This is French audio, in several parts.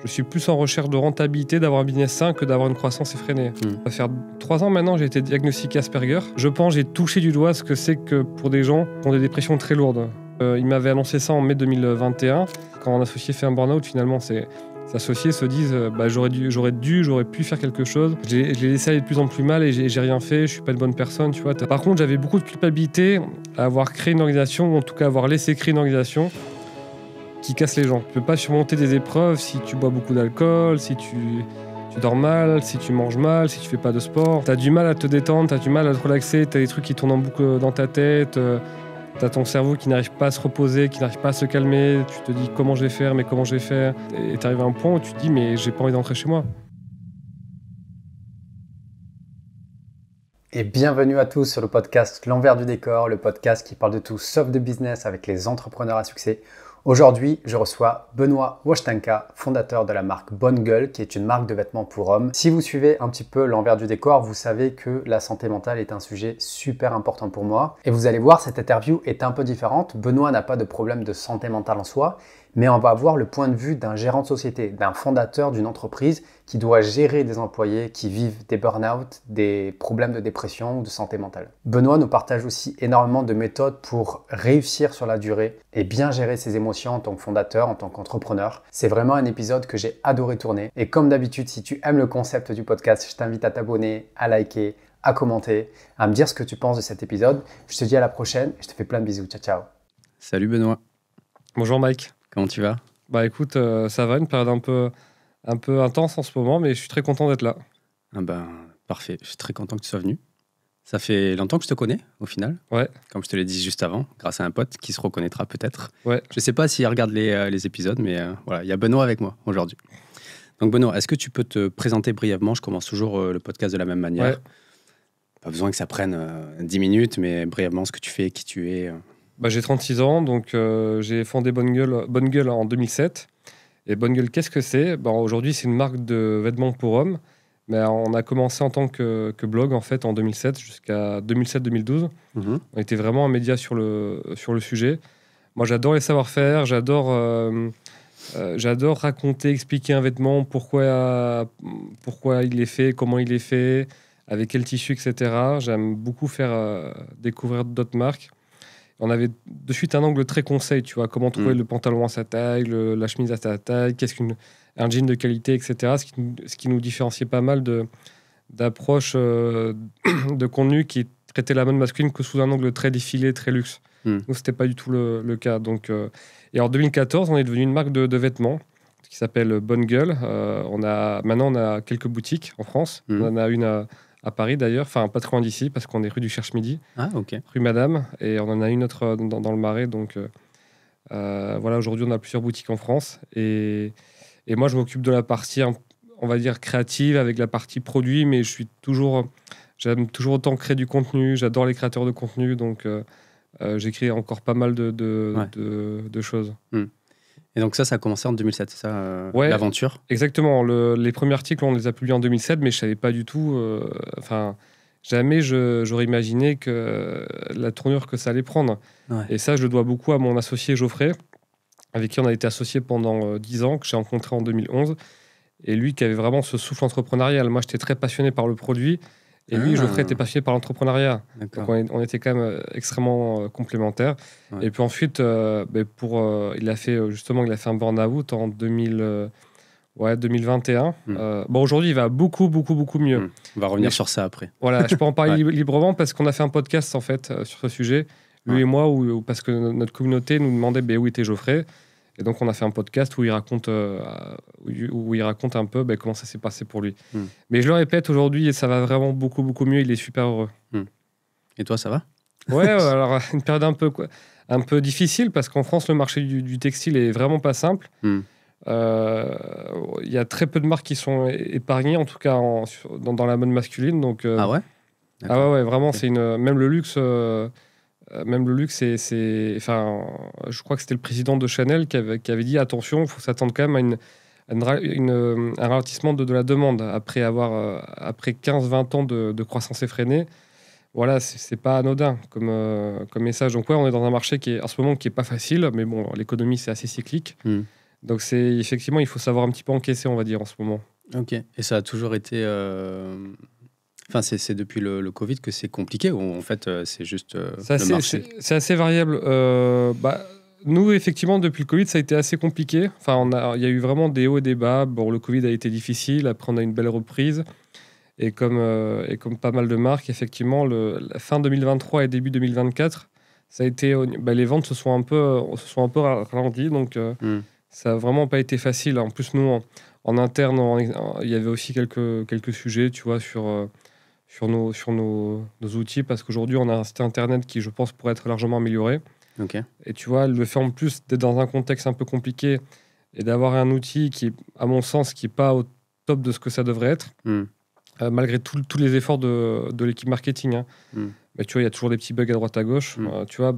Je suis plus en recherche de rentabilité, d'avoir un business sain que d'avoir une croissance effrénée. Ça va faire 3 ans maintenant, j'ai été diagnostiqué Asperger. Je pense j'ai touché du doigt ce que c'est que pour des gens qui ont des dépressions très lourdes. Il m'avait annoncé ça en mai 2021. Quand un associé fait un burn-out, finalement, ses associés se disent j'aurais pu faire quelque chose. Je l'ai laissé aller de plus en plus mal et j'ai rien fait, je suis pas une bonne personne, tu vois. Par contre, j'avais beaucoup de culpabilité à avoir créé une organisation, ou en tout cas avoir laissé créer une organisation qui casse les gens. Tu peux pas surmonter des épreuves si tu bois beaucoup d'alcool, si tu dors mal, si tu manges mal, si tu fais pas de sport. T'as du mal à te détendre, t'as du mal à te relaxer, t'as des trucs qui tournent en boucle dans ta tête, t'as ton cerveau qui n'arrive pas à se reposer, qui n'arrive pas à se calmer, tu te dis comment je vais faire, et t'arrives à un point où tu te dis mais j'ai pas envie d'entrer chez moi. Et bienvenue à tous sur le podcast L'envers du décor, le podcast qui parle de tout sauf de business avec les entrepreneurs à succès. Aujourd'hui, je reçois Benoît Wosztanka, fondateur de la marque Bonne Gueule, qui est une marque de vêtements pour hommes. Si vous suivez un petit peu l'envers du décor, vous savez que la santé mentale est un sujet super important pour moi. Et vous allez voir, cette interview est un peu différente. Benoît n'a pas de problème de santé mentale en soi, mais on va avoir le point de vue d'un gérant de société, d'un fondateur d'une entreprise qui doit gérer des employés qui vivent des burn-out, des problèmes de dépression ou de santé mentale. Benoît nous partage aussi énormément de méthodes pour réussir sur la durée et bien gérer ses émotions en tant que fondateur, en tant qu'entrepreneur. C'est vraiment un épisode que j'ai adoré tourner. Et comme d'habitude, si tu aimes le concept du podcast, je t'invite à t'abonner, à liker, à commenter, à me dire ce que tu penses de cet épisode. Je te dis à la prochaine et je te fais plein de bisous. Ciao, ciao. Salut Benoît. Bonjour Mike. Comment tu vas ? Bah écoute, ça va, une période un peu intense en ce moment, mais je suis très content d'être là. Ah ben, parfait, je suis très content que tu sois venu. Ça fait longtemps que je te connais, au final. Ouais. Comme je te l'ai dit juste avant, grâce à un pote qui se reconnaîtra peut-être. Ouais. Je ne sais pas s'il regarde les épisodes, mais voilà, il y a Benoît avec moi aujourd'hui. Donc Benoît, est-ce que tu peux te présenter brièvement ? Je commence toujours le podcast de la même manière. Ouais. Pas besoin que ça prenne 10 minutes, mais brièvement ce que tu fais, qui tu es. Bah, j'ai 36 ans, donc j'ai fondé Bonne Gueule en 2007. Et Bonne Gueule, qu'est-ce que c'est ? Aujourd'hui, c'est une marque de vêtements pour hommes. Mais on a commencé en tant que blog en fait en 2007 jusqu'à 2007-2012. On était vraiment un média sur le sujet. Moi, j'adore les savoir-faire, j'adore raconter, expliquer un vêtement, pourquoi il est fait, comment il est fait, avec quel tissu, etc. J'aime beaucoup faire découvrir d'autres marques. On avait de suite un angle très conseil, tu vois, comment trouver le pantalon à sa taille, la chemise à sa taille, qu'est-ce qu'un jean de qualité, etc. Ce qui nous différenciait pas mal d'approches de contenu qui traitaient la mode masculine que sous un angle très défilé, très luxe. Nous, c'était pas du tout le cas. Donc, et en 2014, on est devenu une marque de vêtements qui s'appelle Bonne Gueule. Maintenant, on a quelques boutiques en France. On en a une à Paris d'ailleurs, enfin pas trop loin d'ici parce qu'on est rue du Cherche-Midi, rue Madame, et on en a une autre dans le Marais. Donc voilà, aujourd'hui on a plusieurs boutiques en France et moi je m'occupe de la partie, on va dire, créative avec la partie produit, mais j'aime toujours autant créer du contenu, j'adore les créateurs de contenu, donc j'écris encore pas mal de choses. Et donc ça a commencé en 2007, c'est ça, ouais, l'aventure ? Exactement. Les premiers articles, on les a publiés en 2007, mais je ne savais pas du tout... jamais j'aurais imaginé que la tournure que ça allait prendre. Ouais. Et ça, je le dois beaucoup à mon associé Geoffrey, avec qui on a été associés pendant 10 ans, que j'ai rencontré en 2011. Et lui qui avait vraiment ce souffle entrepreneurial. Moi, j'étais très passionné par le produit. Et lui, Geoffrey, était passionné par l'entrepreneuriat. Donc, on était quand même extrêmement complémentaires. Ouais. Et puis ensuite, il a fait un burn-out en 2021. Aujourd'hui, il va beaucoup mieux. On va revenir sur ça après. Voilà, je peux en parler librement parce qu'on a fait un podcast en fait sur ce sujet, lui et moi, parce que notre communauté nous demandait où était Geoffrey. Et donc, on a fait un podcast où il raconte un peu comment ça s'est passé pour lui. Mais je le répète, aujourd'hui, ça va vraiment beaucoup mieux. Il est super heureux. Et toi, ça va ? Ouais, alors une période un peu difficile parce qu'en France, le marché du textile est vraiment pas simple. Il y a très peu de marques qui sont épargnées, en tout cas dans la mode masculine. Donc, ah ouais ? Ouais, vraiment, c'est même le luxe... je crois que c'était le président de Chanel qui avait dit attention, il faut s'attendre quand même à un ralentissement de la demande après 15-20 ans de croissance effrénée. Voilà, c'est pas anodin comme message. Donc ouais, on est dans un marché qui est en ce moment qui est pas facile, mais bon, l'économie c'est assez cyclique. Donc, effectivement, il faut savoir un petit peu encaisser, on va dire, en ce moment. Ok. Et ça a toujours été... Enfin, c'est depuis le Covid que c'est compliqué ou en fait, c'est juste le marché? C'est assez variable. Nous, effectivement, depuis le Covid, ça a été assez compliqué. Enfin, il y a eu vraiment des hauts et des bas. Bon, le Covid a été difficile. Après, on a eu une belle reprise. Et comme pas mal de marques, effectivement, la fin 2023 et début 2024, ça a été, les ventes se sont un peu ralenties. Donc, ça n'a vraiment pas été facile. En plus, nous, en interne, il y avait aussi quelques sujets, tu vois, sur nos outils, parce qu'aujourd'hui, on a un site internet qui, je pense, pourrait être largement amélioré. Ok. Et tu vois, le fait en plus d'être dans un contexte un peu compliqué et d'avoir un outil qui, à mon sens, qui n'est pas au top de ce que ça devrait être, malgré tous les efforts de l'équipe marketing. Hein. Mais tu vois, il y a toujours des petits bugs à droite à gauche. Tu vois,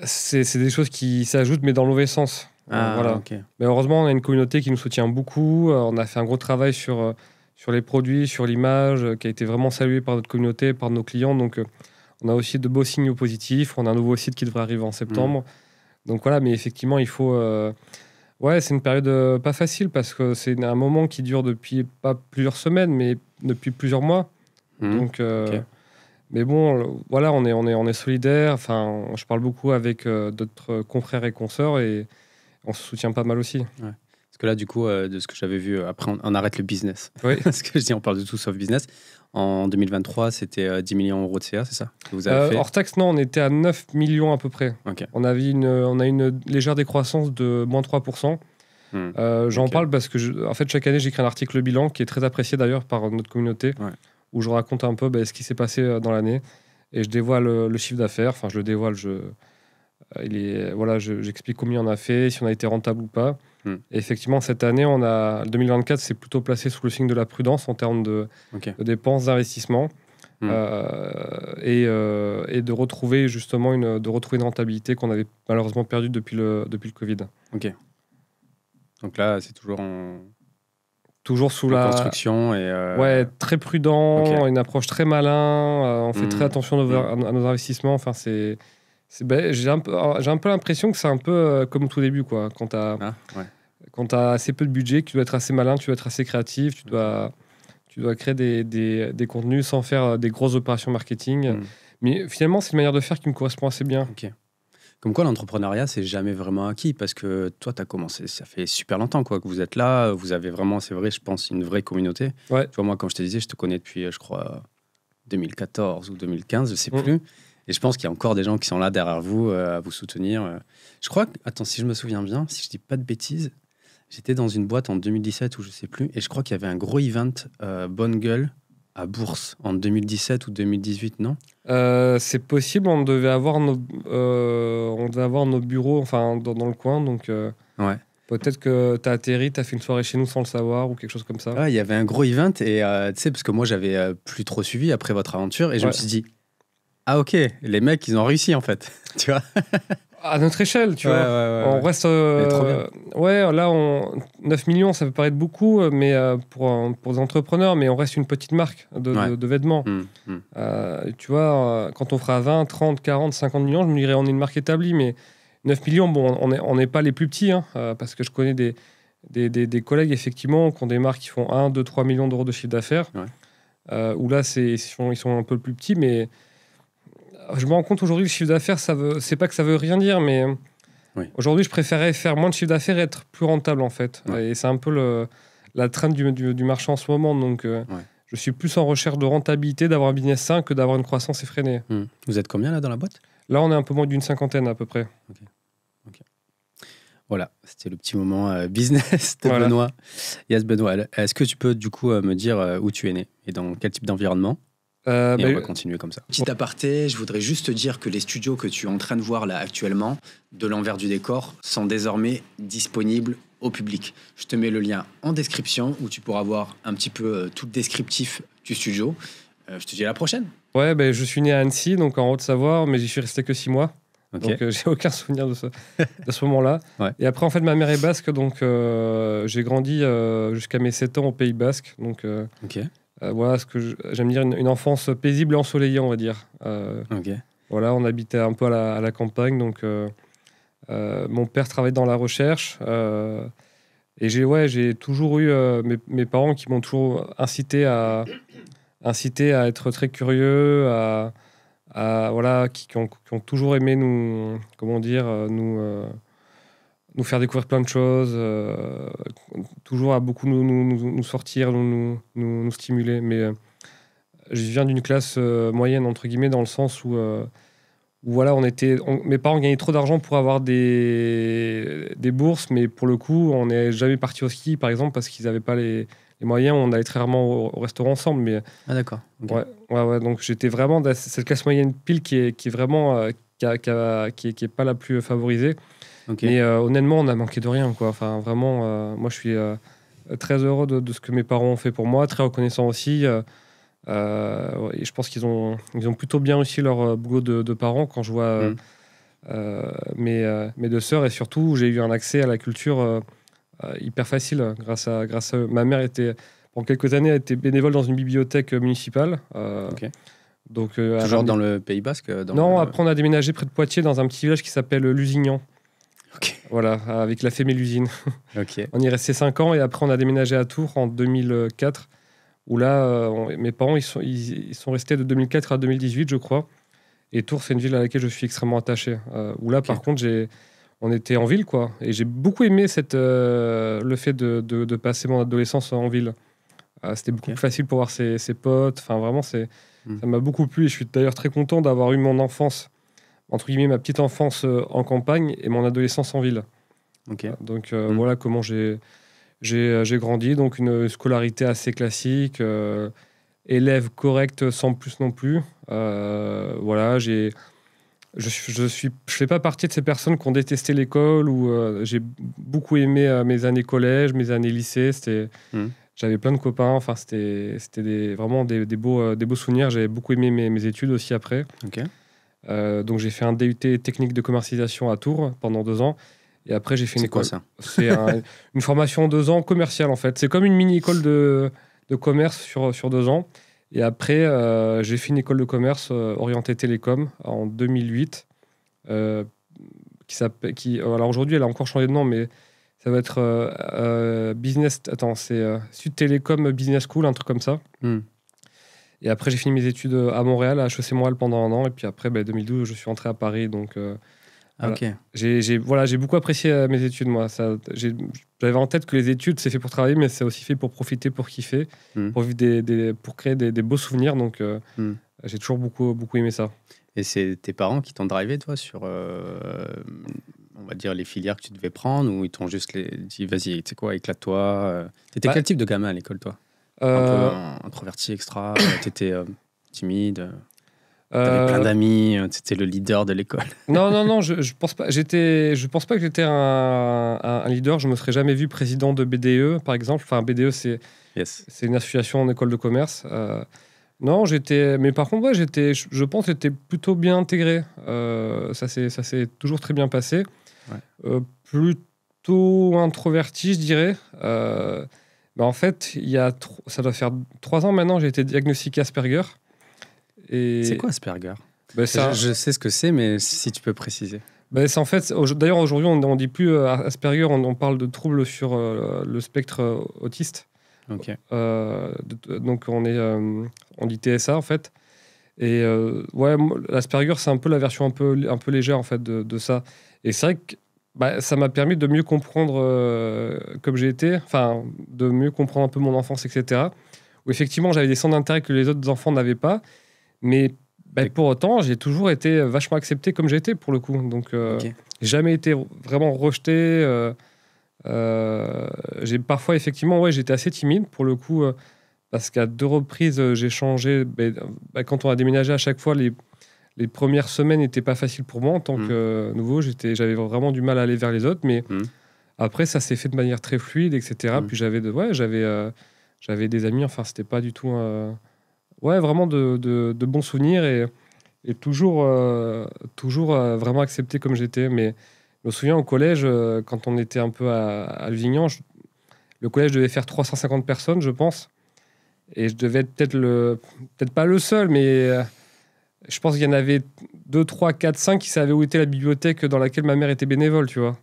c'est des choses qui s'ajoutent, mais dans le mauvais sens. Voilà. Okay. Mais heureusement, on a une communauté qui nous soutient beaucoup. On a fait un gros travail sur les produits, sur l'image, qui a été vraiment salué par notre communauté, par nos clients. Donc, on a aussi de beaux signaux positifs. On a un nouveau site qui devrait arriver en septembre. Donc voilà, mais effectivement, il faut... c'est une période pas facile parce que c'est un moment qui dure depuis pas plusieurs semaines, mais depuis plusieurs mois. Donc, mais bon, voilà, on est solidaires. Enfin, je parle beaucoup avec d'autres confrères et consoeurs et on se soutient pas mal aussi. Ouais. Parce que là, du coup, de ce que j'avais vu, après, on arrête le business. Oui. Parce que je dis, on parle de tout sauf business. En 2023, c'était 10 millions d'euros de CA, c'est ça que vous avez fait? Hors taxe, non, on était à 9 millions à peu près. Okay. On a une légère décroissance de moins 3%. J'en parle parce que, en fait, chaque année, j'écris un article bilan qui est très apprécié d'ailleurs par notre communauté, où je raconte un peu ce qui s'est passé dans l'année. Et je dévoile le chiffre d'affaires. Enfin, je le dévoile, j'explique combien on a fait, si on a été rentable ou pas. Et effectivement, cette année, 2024, c'est plutôt placé sous le signe de la prudence en termes de dépenses, d'investissement. Et de retrouver justement une rentabilité qu'on avait malheureusement perdue depuis le Covid. Ok. Donc là, c'est toujours sous la construction et très prudent, une approche très malin. On fait très attention à nos investissements. Enfin, j'ai un peu l'impression que c'est un peu comme au tout début, quoi. Quand tu as assez peu de budget, tu dois être assez malin, tu dois être assez créatif, tu dois créer des contenus sans faire des grosses opérations marketing. Mais finalement, c'est une manière de faire qui me correspond assez bien. Okay. Comme quoi, l'entrepreneuriat, c'est jamais vraiment acquis parce que toi, tu as commencé, ça fait super longtemps que vous êtes là, vous avez vraiment, c'est vrai, je pense, une vraie communauté. Ouais. Tu vois, moi, comme je te disais, je te connais depuis, je crois, 2014 ou 2015, je sais plus. Et je pense qu'il y a encore des gens qui sont là derrière vous, à vous soutenir. Je crois que, attends, si je me souviens bien, si je dis pas de bêtises, j'étais dans une boîte en 2017 ou je sais plus, et je crois qu'il y avait un gros event Bonne Gueule à Bourse en 2017 ou 2018, non? C'est possible, on devait avoir nos bureaux enfin, dans le coin, donc peut-être que tu as atterri, tu as fait une soirée chez nous sans le savoir ou quelque chose comme ça. Ouais, il y avait un gros event et tu sais, parce que moi j'avais plus trop suivi après votre aventure et je me suis dit, ah ok, les mecs ils ont réussi en fait, tu vois. À notre échelle, tu vois. On reste. Trop bien. Ouais, là, 9 millions, ça peut paraître beaucoup, mais pour des entrepreneurs, mais on reste une petite marque de vêtements. Tu vois, quand on fera 20, 30, 40, 50 millions, je me dirais on est une marque établie, mais 9 millions, bon, on n'est pas les plus petits, hein, parce que je connais des collègues, effectivement, qui ont des marques qui font 1, 2, 3 millions d'euros de chiffre d'affaires, où là, ils sont un peu plus petits, mais. Je me rends compte aujourd'hui que le chiffre d'affaires, c'est pas que ça veut rien dire, mais aujourd'hui, je préférais faire moins de chiffre d'affaires et être plus rentable, en fait. Et c'est un peu la trend du marché en ce moment. Donc, je suis plus en recherche de rentabilité, d'avoir un business sain que d'avoir une croissance effrénée. Vous êtes combien là dans la boîte? Là, on est un peu moins d'une cinquantaine à peu près. Ok. Voilà, c'était le petit moment business de Benoît. Yes, Benoît, est-ce que tu peux du coup me dire où tu es né et dans quel type d'environnement? Et on va continuer comme ça. Petit aparté, je voudrais juste te dire que les studios que tu es en train de voir là actuellement, de l'envers du décor, sont désormais disponibles au public. Je te mets le lien en description où tu pourras voir un petit peu tout le descriptif du studio. Je te dis à la prochaine. Ouais, je suis né à Annecy, donc en Haute-Savoie, mais j'y suis resté que 6 mois. Donc j'ai aucun souvenir de ce moment-là. Et après, en fait, ma mère est basque, donc j'ai grandi jusqu'à mes 7 ans au Pays Basque. Donc, voilà ce que j'aime dire, une enfance paisible et ensoleillée, on va dire. Voilà, on habitait un peu à la campagne, donc Mon père travaille dans la recherche. Et j'ai toujours eu mes parents qui m'ont toujours incité à être très curieux, voilà, qui ont toujours aimé nous, comment dire, nous faire découvrir plein de choses, toujours à beaucoup nous sortir, nous stimuler. Mais je viens d'une classe moyenne, entre guillemets, dans le sens où voilà, mes parents gagnaient trop d'argent pour avoir des bourses, mais pour le coup, on n'est jamais parti au ski, par exemple, parce qu'ils n'avaient pas les moyens. On allait très rarement au restaurant ensemble. Mais, Ah, d'accord. Okay. Ouais, donc j'étais vraiment dans cette classe moyenne pile qui est vraiment qui est pas la plus favorisée. Okay. Mais honnêtement, on a manqué de rien, quoi. Enfin, vraiment, moi, je suis très heureux de ce que mes parents ont fait pour moi, très reconnaissant aussi. Et je pense qu'ils ont plutôt bien réussi leur boulot de parents quand je vois mes deux sœurs. Et surtout, j'ai eu un accès à la culture hyper facile grâce à eux. Ma mère pendant quelques années, a été bénévole dans une bibliothèque municipale. Okay. Donc, toujours dans le Pays Basque Non, après on a déménagé près de Poitiers dans un petit village qui s'appelle Lusignan. Okay. Voilà, avec la Fémélusine. Okay. On y est resté 5 ans et après on a déménagé à Tours en 2004. Où là, mes parents, ils sont restés de 2004 à 2018, je crois. Et Tours, c'est une ville à laquelle je suis extrêmement attaché. Où là, par contre, on était en ville, quoi. Et j'ai beaucoup aimé le fait de passer mon adolescence en ville. C'était beaucoup plus facile pour voir ses potes. Enfin, vraiment, ça m'a beaucoup plu. Et je suis d'ailleurs très content d'avoir eu mon enfance, entre guillemets, ma petite enfance en campagne et mon adolescence en ville. Okay. Donc, voilà comment j'ai grandi, donc une scolarité assez classique, élève correct sans plus non plus. Voilà, je fais pas partie de ces personnes qui ont détesté l'école ou j'ai beaucoup aimé mes années collège, mes années lycée. J'avais plein de copains. Enfin, c'était vraiment des beaux souvenirs. J'avais beaucoup aimé mes études aussi après. Okay. Donc j'ai fait un DUT technique de commercialisation à Tours pendant 2 ans. Et après, j'ai fait une école. C'est quoi ça ? C'est une formation en 2 ans commerciale, en fait. C'est comme une mini-école de commerce sur 2 ans. Et après, j'ai fait une école de commerce orientée télécom en 2008. Alors aujourd'hui, elle a encore changé de nom, mais ça va être Business... Attends, c'est Sud Télécom Business School, un truc comme ça. Et après, j'ai fini mes études à Montréal, à HEC Montréal pendant 1 an. Et puis après, 2012, je suis rentré à Paris, donc... Voilà. Okay. J'ai beaucoup apprécié mes études, moi. J'avais en tête que les études, c'est fait pour travailler, mais c'est aussi fait pour profiter, pour kiffer, pour vivre pour créer des beaux souvenirs. Donc, j'ai toujours beaucoup aimé ça. Et c'est tes parents qui t'ont drivé, toi, sur, on va dire, les filières que tu devais prendre, ou ils t'ont juste dit, vas-y, tu sais quoi, éclate-toi. T'étais quel type de gamin à l'école, toi ? Un peu introverti, extra, t'étais timide T'avais plein d'amis, t'étais le leader de l'école. Non, je pense pas. Je pense pas que j'étais un leader. Je me serais jamais vu président de BDE, par exemple. Enfin, BDE, c'est une association en école de commerce. Non, mais par contre, je pense que j'étais plutôt bien intégré. Ça s'est toujours très bien passé. Ouais. Plutôt introverti, je dirais. En fait, ça doit faire 3 ans maintenant, j'ai été diagnostiqué Asperger. C'est quoi Asperger ? Je sais ce que c'est, mais si tu peux préciser. C'est en fait, d'ailleurs aujourd'hui on dit plus Asperger, on parle de troubles sur le spectre autiste. Okay. Donc on dit TSA en fait. Et l'Asperger c'est un peu la version un peu légère en fait de ça. Et c'est vrai que ça m'a permis de mieux comprendre comme j'ai été, enfin de mieux comprendre un peu mon enfance, etc. Où effectivement j'avais des centres d'intérêt que les autres enfants n'avaient pas. Mais pour autant, j'ai toujours été vachement accepté comme j'étais, pour le coup. Donc, j'ai jamais été vraiment rejeté. J'ai parfois, effectivement, j'étais assez timide, pour le coup, parce qu'à 2 reprises, j'ai changé. Quand on a déménagé, à chaque fois, les premières semaines n'étaient pas faciles pour moi en tant que nouveau. J'avais vraiment du mal à aller vers les autres. Mais après, ça s'est fait de manière très fluide, etc. Puis j'avais des amis. Enfin, c'était pas du tout... vraiment de bons souvenirs et toujours vraiment accepté comme j'étais. Mais je me souviens au collège, quand on était un peu à Lusignan, le collège devait faire 350 personnes, je pense. Et je devais être peut-être pas le seul, mais je pense qu'il y en avait 2, 3, 4, 5 qui savaient où était la bibliothèque dans laquelle ma mère était bénévole, tu vois.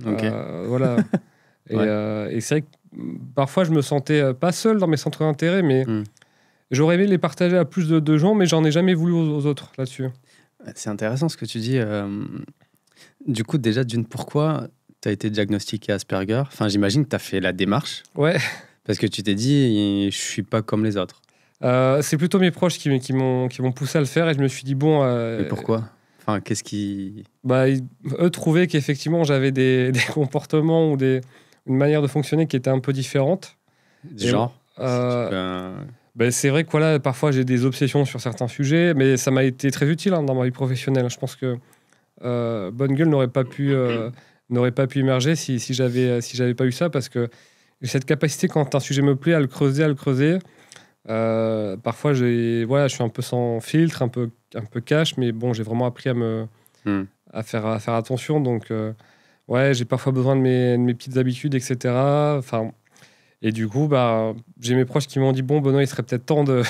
Ok. Voilà. Et c'est vrai que parfois, je me sentais pas seul dans mes centres d'intérêt, mais j'aurais aimé les partager à plus de gens, mais j'en ai jamais voulu aux autres là-dessus. C'est intéressant ce que tu dis. Du coup, déjà, pourquoi tu as été diagnostiqué Asperger? Enfin, j'imagine que tu as fait la démarche. Ouais. Parce que tu t'es dit, je suis pas comme les autres. C'est plutôt mes proches qui m'ont poussé à le faire et je me suis dit, bon... Mais pourquoi? Enfin, qu'est-ce qui... Eux trouvaient qu'effectivement, j'avais des comportements ou une manière de fonctionner qui était un peu différente. Genre c'est vrai que voilà, parfois j'ai des obsessions sur certains sujets, mais ça m'a été très utile dans ma vie professionnelle. Je pense que Bonne Gueule n'aurait pas pu émerger si j'avais pas eu ça, parce que j'ai cette capacité, quand un sujet me plaît, à le creuser. Parfois, je suis un peu sans filtre, un peu cash, mais bon, j'ai vraiment appris à faire attention. Donc, j'ai parfois besoin de mes petites habitudes, etc. Enfin, et du coup, j'ai mes proches qui m'ont dit, bon, Benoît, il serait peut-être temps de...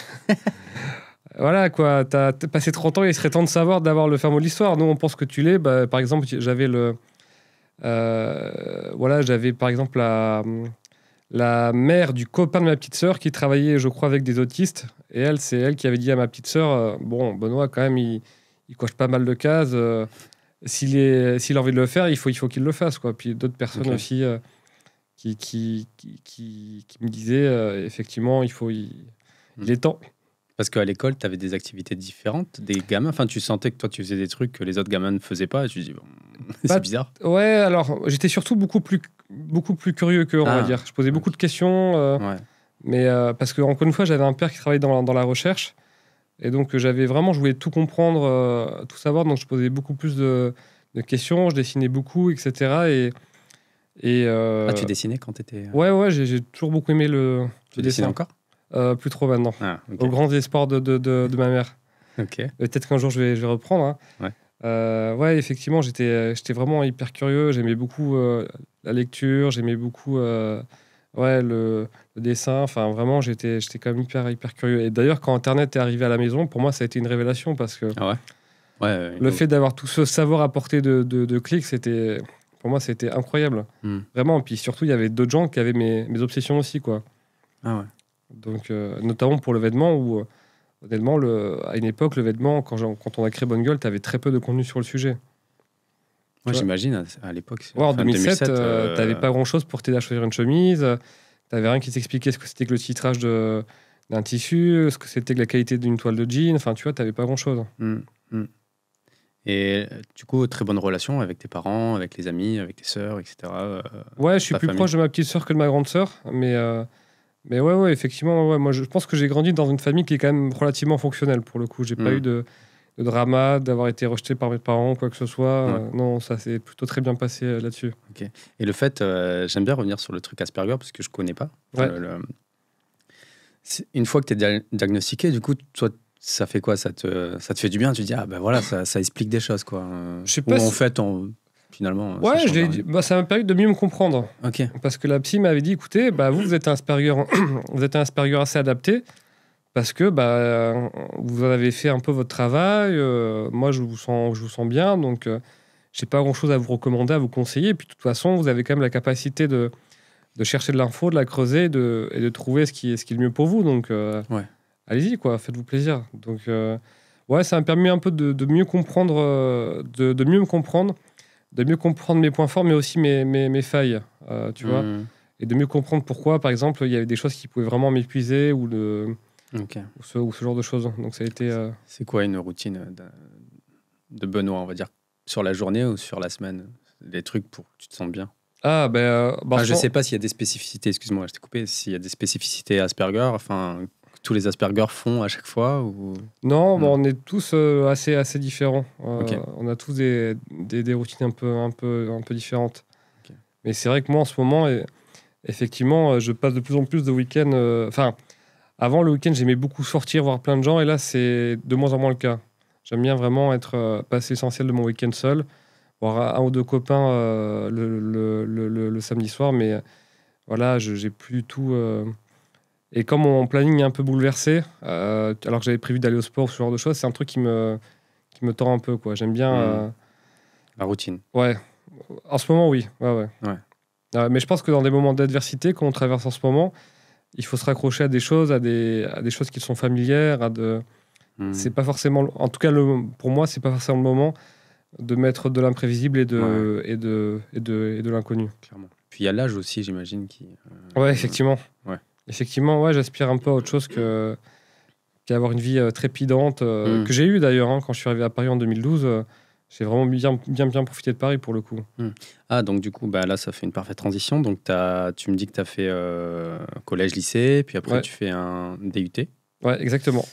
Voilà, quoi, t'as passé 30 ans, il serait temps de savoir, d'avoir le fin mot de l'histoire. Nous, on pense que tu l'es. Par exemple, j'avais par exemple la mère du copain de ma petite sœur qui travaillait, je crois, avec des autistes. Et c'est elle qui avait dit à ma petite sœur, bon, Benoît, quand même, il coche pas mal de cases. S'il a envie de le faire, il faut qu'il le fasse, quoi. Puis d'autres personnes aussi qui me disaient, effectivement, il est temps. Parce qu'à l'école, tu avais des activités différentes, des gamins. Enfin, tu sentais que toi, tu faisais des trucs que les autres gamins ne faisaient pas. Et tu te dis, bon, c'est bizarre. Ouais, alors, j'étais surtout beaucoup plus curieux qu'eux, on va dire. Je posais beaucoup de questions. Mais parce que, encore une fois, j'avais un père qui travaillait dans la recherche. Et donc, je voulais tout comprendre, tout savoir. Donc, je posais beaucoup plus de questions. Je dessinais beaucoup, etc. Tu dessinais quand tu étais... Ouais, j'ai toujours beaucoup aimé le dessin. Encore plus trop maintenant. Au grand espoir de ma mère. Peut-être qu'un jour, je vais reprendre. Hein. Effectivement, j'étais vraiment hyper curieux. J'aimais beaucoup la lecture. J'aimais beaucoup le dessin. Enfin, vraiment, j'étais quand même hyper curieux. Et d'ailleurs, quand Internet est arrivé à la maison, pour moi, ça a été une révélation, parce que le fait d'avoir tout ce savoir à portée de clics, pour moi, c'était incroyable. Vraiment. Puis surtout, il y avait d'autres gens qui avaient mes obsessions aussi, quoi. Donc, notamment pour le vêtement, où honnêtement, à une époque, le vêtement, quand on a créé Bonne Gueule, tu avais très peu de contenu sur le sujet. Moi, j'imagine, à l'époque. En 2007, tu n'avais pas grand-chose pour t'aider à choisir une chemise. Tu n'avais rien qui t'expliquait ce que c'était que le titrage d'un tissu, ce que c'était que la qualité d'une toile de jean. Enfin, tu vois, tu n'avais pas grand-chose. Et du coup, très bonne relation avec tes parents, avec les amis, avec tes sœurs, etc. Je suis plus proche de ma petite sœur que de ma grande sœur. Mais ouais, effectivement, moi, je pense que j'ai grandi dans une famille qui est quand même relativement fonctionnelle, pour le coup. J'ai pas eu de drama, d'avoir été rejeté par mes parents, quoi que ce soit. Non, ça s'est plutôt très bien passé là-dessus. Et le fait, j'aime bien revenir sur le truc Asperger, parce que je connais pas. Une fois que tu es diagnostiqué, du coup, toi, ça fait quoi? Ça te fait du bien? Tu te dis, voilà, ça explique des choses, quoi. Je sais pas. En fait, finalement... ça m'a permis de mieux me comprendre. Parce que la psy m'avait dit, écoutez, vous êtes un Asperger, vous êtes un Asperger assez adapté, parce que vous en avez fait un peu votre travail. Moi, je vous sens bien, donc j'ai pas grand-chose à vous recommander, à vous conseiller. Et puis, de toute façon, vous avez quand même la capacité de chercher de l'info, de la creuser et de trouver ce qui est le mieux pour vous. Donc, allez-y, quoi, faites-vous plaisir. Donc, ça m'a permis un peu de mieux comprendre, de mieux me comprendre, de mieux comprendre mes points forts, mais aussi mes failles, tu vois, et de mieux comprendre pourquoi, par exemple, il y avait des choses qui pouvaient vraiment m'épuiser ou ce genre de choses. Donc, ça a été... C'est quoi une routine de Benoît, on va dire, sur la journée ou sur la semaine? Des trucs pour que tu te sentes bien? Je sais pas s'il y a des spécificités, excuse-moi, je t'ai coupé, s'il y a des spécificités Asperger, enfin... tous les Asperger font à chaque fois ou... Non, on est tous assez différents. On a tous des routines un peu différentes. Mais c'est vrai que moi, en ce moment, effectivement, je passe de plus en plus de week-ends... avant, le week-end, j'aimais beaucoup sortir, voir plein de gens, et là, c'est de moins en moins le cas. J'aime bien vraiment passer l'essentiel de mon week-end seul, voir un ou deux copains le samedi soir, mais voilà, j'ai plus du tout... Et comme mon planning est un peu bouleversé, alors que j'avais prévu d'aller au sport ou ce genre de choses, c'est un truc qui me tend un peu, quoi. J'aime bien... La routine. Ouais. En ce moment, oui. Ouais. Mais je pense que dans des moments d'adversité qu'on traverse en ce moment, il faut se raccrocher à des choses, à des choses qui sont familières, c'est pas forcément... En tout cas, pour moi, c'est pas forcément le moment de mettre de l'imprévisible et de l'inconnu. Clairement. Puis il y a l'âge aussi, j'imagine. Ouais, effectivement. Ouais. Effectivement, ouais, j'aspire un peu à autre chose qu'à avoir une vie trépidante, que j'ai eue d'ailleurs, quand je suis arrivé à Paris en 2012. J'ai vraiment bien profité de Paris pour le coup. Ah, donc du coup, là, ça fait une parfaite transition. Donc tu me dis que tu as fait collège, lycée, puis après tu fais un DUT. Ouais, exactement.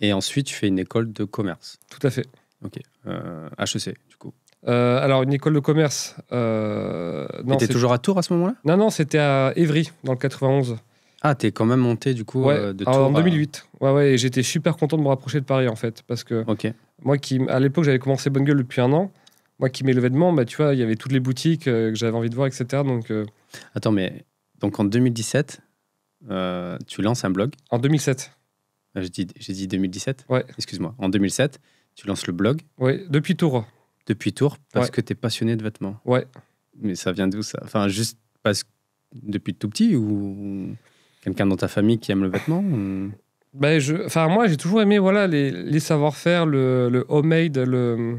Et ensuite, tu fais une école de commerce. Tout à fait. Ok. HEC, du coup. Alors, une école de commerce... T'étais toujours à Tours à ce moment-là ? Non, c'était à Évry, dans le 91. Ah, t'es quand même monté, du coup, de Tours en 2008. Ouais, et j'étais super content de me rapprocher de Paris, en fait, parce que moi, à l'époque, j'avais commencé Bonne Gueule depuis 1 an. Moi qui mets le vêtement, tu vois, il y avait toutes les boutiques que j'avais envie de voir, etc. Donc, Attends, mais donc en 2017, tu lances un blog. En 2007. J'ai dit 2017 ? Ouais. Excuse-moi. En 2007, tu lances le blog. Oui, depuis Tours. Depuis Tours, parce que tu es passionné de vêtements. Ouais. Mais ça vient d'où ça ? Enfin, juste parce que depuis tout petit ou quelqu'un dans ta famille qui aime le vêtement ou... Moi, j'ai toujours aimé les savoir-faire, le homemade, le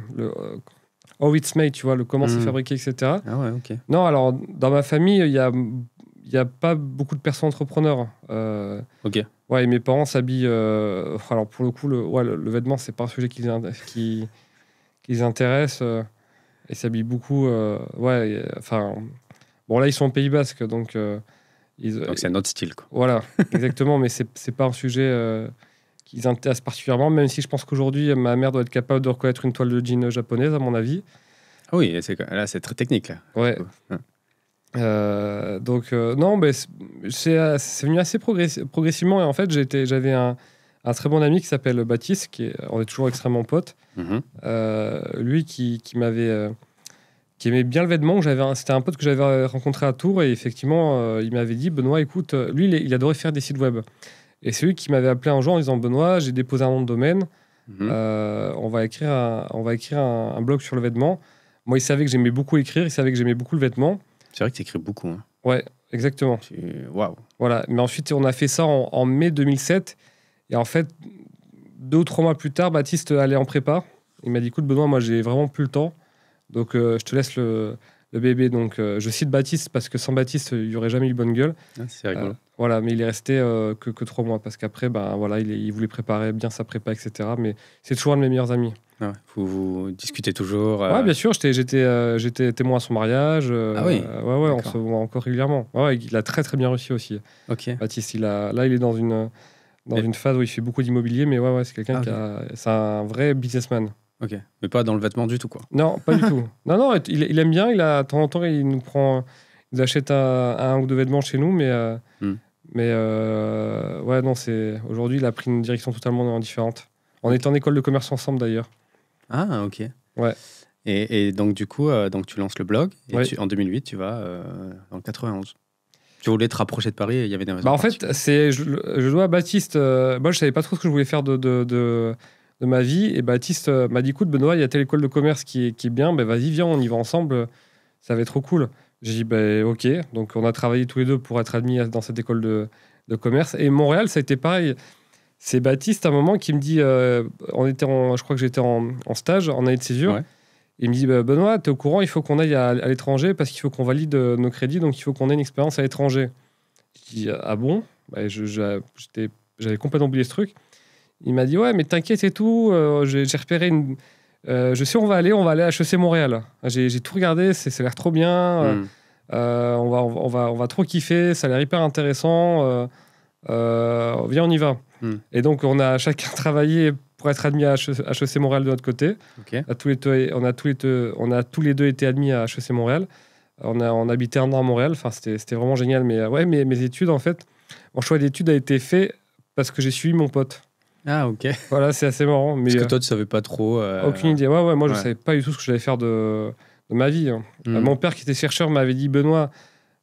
how it's made, tu vois, le comment c'est fabriqué, etc. Ah ouais, ok. Non, alors, dans ma famille, il y a pas beaucoup de personnes entrepreneurs. Ok. Ouais, et mes parents s'habillent... alors, pour le coup, le vêtement, c'est pas un sujet qui les intéresse. Ils s'habillent beaucoup. Bon, là, ils sont au Pays Basque, donc... donc c'est un autre style, quoi. Voilà, exactement, mais c'est pas un sujet qui les intéresse particulièrement, même si je pense qu'aujourd'hui, ma mère doit être capable de reconnaître une toile de jean japonaise, à mon avis. Ah oui, là, c'est très technique, là. Ouais. Non, mais c'est venu assez progressivement, et en fait, j'avais un très bon ami qui s'appelle Baptiste, on est toujours extrêmement potes. Lui qui aimait bien le vêtement. C'était un pote que j'avais rencontré à Tours, et effectivement, il m'avait dit, Benoît, écoute, lui, il adorait faire des sites web. Et c'est lui qui m'avait appelé un jour en disant, Benoît, j'ai déposé un nom de domaine, on va écrire un blog sur le vêtement. Moi, il savait que j'aimais beaucoup écrire, il savait que j'aimais beaucoup le vêtement. C'est vrai que tu écris beaucoup. Hein. Ouais, exactement. Waouh. Voilà. Mais ensuite, on a fait ça en mai 2007. Et en fait, 2 ou 3 mois plus tard, Baptiste allait en prépa. Il m'a dit, écoute, Benoît, moi, j'ai vraiment plus le temps. Donc, je te laisse le bébé. Donc, je cite Baptiste parce que sans Baptiste, il n'y aurait jamais eu Bonne Gueule. Ah, c'est rigolo. Voilà, mais il est resté que 3 mois parce qu'après, il voulait préparer bien sa prépa, etc. Mais c'est toujours un de mes meilleurs amis. Ah ouais. Vous discutez toujours Ouais, bien sûr. J'étais témoin à son mariage. Ah oui. Ouais, on se voit encore régulièrement. Ouais, il a très très bien réussi aussi. Ok. Baptiste, il est dans une phase où il fait beaucoup d'immobilier, mais ouais, c'est quelqu'un c'est un vrai businessman. Ok, mais pas dans le vêtement du tout, quoi. Non, pas du tout. Non, il aime bien. De temps en temps, il achète un ou 2 vêtements chez nous, mais ouais, non, aujourd'hui, il a pris une direction totalement différente. On était en école de commerce ensemble, d'ailleurs. Ah, ok. Ouais. Et donc, du coup, donc tu lances le blog, et en 2008, tu vas dans le 91. Tu voulais te rapprocher de Paris, et il y avait des raisons. En fait, je dois à Baptiste. Moi, je savais pas trop ce que je voulais faire de ma vie, et Baptiste m'a dit, écoute, Benoît, il y a telle école de commerce qui est bien, vas-y, viens, on y va ensemble, ça va être trop cool. J'ai dit, ok. Donc, on a travaillé tous les deux pour être admis dans cette école de commerce. Et Montréal, ça a été pareil. C'est Baptiste, à un moment, qui me dit, je crois que j'étais en stage, en année de césure. Ouais. Il me dit, Benoît, t'es au courant, il faut qu'on aille à l'étranger parce qu'il faut qu'on valide nos crédits, donc il faut qu'on ait une expérience à l'étranger. Je dis, ah bon ? J'avais complètement oublié ce truc. Il m'a dit, ouais, mais t'inquiète et tout, j'ai repéré je sais, on va aller à HEC Montréal. J'ai tout regardé, ça a l'air trop bien. On va trop kiffer, ça a l'air hyper intéressant. Viens, on y va. Et donc, on a chacun travaillé pour être admis à HEC Montréal de notre côté. Okay. On a tous les deux été admis à HEC Montréal. On habitait 1 an à Montréal. Enfin, c'était vraiment génial. Mais ouais, mes études, en fait, mon choix d'études a été fait parce que j'ai suivi mon pote. Ah, ok. Voilà, c'est assez marrant. Mais, parce que toi, tu savais pas trop. Aucune idée. Ouais, moi, je savais pas du tout ce que j'allais faire de ma vie. Mon père, qui était chercheur, m'avait dit, Benoît,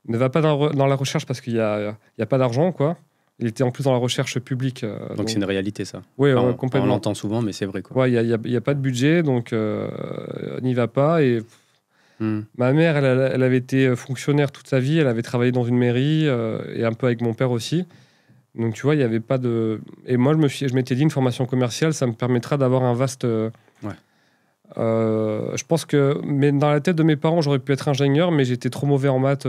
ne va pas dans la recherche parce qu'il y a pas d'argent, quoi. Il était en plus dans la recherche publique. Donc c'est une réalité, ça. Oui, Enfin, on complètement. l'entend souvent, mais c'est vrai, quoi. Ouais, il n'y a pas de budget, donc on n'y va pas. Et ma mère, elle avait été fonctionnaire toute sa vie. Elle avait travaillé dans une mairie et un peu avec mon père aussi. Donc, tu vois, il n'y avait pas de... Et moi, je m'étais dit, une formation commerciale, ça me permettra d'avoir un vaste... je pense que... Mais dans la tête de mes parents, j'aurais pu être ingénieur, mais j'étais trop mauvais en maths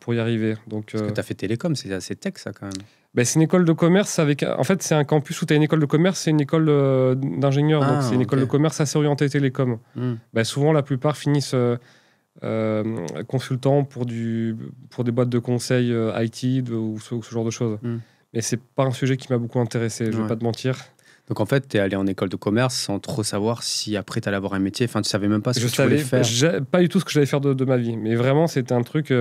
pour y arriver. Donc, Parce que tu as fait télécom, c'est assez tech, ça, quand même. Ben, c'est une école de commerce avec... En fait, c'est un campus où tu as une école de commerce, c'est une école d'ingénieur. Donc, c'est une école de commerce assez orientée télécom. Ben, souvent, la plupart finissent consultants pour des boîtes de conseil IT ou ce genre de choses. Mais c'est pas un sujet qui m'a beaucoup intéressé, je vais pas te mentir. Donc, en fait, tu es allé en école de commerce sans trop savoir si après, tu allais avoir un métier. Enfin, tu savais même pas ce que tu voulais faire. Pas du tout ce que j'allais faire de ma vie. Mais vraiment, c'était un truc...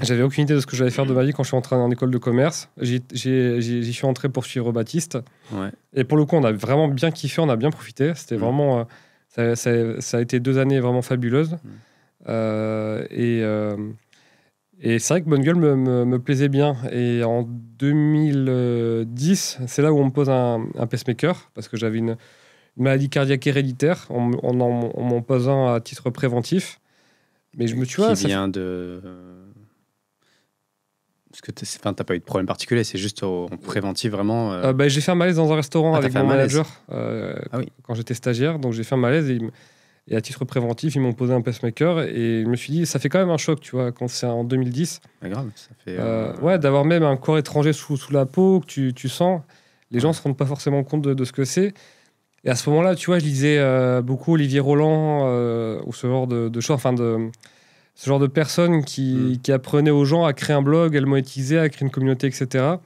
J'avais aucune idée de ce que j'allais faire de ma vie quand je suis entré en école de commerce. J'y suis entré pour suivre Baptiste. Et pour le coup, on a vraiment bien kiffé, on a bien profité. C'était vraiment... ça a été 2 années vraiment fabuleuses. Et c'est vrai que Bonne Gueule me plaisait bien. Et en 2010, c'est là où on me pose un pacemaker, parce que j'avais une maladie cardiaque héréditaire. On m'en pose un à titre préventif. Mais je me suis dit... Qui vient de... Parce que t'as pas eu de problème particulier, c'est juste en préventif vraiment. J'ai fait un malaise dans un restaurant avec mon manager quand j'étais stagiaire. Donc j'ai fait un malaise et à titre préventif, ils m'ont posé un pacemaker. Et je me suis dit, ça fait quand même un choc, tu vois, quand c'est en 2010. C'est grave, ça fait. D'avoir même un corps étranger sous la peau que tu sens. Les gens se rendent pas forcément compte de ce que c'est. Et à ce moment-là, tu vois, je lisais beaucoup Olivier Roland ou ce genre de choses, ce genre de personnes qui apprenaient aux gens à créer un blog, à le monétiser, à créer une communauté, etc.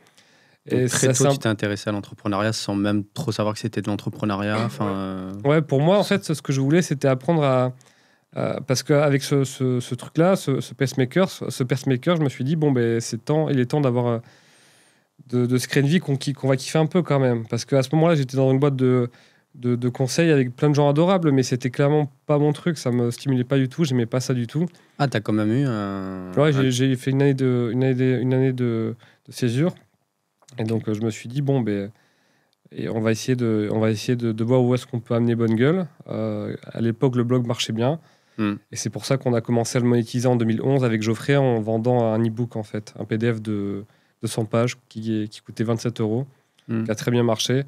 Et très tôt, tu t'es intéressé à l'entrepreneuriat sans même trop savoir que c'était de l'entrepreneuriat. Ouais, pour moi, en fait, ce que je voulais, c'était apprendre parce qu'avec ce truc-là, ce pacemaker, je me suis dit, bon, ben, il est temps d'avoir de se créer une vie qu'on va kiffer un peu quand même. Parce qu'à ce moment-là, j'étais dans une boîte de conseils avec plein de gens adorables, mais c'était clairement pas mon truc, ça me stimulait pas du tout, j'aimais pas ça du tout. Ah, t'as quand même eu un... Ouais, j'ai fait une année de césure, et donc je me suis dit, bon, ben, et on va essayer de voir où est-ce qu'on peut amener Bonne Gueule. À l'époque, le blog marchait bien, et c'est pour ça qu'on a commencé à le monétiser en 2011 avec Geoffrey en vendant un e-book, en fait, un PDF de 100 pages qui coûtait 27 €, qui a très bien marché.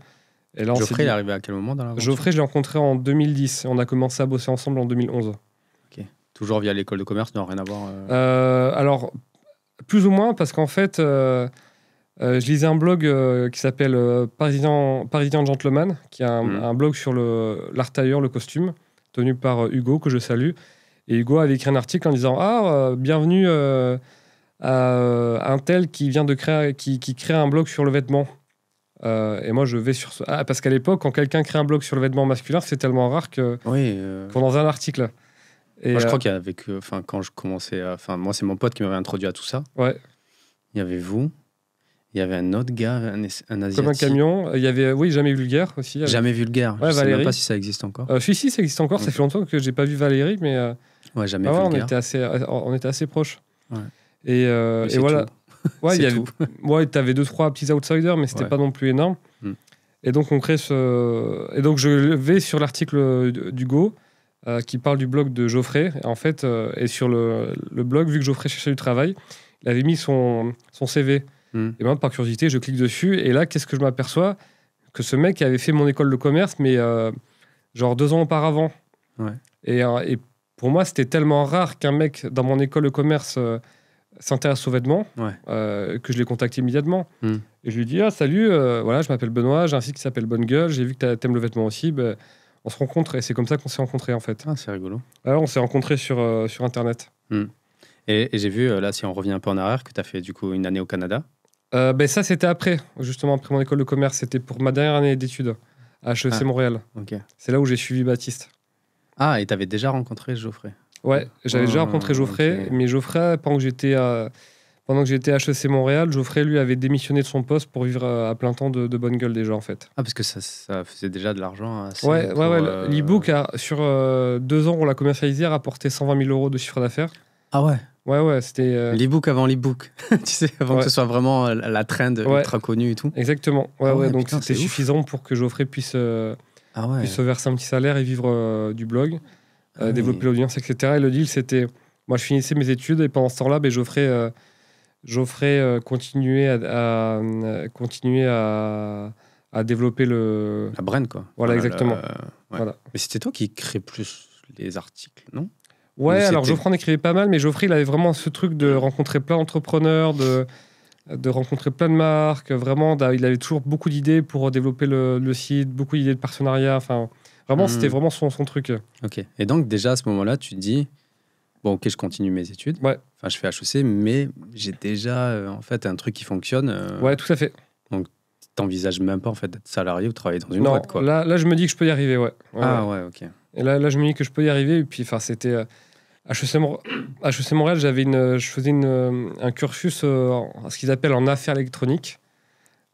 Et là, Geoffrey, il est arrivé à quel moment dans l'aventure ? Geoffrey, je l'ai rencontré en 2010 et on a commencé à bosser ensemble en 2011. Ok. Toujours via l'école de commerce, non, rien à voir Alors, plus ou moins, parce qu'en fait, je lisais un blog qui s'appelle Parisien Gentleman, qui est un blog sur l'art tailleur, le costume, tenu par Hugo, que je salue. Et Hugo avait écrit un article en disant bienvenue à un tel qui vient de créer, qui crée un blog sur le vêtement. Et moi, je vais sur parce qu'à l'époque, quand quelqu'un crée un blog sur le vêtement masculin, c'est tellement rare qu'on dans un article. Et moi, je crois qu'avec, quand je commençais, moi, c'est mon pote qui m'avait introduit à tout ça. Ouais. Il y avait vous, il y avait un autre gars, un asiatique. Comme un camion. Il y avait, Jamais Vulgaire aussi. Jamais Vulgaire. Ouais, je sais même pas si ça existe encore. Si, ça existe encore. Ça fait longtemps que j'ai pas vu Valérie, mais Jamais Vulgaire. On était assez proches. Ouais. Et voilà. Tout. Ouais, t'avais 2-3 petits outsiders, mais c'était pas non plus énorme. Et donc on crée et donc je vais sur l'article d'Hugo qui parle du blog de Geoffrey. En fait, et sur le blog, vu que Geoffrey cherchait du travail, il avait mis son CV. Et moi, par curiosité, je clique dessus. Et là, qu'est-ce que je m'aperçois ? Que ce mec avait fait mon école de commerce, mais genre 2 ans auparavant. Ouais. Et pour moi, c'était tellement rare qu'un mec dans mon école de commerce s'intéresse aux vêtements, que je l'ai contacté immédiatement. Et je lui dis salut, voilà, je m'appelle Benoît, j'ai un site qui s'appelle Bonne Gueule, j'ai vu que t'aimes le vêtement aussi, on se rencontre. Et c'est comme ça qu'on s'est rencontrés, en fait. Ah, c'est rigolo. Alors, on s'est rencontrés sur Internet. Et j'ai vu, là, si on revient un peu en arrière, que tu as fait du coup une année au Canada. Ça, c'était après, justement, après mon école de commerce. C'était pour ma dernière année d'études à HEC Montréal. Okay. C'est là où j'ai suivi Baptiste. Ah, et tu avais déjà rencontré Geoffrey ? Ouais, j'avais déjà rencontré Geoffrey, mais Geoffrey, pendant que j'étais à HEC Montréal, Geoffrey, lui, avait démissionné de son poste pour vivre à plein temps de Bonne Gueule déjà, en fait. Ah, parce que ça faisait déjà de l'argent assez. Ouais. L'e-book, sur 2 ans, on l'a commercialisé, a rapporté 120 000 € de chiffre d'affaires. Ah ouais. Ouais, c'était... L'e-book avant l'e-book. Tu sais, avant Ouais. que ce soit vraiment la trend Ouais. ultra connue et tout. Exactement. Ouais, Ah ouais, donc putain, c'était c'est ouf. suffisant pour que Geoffrey puisse Ah ouais. se verser un petit salaire et vivre du blog, Ah oui. développer l'audience, etc. Et le deal, c'était... Moi, je finissais mes études et pendant ce temps-là, ben, Geoffrey continuait à développer le... La brand, quoi. Voilà, Enfin, exactement. ouais. Voilà. Mais c'était toi qui crée plus les articles, non? Ouais, Ou alors c'était- Geoffrey en écrivait pas mal, mais Geoffrey, il avait vraiment ce truc de rencontrer plein d'entrepreneurs, de rencontrer plein de marques. Vraiment, il avait toujours beaucoup d'idées pour développer le site, beaucoup d'idées de partenariat. Enfin, vraiment, c'était vraiment son truc. Ok. Et donc, déjà, à ce moment-là, tu te dis, bon, ok, je continue mes études. Ouais. Enfin, je fais HEC, mais j'ai déjà, en fait, un truc qui fonctionne. Ouais, tout à fait. T'envisages même pas, en fait, d'être salarié ou travailler dans une Non, boîte, quoi. là, je me dis que je peux y arriver, ouais. Ah ouais, ok. Et là, je me dis que je peux y arriver. Et puis, enfin, c'était HEC Montréal, je faisais un cursus, ce qu'ils appellent en affaires électroniques.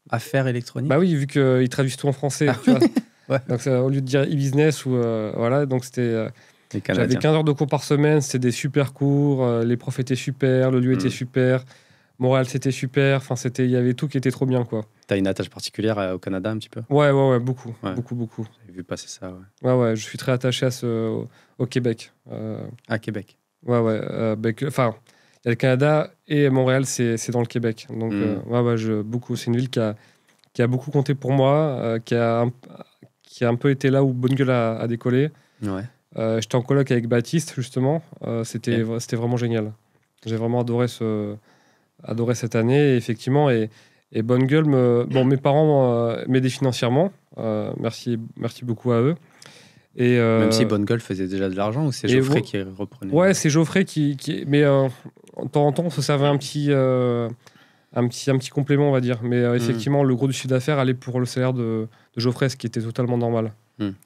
Affaires électroniques. Bah oui, vu qu'ils traduisent tout en français. Tu vois. Ouais. Donc, au lieu de dire e-business, voilà, donc c'était. Les J'avais Canadiens. 15 heures de cours par semaine, c'était des super cours, les profs étaient super, le lieu était super, Montréal c'était super, enfin il y avait tout qui était trop bien, quoi. T'as une attache particulière au Canada, un petit peu? Ouais, beaucoup, Ouais. beaucoup. J'ai vu passer ça, ouais. Ouais, je suis très attaché au Québec. À Québec. Enfin, il y a le Canada et Montréal, c'est dans le Québec. Donc, beaucoup. C'est une ville qui a beaucoup compté pour moi, qui a un peu été là où Bonne Gueule a décollé. Ouais. J'étais en coloc avec Baptiste, justement. C'était vraiment génial. J'ai vraiment adoré cette année, et effectivement. Et Bonne Gueule, mes parents m'aidaient financièrement. Merci beaucoup à eux. Et, Même si Bonne Gueule faisait déjà de l'argent, ou c'est Geoffrey qui reprenait? Ouais, c'est Geoffrey qui... Mais de temps en temps, on se servait un petit complément, on va dire. Mais effectivement, le gros du chiffre d'affaires allait pour le salaire de Geoffrey, ce qui était totalement normal.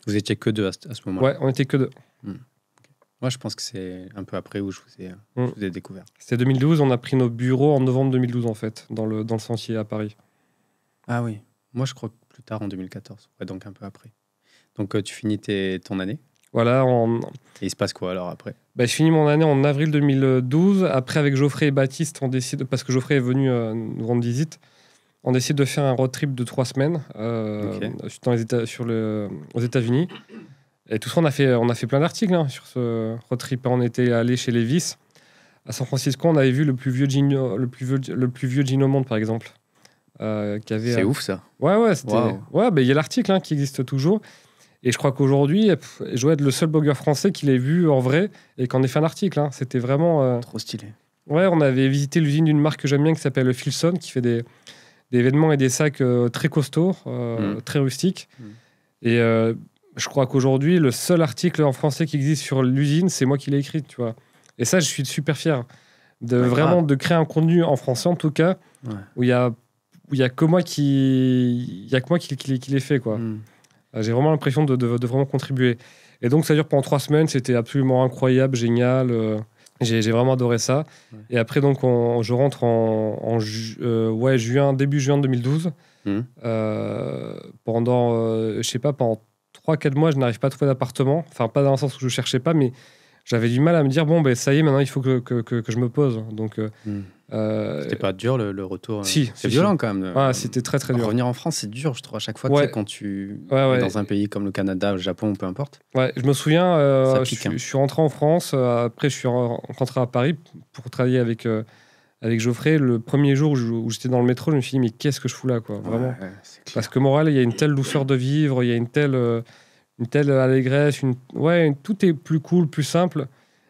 Vous étiez que deux à ce moment-là? Ouais, on était que deux. Moi, je pense que c'est un peu après où je vous ai découvert. C'était 2012, on a pris nos bureaux en novembre 2012, en fait, dans le Sentier à Paris. Ah oui. Moi, je crois que plus tard, en 2014. Ouais, donc un peu après. Donc, tu finis ton année. Voilà. Et il se passe quoi alors après? Je finis mon année en avril 2012. Après, avec Geoffrey et Baptiste, on décide, parce que Geoffrey est venu nous rendre visite, on décide de faire un road trip de 3 semaines aux États-Unis. Et tout ça, on a fait plein d'articles sur ce road trip. On était allé chez Levi's. À San Francisco, on avait vu le plus vieux jean au monde, par exemple. C'est ouf, ça. Ouais, c'était... Wow. Ouais, il y a l'article qui existe toujours. Et je crois qu'aujourd'hui, je dois être le seul blogueur français qui l'ait vu en vrai et qui en ait fait un article. C'était vraiment... Trop stylé. Ouais, on avait visité l'usine d'une marque que j'aime bien qui s'appelle Filson, qui fait des vêtements et des sacs très costauds, très rustiques. Et je crois qu'aujourd'hui, le seul article en français qui existe sur l'usine, c'est moi qui l'ai écrit, tu vois. Et ça, je suis super fier de créer un contenu en français, en tout cas, où il y a que moi qui l'ai fait, quoi. J'ai vraiment l'impression de vraiment contribuer. Et donc, ça dure pendant 3 semaines. C'était absolument incroyable, génial. J'ai vraiment adoré ça. Ouais. Et après, donc, je rentre début juin 2012. Pendant 3-4 mois, je n'arrive pas à trouver d'appartement. Enfin, pas dans le sens où je ne cherchais pas, mais j'avais du mal à me dire, ça y est, maintenant, il faut que je me pose. Donc... C'était pas dur le retour? Si, c'est violent quand même. C'était très très dur. Revenir en France, c'est dur, je trouve, à chaque fois, quand tu es dans un pays comme le Canada, le Japon, peu importe. Ouais, je me souviens, pique, je suis rentré en France, après je suis rentré à Paris pour travailler avec Geoffrey. Le premier jour où j'étais dans le métro, je me suis dit, mais qu'est-ce que je fous là, quoi, vraiment. Parce que Montréal, il y a une telle douceur de vivre, il y a une telle allégresse, tout est plus cool, plus simple.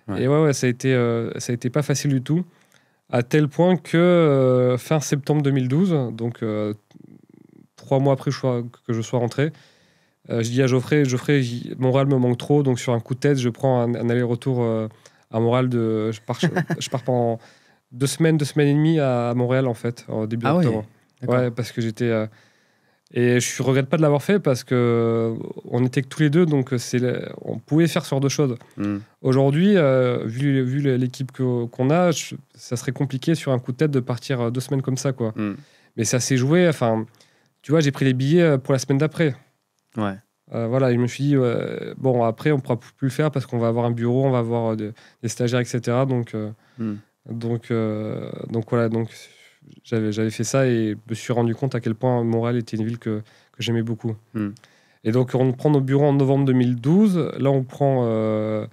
Ouais. Et ça a été pas facile du tout. À tel point que fin septembre 2012, donc 3 mois après que je sois rentré, je dis à Geoffrey, Montréal me manque trop, donc sur un coup de tête, je prends un aller-retour à Montréal. Je pars pendant 2 semaines et demie à Montréal, en fait, au début octobre. Ouais, parce que j'étais... et je ne regrette pas de l'avoir fait parce qu'on était que tous les deux, donc on pouvait faire ce genre de choses. Aujourd'hui, vu l'équipe qu'on a, ça serait compliqué sur un coup de tête de partir 2 semaines comme ça, quoi. Mais ça s'est joué. Enfin, tu vois, j'ai pris les billets pour la semaine d'après. Ouais. Voilà, et je me suis dit, après, on ne pourra plus le faire parce qu'on va avoir un bureau, on va avoir des stagiaires, etc. Donc, Donc voilà, j'avais fait ça et je me suis rendu compte à quel point Montréal était une ville que j'aimais beaucoup. Et donc, on prend nos bureaux en novembre 2012. Là, on prend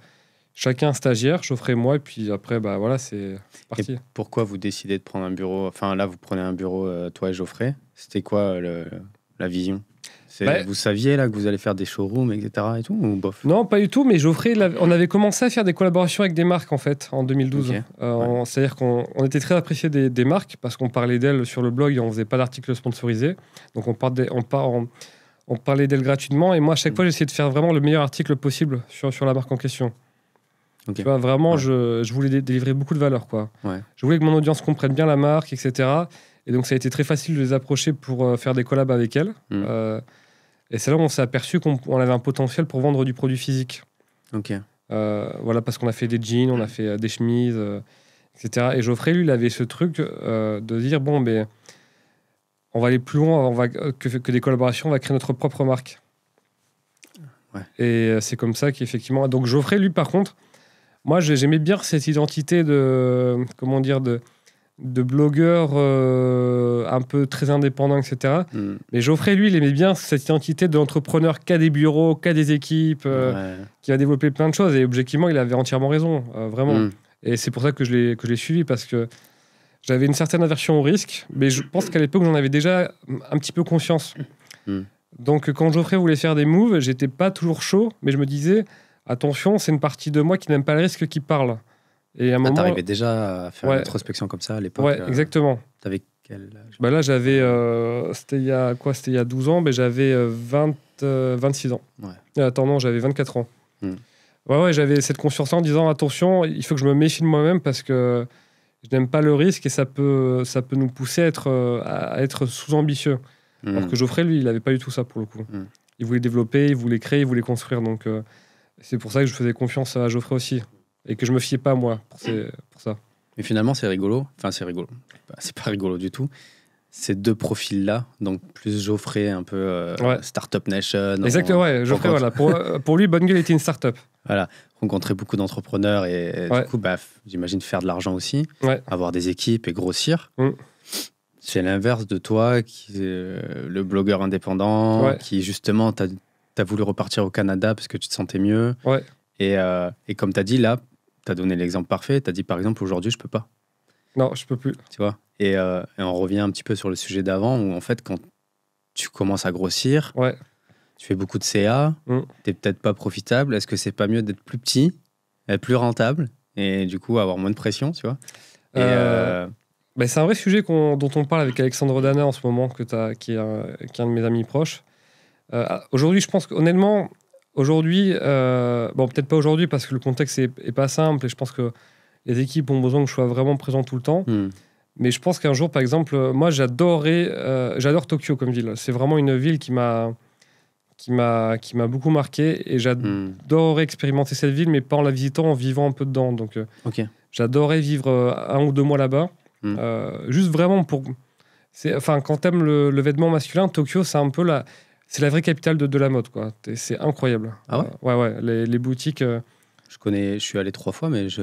chacun un stagiaire, Geoffrey et moi, et puis après, bah voilà, c'est parti. Et pourquoi vous décidez de prendre un bureau? Enfin, là, vous prenez un bureau, toi et Geoffrey. C'était quoi la vision? Vous saviez là que vous allez faire des showrooms, etc. et tout, ou bof? Non, pas du tout, mais Geoffrey, on avait commencé à faire des collaborations avec des marques, en fait, en 2012. Okay. C'est-à-dire qu'on était très appréciés des marques, parce qu'on parlait d'elles sur le blog et on faisait pas d'articles sponsorisés. Donc, on parlait d'elle gratuitement et moi, à chaque fois, j'essayais de faire vraiment le meilleur article possible sur la marque en question. Okay. Tu vois, vraiment, je voulais délivrer beaucoup de valeur, quoi. Je voulais que mon audience comprenne bien la marque, etc. Et donc, ça a été très facile de les approcher pour faire des collabs avec elles. Et c'est là où on s'est aperçu qu'on avait un potentiel pour vendre du produit physique. Voilà, parce qu'on a fait des jeans, on a fait des chemises, etc. Et Geoffrey, lui, il avait ce truc de dire, bon, ben... on va aller plus loin que des collaborations, on va créer notre propre marque. Et c'est comme ça qu'effectivement... Donc Geoffrey, lui, par contre, moi, j'aimais bien cette identité de blogueur un peu très indépendant, etc. Mais Geoffrey, lui, il aimait bien cette identité de l'entrepreneur qui a des bureaux, qui a des équipes, qui a développé plein de choses. Et objectivement, il avait entièrement raison, vraiment. Et c'est pour ça que je l'ai suivi, parce que j'avais une certaine aversion au risque, mais je pense qu'à l'époque, j'en avais déjà un petit peu conscience. Donc, quand Geoffrey voulait faire des moves, j'étais pas toujours chaud, mais je me disais, attention, c'est une partie de moi qui n'aime pas le risque qui parle. Et à un moment... T'arrivais déjà à faire une introspection comme ça à l'époque? Ouais, exactement. T'avais quel âge? Bah là, j'avais... c'était il y a 12 ans, mais j'avais 26 ans. Attends, non, j'avais 24 ans. J'avais cette conscience-là en disant, attention, il faut que je me méfie de moi-même parce que je n'aime pas le risque et ça peut nous pousser à être sous-ambitieux. Alors que Geoffrey, lui, il n'avait pas du tout ça pour le coup. Il voulait développer, il voulait créer, il voulait construire. Donc, c'est pour ça que je faisais confiance à Geoffrey aussi. Et que je me fiais pas, moi, pour ça. Mais finalement, c'est rigolo. Enfin, c'est rigolo. C'est pas rigolo du tout. Ces deux profils-là, donc plus Geoffrey, un peu Startup Nation. Exactement, Geoffrey, voilà. Pour lui, Bonne Gueule était une startup. Voilà, rencontrer beaucoup d'entrepreneurs et du coup, j'imagine faire de l'argent aussi, avoir des équipes et grossir. C'est l'inverse de toi, qui est le blogueur indépendant, qui justement, t'as voulu repartir au Canada parce que tu te sentais mieux. Et comme tu as dit, là, tu as donné l'exemple parfait. Tu as dit, par exemple, aujourd'hui, je peux pas. Non, je peux plus. Tu vois, et on revient un petit peu sur le sujet d'avant, où en fait, quand tu commences à grossir, tu fais beaucoup de CA, t'es peut-être pas profitable. Est-ce que c'est pas mieux d'être plus petit, être plus rentable, et du coup, avoir moins de pression, tu vois? C'est un vrai sujet dont on parle avec Alexandre Dana en ce moment, qui est un de mes amis proches. Aujourd'hui, je pense qu'honnêtement... Aujourd'hui, peut-être pas aujourd'hui parce que le contexte est pas simple et je pense que les équipes ont besoin que je sois vraiment présent tout le temps. Mais je pense qu'un jour, par exemple, moi j'adore Tokyo comme ville. C'est vraiment une ville qui m'a beaucoup marqué et j'adorerais expérimenter cette ville, mais pas en la visitant, en vivant un peu dedans. Donc, j'adorerais vivre 1 ou 2 mois là-bas. Juste vraiment pour... quand t'aimes le vêtement masculin, Tokyo, c'est un peu c'est la vraie capitale de la mode, quoi. C'est incroyable. Ah ouais? Les boutiques... Je suis allé 3 fois, mais je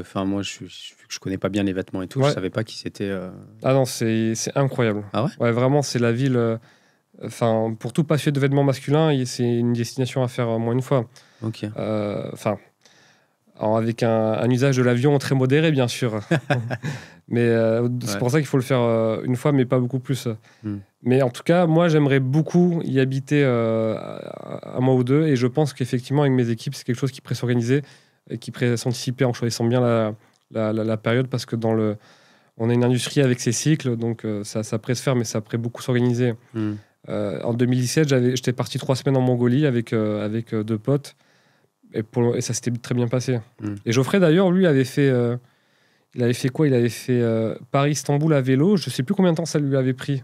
connais pas bien les vêtements et tout. Je savais pas qui c'était. Ah non, c'est incroyable. Ah ouais? Ouais, vraiment, c'est la ville... pour tout passionné de vêtements masculins, c'est une destination à faire au moins une fois. Avec un usage de l'avion très modéré, bien sûr. Mais c'est pour ça qu'il faut le faire une fois, mais pas beaucoup plus. Mais en tout cas, moi, j'aimerais beaucoup y habiter un mois ou 2. Et je pense qu'effectivement, avec mes équipes, c'est quelque chose qui pourrait s'organiser et qui pourrait s'anticiper en choisissant bien la période. Parce que on a une industrie avec ses cycles, donc ça pourrait se faire, mais ça pourrait beaucoup s'organiser. En 2017, j'étais parti 3 semaines en Mongolie avec 2 potes. Et ça s'était très bien passé. Et Geoffrey, d'ailleurs, lui, avait fait... il avait fait quoi? Il avait fait Paris-Istanbul à vélo. Je ne sais plus combien de temps ça lui avait pris.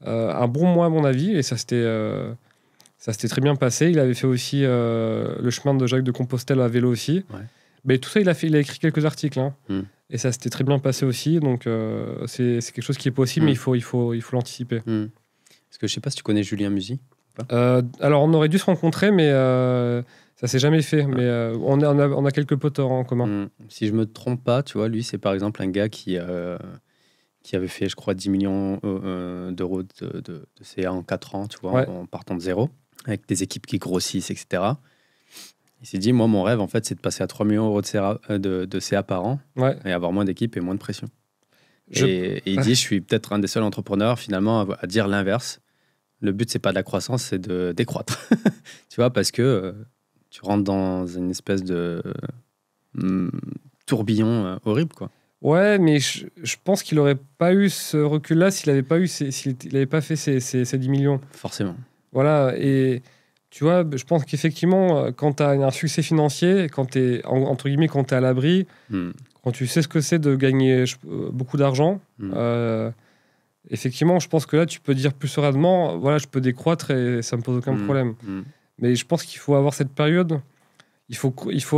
Un bon mois, à mon avis. Et ça s'était très bien passé. Il avait fait aussi le chemin de Jacques de Compostelle à vélo aussi. Mais tout ça, il a écrit quelques articles. Et ça s'était très bien passé aussi. Donc, c'est quelque chose qui est possible, mais il faut l'anticiper. Parce que je ne sais pas si tu connais Julien Musi. Alors, on aurait dû se rencontrer, mais... Ça s'est jamais fait, mais on a quelques potes en commun. Si je me trompe pas, tu vois, lui, c'est par exemple un gars qui avait fait, je crois, 10 millions d'euros de CA en 4 ans, tu vois, en partant de zéro, avec des équipes qui grossissent, etc. Il s'est dit, moi, mon rêve, en fait, c'est de passer à 3 millions d'euros de CA par an et avoir moins d'équipes et moins de pression. Et il dit, je suis peut-être un des seuls entrepreneurs, finalement, à dire l'inverse. Le but, c'est pas de la croissance, c'est de décroître. Tu vois, parce que tu rentres dans une espèce de tourbillon horrible, quoi. Ouais, mais je pense qu'il n'aurait pas eu ce recul-là s'il n'avait pas fait ces 10 millions. Forcément. Voilà, et tu vois, je pense qu'effectivement, quand tu as un succès financier, quand tu es, entre guillemets, quand tu es à l'abri, quand tu sais ce que c'est de gagner beaucoup d'argent, effectivement, je pense que là, tu peux dire plus sereinement, voilà, je peux décroître et ça ne me pose aucun problème. Mais je pense qu'il faut avoir cette période, il faut connaître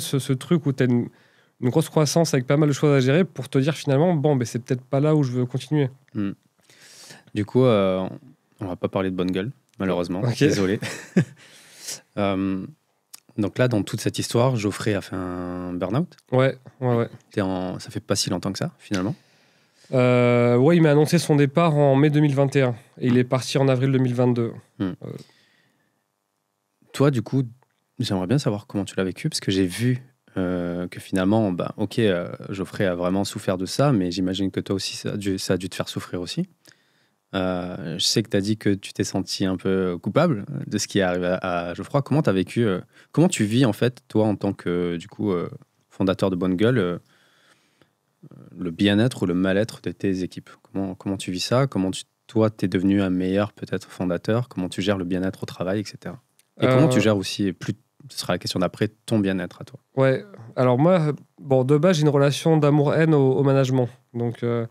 ce truc où tu as une grosse croissance avec pas mal de choses à gérer pour te dire finalement, bon, ben, c'est peut-être pas là où je veux continuer. Du coup, on va pas parler de Bonne Gueule, malheureusement. Okay. Désolé. Donc là, dans toute cette histoire, Geoffrey a fait un burn-out. Ouais. Ça fait pas si longtemps que ça, finalement. Ouais, il m'a annoncé son départ en mai 2021 et il est parti en avril 2022. Toi, du coup, j'aimerais bien savoir comment tu l'as vécu, parce que j'ai vu que finalement, Geoffrey a vraiment souffert de ça, mais j'imagine que toi aussi, ça a dû te faire souffrir aussi. Je sais que tu as dit que tu t'es senti un peu coupable de ce qui est arrivé à Geoffroy. Comment tu as vécu comment tu vis, en fait, toi, en tant que, du coup, fondateur de Bonne Gueule, le bien-être ou le mal-être de tes équipes? Comment tu vis ça? Toi, tu es devenu un meilleur, peut-être, fondateur? Comment tu gères le bien-être au travail, etc. Et comment tu gères aussi, ce sera la question d'après, ton bien-être à toi? Ouais, alors moi, de base, j'ai une relation d'amour-haine au management. Donc, je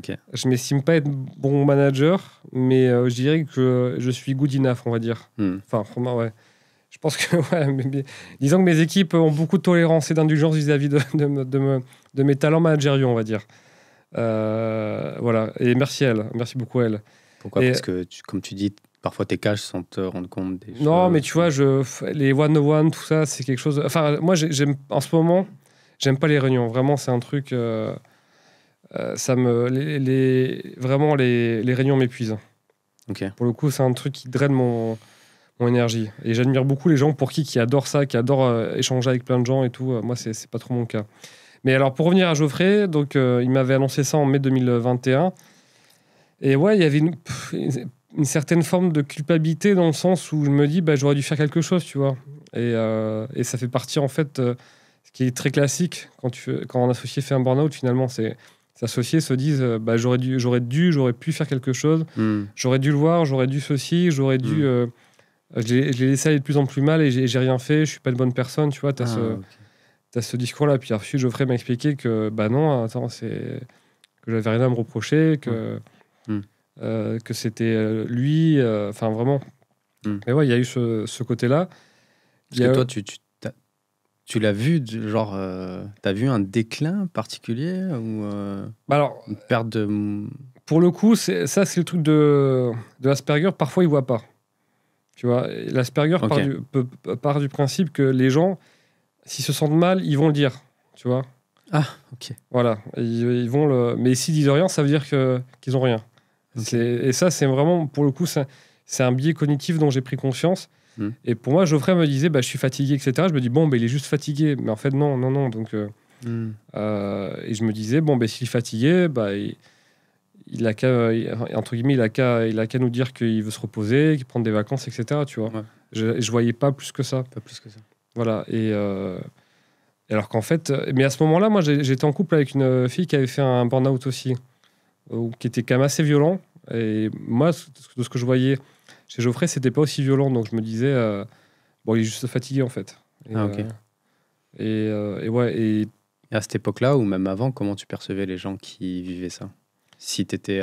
ne m'estime pas être bon manager, mais je dirais que je suis good enough, on va dire. Enfin, vraiment, ouais. Je pense que, disons que mes équipes ont beaucoup de tolérance et d'indulgence vis-à-vis de mes talents managériaux, on va dire. Voilà, et merci à elle, merci beaucoup à elle. Pourquoi? Parce que, comme tu dis, parfois t'es cash sans te rendre compte des choses. Non, mais tu vois, les one-on-one, tout ça, c'est quelque chose... Enfin, moi, en ce moment, j'aime pas les réunions. Vraiment, c'est un truc... Vraiment, les réunions m'épuisent. Okay. Pour le coup, c'est un truc qui draine mon énergie. Et j'admire beaucoup les gens qui adorent ça, qui adorent échanger avec plein de gens et tout. Moi, c'est pas trop mon cas. Mais alors, pour revenir à Geoffrey, donc, il m'avait annoncé ça en mai 2021. Et ouais, il y avait une certaine forme de culpabilité dans le sens où je me dis, j'aurais dû faire quelque chose, tu vois. Et ça fait partie, en fait, ce qui est très classique quand un associé fait un burn-out, finalement, c'est les associés se disent, j'aurais pu faire quelque chose, j'aurais dû le voir, j'aurais dû ceci, j'aurais dû... je l'ai laissé aller de plus en plus mal et j'ai rien fait, je suis pas une bonne personne, tu vois, t'as ce discours-là. Puis ensuite, Geoffrey m'a expliqué que, non, attends, que j'avais rien à me reprocher, que c'était lui, enfin vraiment. Mais ouais, il y a eu ce côté-là. Parce que toi, tu l'as vu, genre, t'as vu un déclin particulier ou alors, une perte de... Pour le coup, c'est le truc de l'Asperger, parfois il voit pas. Tu vois, l'Asperger part du principe que les gens, s'ils se sentent mal, ils vont le dire, tu vois. Ah, ok. Voilà, ils vont mais s'ils disent rien, ça veut dire qu'ils ont rien. Okay. Et ça, c'est vraiment, pour le coup, c'est un biais cognitif dont j'ai pris conscience. Et pour moi, Geoffrey me disait, je suis fatigué, etc. Je me dis, il est juste fatigué. Mais en fait, non. Donc, et je me disais, s'il est fatigué, il a qu'à, entre guillemets, il a qu'à nous dire qu'il veut se reposer, qu'il prend des vacances, etc. Tu vois. Ouais. Je voyais pas plus que ça. Pas plus que ça. Voilà. Et alors qu'en fait, mais à ce moment-là, moi, j'étais en couple avec une fille qui avait fait un burn-out aussi, qui était quand même assez violent. Et moi, de ce que je voyais chez Geoffrey, c'était pas aussi violent. Donc je me disais, il est juste fatigué en fait. Et, ok. Et à cette époque-là, ou même avant, comment tu percevais les gens qui vivaient ça? Si t'étais...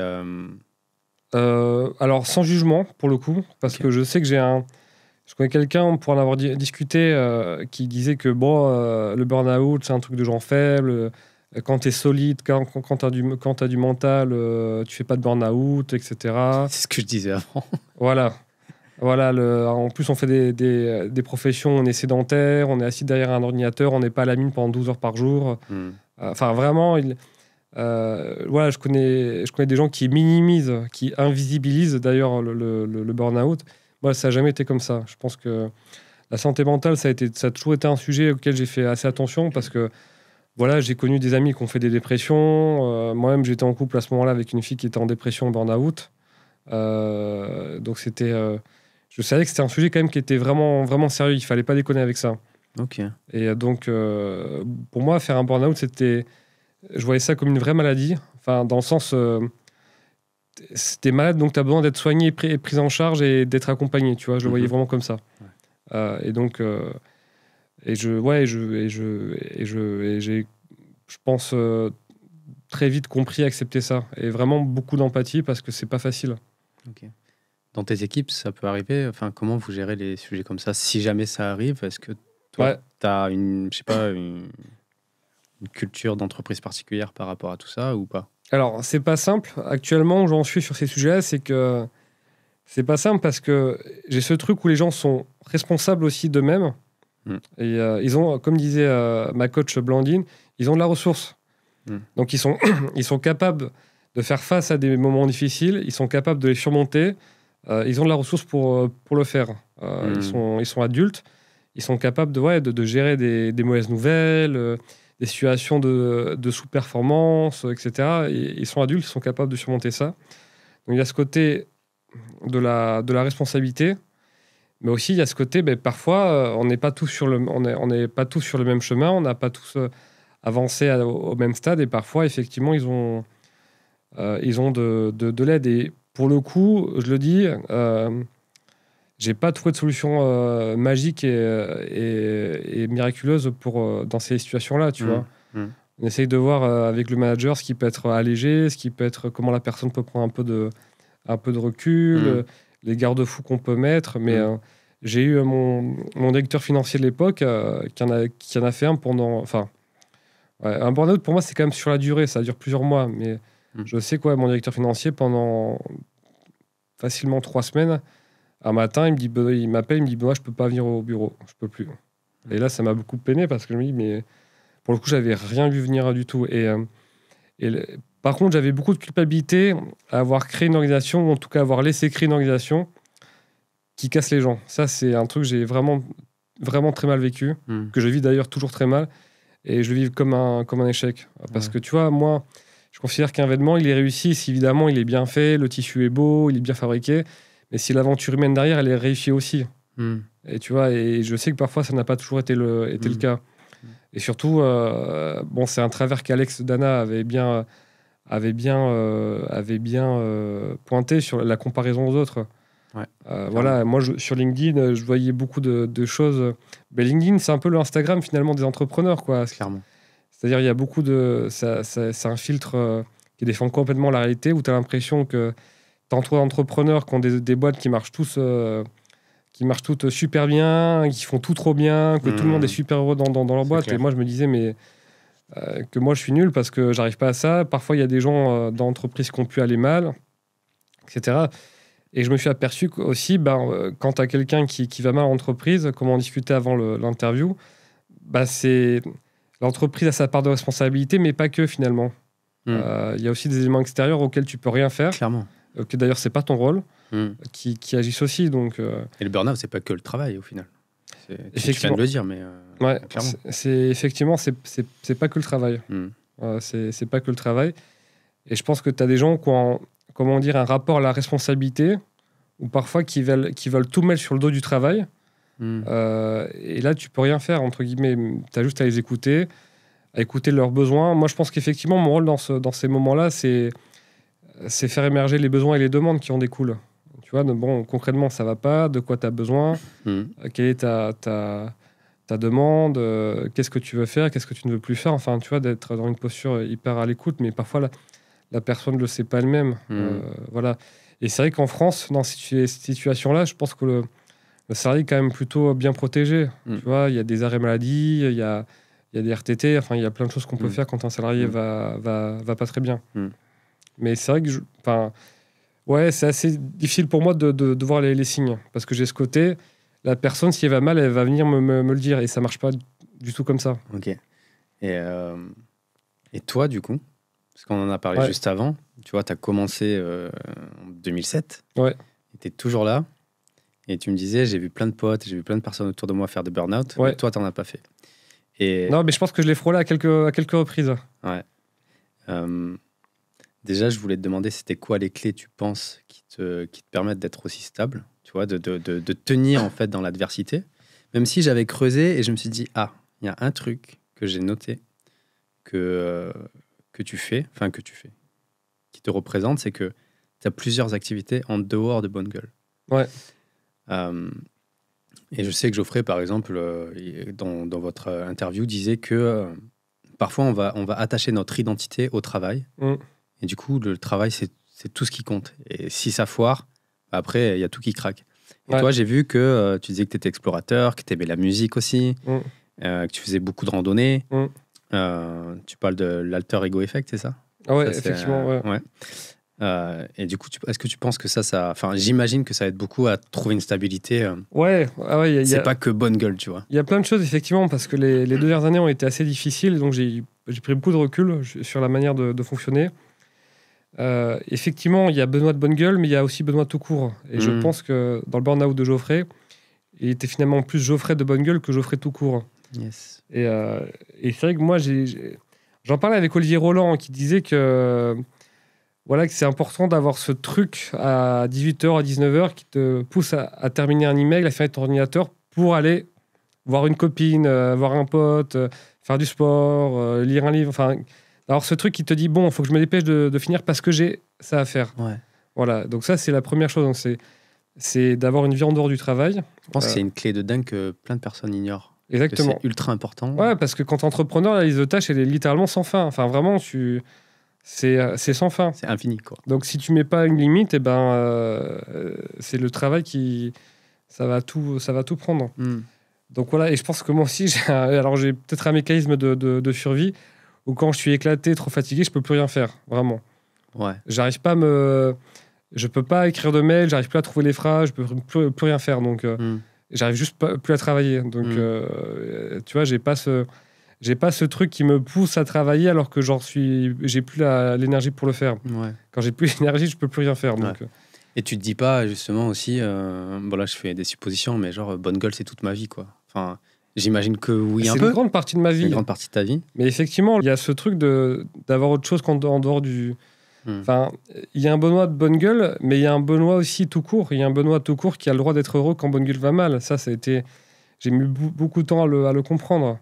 alors, sans jugement, pour le coup, parce que je sais que je connais quelqu'un, pour en avoir discuté, qui disait que le burn-out, c'est un truc de gens faibles. Quand tu es solide, quand tu as du mental, tu fais pas de burn-out, etc. C'est ce que je disais avant. Voilà. Voilà, en plus, on fait des professions, on est sédentaire, on est assis derrière un ordinateur, on n'est pas à la mine pendant 12 heures par jour. Enfin, vraiment, voilà, je connais des gens qui minimisent, qui invisibilisent d'ailleurs le burn-out. Moi, ça n'a jamais été comme ça. Je pense que la santé mentale, ça a toujours été un sujet auquel j'ai fait assez attention parce que voilà, j'ai connu des amis qui ont fait des dépressions. Moi-même, j'étais en couple à ce moment-là avec une fille qui était en dépression, burn-out. Donc c'était... je savais que c'était un sujet quand même qui était vraiment, vraiment sérieux. Il fallait pas déconner avec ça. Ok. Et donc, pour moi, faire un burn-out, je voyais ça comme une vraie maladie. Enfin, dans le sens, t'es malade, donc tu as besoin d'être soigné, pris en charge et d'être accompagné. Tu vois, je le voyais vraiment comme ça. Ouais. Et donc, j'ai, je pense, très vite compris, accepté ça. Et vraiment beaucoup d'empathie parce que c'est pas facile. Ok. Dans tes équipes, ça peut arriver. Enfin, comment vous gérez les sujets comme ça? Si jamais ça arrive, est-ce que toi, tu as une culture d'entreprise particulière par rapport à tout ça ou pas? Alors, c'est pas simple. Actuellement, où j'en suis sur ces sujets-là, c'est que c'est pas simple parce que j'ai ce truc où les gens sont responsables aussi d'eux-mêmes. Et ils ont, comme disait ma coach Blandine, ils ont de la ressource. Donc, ils sont capables de faire face à des moments difficiles, ils sont capables de les surmonter. Ils ont de la ressource pour le faire. Ils sont adultes, ils sont capables de gérer des mauvaises nouvelles, des situations de sous-performance, etc. Et ils sont adultes, ils sont capables de surmonter ça. Donc il y a ce côté de la responsabilité, mais aussi il y a ce côté, parfois, on n'est pas tous sur le même chemin, on n'a pas tous avancé au même stade, et parfois, effectivement, ils ont de l'aide. Et pour le coup, je le dis, j'ai pas trouvé de solution magique et miraculeuse dans ces situations-là, tu vois. On essaye de voir avec le manager ce qui peut être allégé, ce qui peut être comment la personne peut prendre un peu de recul, les garde-fous qu'on peut mettre. Mais j'ai eu mon directeur financier de l'époque qui en a fait un pendant... Enfin, un burn-out, pour moi, c'est quand même sur la durée. Ça dure plusieurs mois, mais... Je sais quoi, mon directeur financier, pendant facilement 3 semaines, un matin, il m'appelle, il me dit moi, je peux pas venir au bureau, je peux plus. Et là, ça m'a beaucoup peiné parce que je me dis, mais pour le coup, j'avais rien vu venir du tout. Par contre, j'avais beaucoup de culpabilité à avoir créé une organisation, ou en tout cas avoir laissé créer une organisation qui casse les gens. Ça, c'est un truc que j'ai vraiment, vraiment très mal vécu, que je vis d'ailleurs toujours très mal, et je le vis comme un échec. Parce que tu vois, moi, je considère qu'un vêtement, il est réussi si évidemment il est bien fait, le tissu est beau, il est bien fabriqué, mais si l'aventure humaine derrière, elle est réussie aussi. Et tu vois, et je sais que parfois ça n'a pas toujours été le cas. Et surtout, c'est un travers qu'Alex Dana avait bien pointé sur la comparaison aux autres. Voilà, moi sur LinkedIn, je voyais beaucoup de choses. LinkedIn, c'est un peu l'Instagram finalement des entrepreneurs, quoi. Clairement. C'est-à-dire, il y a beaucoup de... C'est un filtre qui défend complètement la réalité, où tu as l'impression que tu entouré d'entrepreneurs qui ont des boîtes qui marchent toutes super bien, qui font tout trop bien, que tout le monde est super heureux dans leur boîte. Et moi, je me disais, mais que moi, je suis nul parce que j'arrive pas à ça. Parfois, il y a des gens dans l'entreprise qui ont pu aller mal, etc. Et je me suis aperçu aussi, quand tu as quelqu'un qui va mal en entreprise, comme on discutait avant l'interview, c'est... L'entreprise a sa part de responsabilité, mais pas que finalement. Il y a aussi des éléments extérieurs auxquels tu peux rien faire. Clairement. Que d'ailleurs, c'est pas ton rôle, qui agissent aussi. Donc, Et le burn-out, c'est pas que le travail au final. Tu viens de le dire, mais clairement. Effectivement, c'est pas que le travail. C'est pas que le travail. Et je pense que tu as des gens qui ont un rapport à la responsabilité, ou parfois qui veulent tout mettre sur le dos du travail. Et là, tu peux rien faire, entre guillemets. Tu as juste à les écouter, à écouter leurs besoins. Moi, je pense qu'effectivement, mon rôle dans ces moments-là, c'est faire émerger les besoins et les demandes qui en découlent. Tu vois, concrètement, ça va pas, de quoi tu as besoin, quelle est ta demande, qu'est-ce que tu veux faire, qu'est-ce que tu ne veux plus faire. Enfin, tu vois, d'être dans une posture hyper à l'écoute, mais parfois, la personne ne le sait pas elle-même. Voilà. Et c'est vrai qu'en France, dans ces situations-là, je pense que le salarié est quand même plutôt bien protégé. Tu vois, il y a des arrêts maladie, il y a des RTT, enfin, il y a plein de choses qu'on peut faire quand un salarié va pas très bien. Mais c'est vrai que, Ouais, c'est assez difficile pour moi de voir les signes. Parce que j'ai ce côté, la personne, si elle va mal, elle va venir me le dire. Et ça marche pas du tout comme ça. Ok. Et toi, du coup, parce qu'on en a parlé juste avant, tu vois, tu as commencé en 2007. Ouais. Tu es toujours là. Et tu me disais, j'ai vu plein de potes, j'ai vu plein de personnes autour de moi faire des burn-out. Ouais. Mais toi, tu n'en as pas fait. Non, mais je pense que je l'ai frôlé à quelques reprises. Ouais. Déjà, je voulais te demander, c'était quoi les clés, tu penses, qui te permettent d'être aussi stable, tu vois, de tenir en fait dans l'adversité. Même si j'avais creusé et je me suis dit, il y a un truc que j'ai noté que tu fais, qui te représente, c'est que tu as plusieurs activités en dehors de Bonne Gueule. Ouais. Et je sais que Geoffrey, par exemple, dans votre interview, disait que parfois on va attacher notre identité au travail. Et du coup, le travail, c'est tout ce qui compte. Et si ça foire, après, il y a tout qui craque. Et toi, j'ai vu que tu disais que tu étais explorateur, que tu aimais la musique aussi, que tu faisais beaucoup de randonnées. Tu parles de l'alter ego effect, c'est ça? Ouais, ça, effectivement. Ouais. Et du coup, est-ce que tu penses que ça... Enfin, j'imagine que ça aide beaucoup à trouver une stabilité. Ouais. C'est pas que Bonne Gueule, tu vois. Il y a plein de choses, effectivement, parce que les 2 dernières années ont été assez difficiles. Donc, j'ai pris beaucoup de recul sur la manière de fonctionner. Effectivement, il y a Benoît de Bonne Gueule, mais il y a aussi Benoît tout court. Et je pense que dans le burn-out de Geoffrey, il était finalement plus Geoffrey de Bonne Gueule que Geoffrey tout court. Yes. Et c'est vrai que moi, j'en parlais avec Olivier Roland, qui disait que c'est important d'avoir ce truc à 18h, à 19h, qui te pousse à terminer un email, à fermer ton ordinateur pour aller voir une copine, voir un pote, faire du sport, lire un livre, enfin... Alors, ce truc qui te dit, bon, il faut que je me dépêche de finir parce que j'ai ça à faire. Ouais. Voilà, donc ça, c'est la première chose. Donc, c'est d'avoir une vie en dehors du travail. Je pense que c'est une clé de dingue que plein de personnes ignorent. Exactement. C'est ultra important. Ouais, parce que quand tu es entrepreneur, la liste de tâches, elle est littéralement sans fin. Enfin, vraiment, c'est sans fin. C'est infini, quoi. Donc, si tu mets pas une limite, c'est le travail qui... Ça va tout prendre. Donc, voilà, et je pense que moi aussi, j'ai peut-être un mécanisme de survie où quand je suis éclaté, trop fatigué, je peux plus rien faire, vraiment. Ouais. J'arrive pas je peux pas écrire de mail, j'arrive plus à trouver les phrases, je peux plus rien faire, donc j'arrive juste plus à travailler. Donc tu vois, j'ai pas ce truc qui me pousse à travailler alors que j'ai plus l'énergie pour le faire. Ouais. Quand j'ai plus l'énergie, je peux plus rien faire. Donc, Et tu te dis pas justement aussi, bon là je fais des suppositions, mais genre Bonne Gueule c'est toute ma vie, quoi. Enfin. J'imagine que oui, un peu. C'est une grande partie de ma vie. C'est une grande partie de ta vie. Mais effectivement, il y a ce truc d'avoir autre chose qu'en dehors du... Enfin, il y a un Benoît de Bonne Gueule, mais il y a un Benoît aussi tout court. Il y a un Benoît tout court qui a le droit d'être heureux quand Bonne Gueule va mal. Ça a été... J'ai mis beaucoup de temps à le comprendre.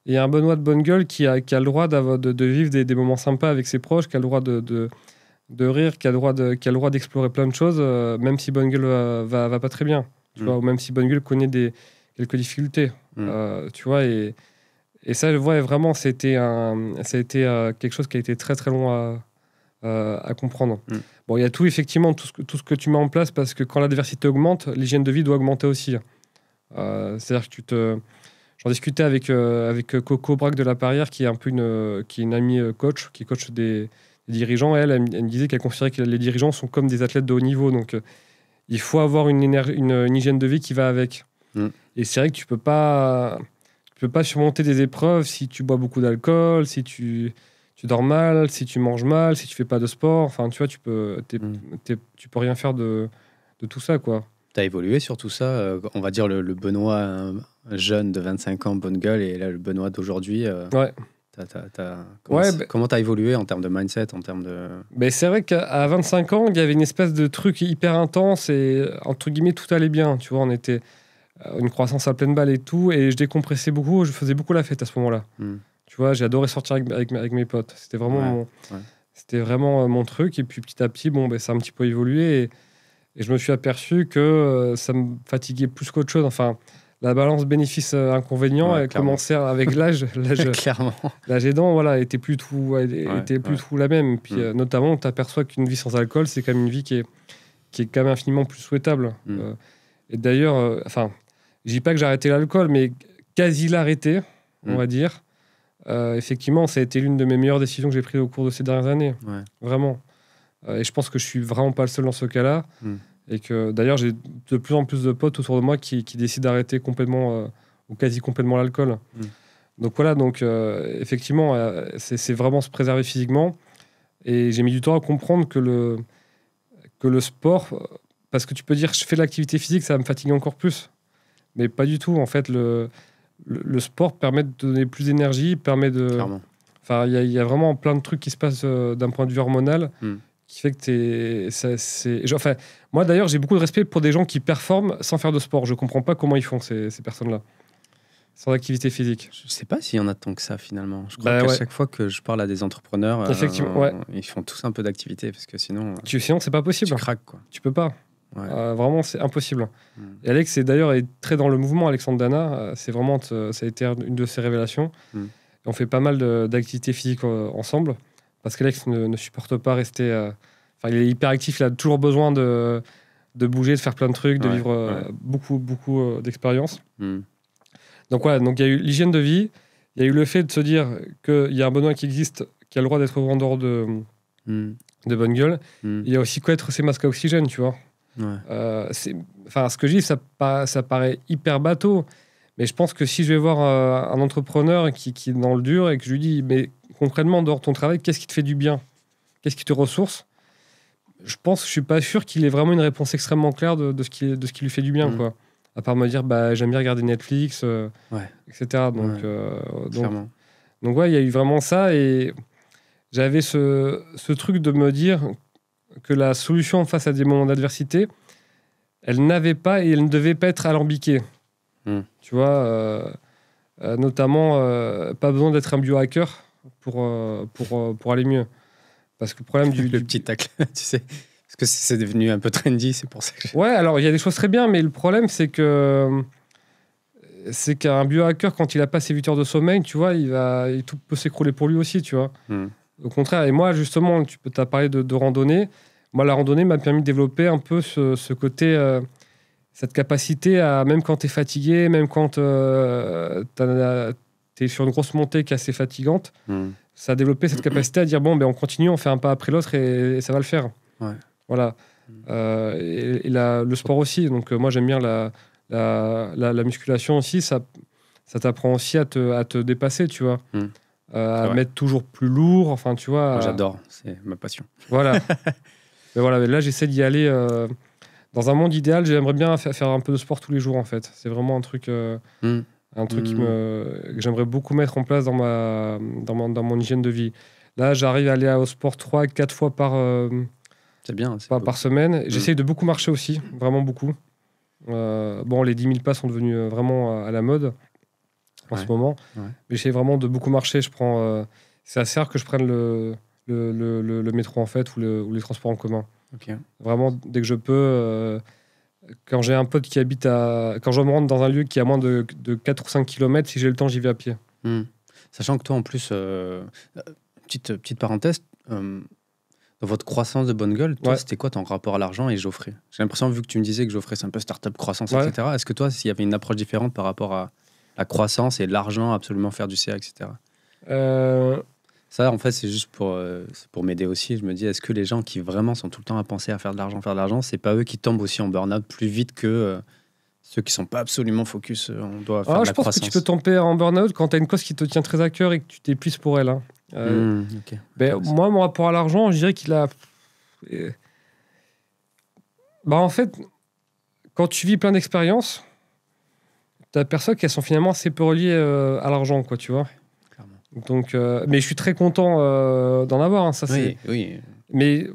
Il y a un Benoît de Bonne Gueule qui a le droit de vivre des moments sympas avec ses proches, qui a le droit de rire, qui a le droit d'explorer plein de choses, même si Bonne Gueule va pas très bien. Tu vois, ou même si Bonne Gueule connaît quelques difficultés. Tu vois, et ça, vraiment, ça a été quelque chose qui a été très très long à comprendre. Bon, il y a tout, effectivement, tout ce que tu mets en place, parce que quand l'adversité augmente, l'hygiène de vie doit augmenter aussi. C'est-à-dire que j'en discutais avec Coco Braque de La Parrière, qui est un peu une amie coach, qui coach des dirigeants. Elle me disait qu'elle considérait que les dirigeants sont comme des athlètes de haut niveau, donc il faut avoir une hygiène de vie qui va avec. Et c'est vrai que tu peux pas surmonter des épreuves si tu bois beaucoup d'alcool, si tu dors mal, si tu manges mal, si tu fais pas de sport. Enfin, tu vois, tu peux rien faire de tout ça, quoi. Tu as évolué sur tout ça, on va dire le Benoît jeune de 25 ans, Bonne Gueule, et là le Benoît d'aujourd'hui. Ouais. Comment tu as évolué en termes de mindset, en termes de... Ben, c'est vrai qu'à 25 ans, il y avait une espèce de truc hyper intense et, entre guillemets, tout allait bien. Tu vois, on était une croissance à pleine balle et tout, et je décompressais beaucoup, je faisais beaucoup la fête à ce moment-là. Tu vois, j'ai adoré sortir avec mes potes. C'était vraiment, c'était vraiment mon truc. Et puis petit à petit, ça a un petit peu évolué, et je me suis aperçu que ça me fatiguait plus qu'autre chose. Enfin, la balance bénéfice-inconvénient a commencé avec l'âge. Clairement. L'âge aidant, voilà, était plus tout la même. Puis notamment, tu aperçois qu'une vie sans alcool, c'est quand même une vie qui est quand même infiniment plus souhaitable. Et d'ailleurs, je dis pas que j'ai arrêté l'alcool, mais quasi l'arrêter, on va dire. Effectivement, ça a été l'une de mes meilleures décisions que j'ai prises au cours de ces dernières années. Vraiment. Et je pense que je suis vraiment pas le seul dans ce cas-là. Et que d'ailleurs, j'ai de plus en plus de potes autour de moi qui décident d'arrêter complètement ou quasi complètement l'alcool. Donc voilà, effectivement, c'est vraiment se préserver physiquement. Et j'ai mis du temps à comprendre que le sport, parce que tu peux dire je fais de l'activité physique, ça va me fatiguer encore plus. Mais pas du tout. En fait, le sport permet de donner plus d'énergie, permet de... Clairement. Enfin, il y a vraiment plein de trucs qui se passent d'un point de vue hormonal qui fait que moi, d'ailleurs, j'ai beaucoup de respect pour des gens qui performent sans faire de sport. Je comprends pas comment ils font, ces personnes-là, sans activité physique. Je sais pas s'il y en a tant que ça, finalement. Je crois qu'à chaque fois que je parle à des entrepreneurs, effectivement, ils font tous un peu d'activité, parce que sinon... Sinon, c'est pas possible. Tu craques, quoi. Tu peux pas. Ouais. Vraiment, c'est impossible. Et Alex, d'ailleurs, est très dans le mouvement, Alexandre Dana. C'est vraiment, ça a été une de ses révélations. On fait pas mal d'activités physiques ensemble, parce qu'Alex ne supporte pas rester... il est hyper actif, il a toujours besoin de bouger, de faire plein de trucs, de vivre beaucoup d'expériences. Donc voilà, il y a eu l'hygiène de vie, il y a eu le fait de se dire qu'il y a un Benoît qui existe, qui a le droit d'être vendeur de bonne gueule. Il y a aussi connaître ses masques à oxygène, tu vois. Ce que je dis, ça paraît hyper bateau, mais je pense que si je vais voir un entrepreneur qui est dans le dur et que je lui dis, mais concrètement, dehors de ton travail, qu'est-ce qui te fait du bien? Qu'est-ce qui te ressource? Je suis pas sûr qu'il ait vraiment une réponse extrêmement claire de ce qui lui fait du bien, quoi. À part me dire, j'aime bien regarder Netflix, etc. Donc, il y a eu vraiment ça. Et j'avais ce truc de me dire que la solution face à des moments d'adversité, elle n'avait pas et elle ne devait pas être alambiquée. Tu vois, notamment, pas besoin d'être un biohacker pour aller mieux. Parce que le problème le petit tacle, tu sais, parce que c'est devenu un peu trendy, c'est pour ça que... Ouais, alors il y a des choses très bien, mais le problème, c'est qu'un biohacker, quand il a pas ses 8 heures de sommeil, tu vois, tout peut s'écrouler pour lui aussi, tu vois. Au contraire, et moi, justement, tu as parlé de randonnée. Moi, la randonnée m'a permis de développer un peu ce côté, cette capacité à, même quand tu es fatigué, même quand tu es sur une grosse montée qui est assez fatigante, ça a développé cette capacité à dire on continue, on fait un pas après l'autre et ça va le faire. Voilà. Le sport aussi. Donc, moi, j'aime bien la musculation aussi. Ça t'apprend aussi à te dépasser, tu vois. À mettre toujours plus lourd. Enfin, tu vois. Moi, j'adore. C'est ma passion. Voilà. mais là, j'essaie d'y aller. Dans un monde idéal, j'aimerais bien faire un peu de sport tous les jours, en fait. C'est vraiment un truc. Un truc que j'aimerais beaucoup mettre en place dans mon hygiène de vie. Là, j'arrive à aller au sport 3-4 fois c'est bien, par semaine. J'essaye de beaucoup marcher aussi, vraiment beaucoup. Les 10 000 pas sont devenus vraiment à la mode en ce moment. Mais j'essaie vraiment de beaucoup marcher. C'est assez rare que je prenne le métro, en fait, ou les transports en commun. Vraiment, dès que je peux... quand j'ai un pote qui habite quand je me rends dans un lieu qui est à moins de 4 ou 5 km, si j'ai le temps, j'y vais à pied. Sachant que toi, en plus, petite parenthèse, dans votre croissance de bonne gueule, toi, c'était quoi ton rapport à l'argent et Geoffrey? J'ai l'impression, vu que tu me disais que Geoffrey, c'est un peu start-up croissance, etc. Est-ce que toi, s'il y avait une approche différente par rapport à la croissance et l'argent, absolument faire du CA, etc. Ça, en fait, c'est juste pour m'aider aussi. Je me dis, est-ce que les gens qui vraiment sont tout le temps à penser à faire de l'argent, c'est pas eux qui tombent aussi en burn-out plus vite que ceux qui sont pas absolument focus, on doit faire de la croissance? Je pense que tu peux tomber en burn-out quand tu as une cause qui te tient très à cœur et que tu t'épuises pour elle. Moi, mon rapport à l'argent, je dirais qu'il a... en fait, quand tu vis plein d'expériences, tu aperçois qu'elles sont finalement assez peu reliées à l'argent, quoi, tu vois. Donc, mais je suis très content d'en avoir. Ça, oui. Mais,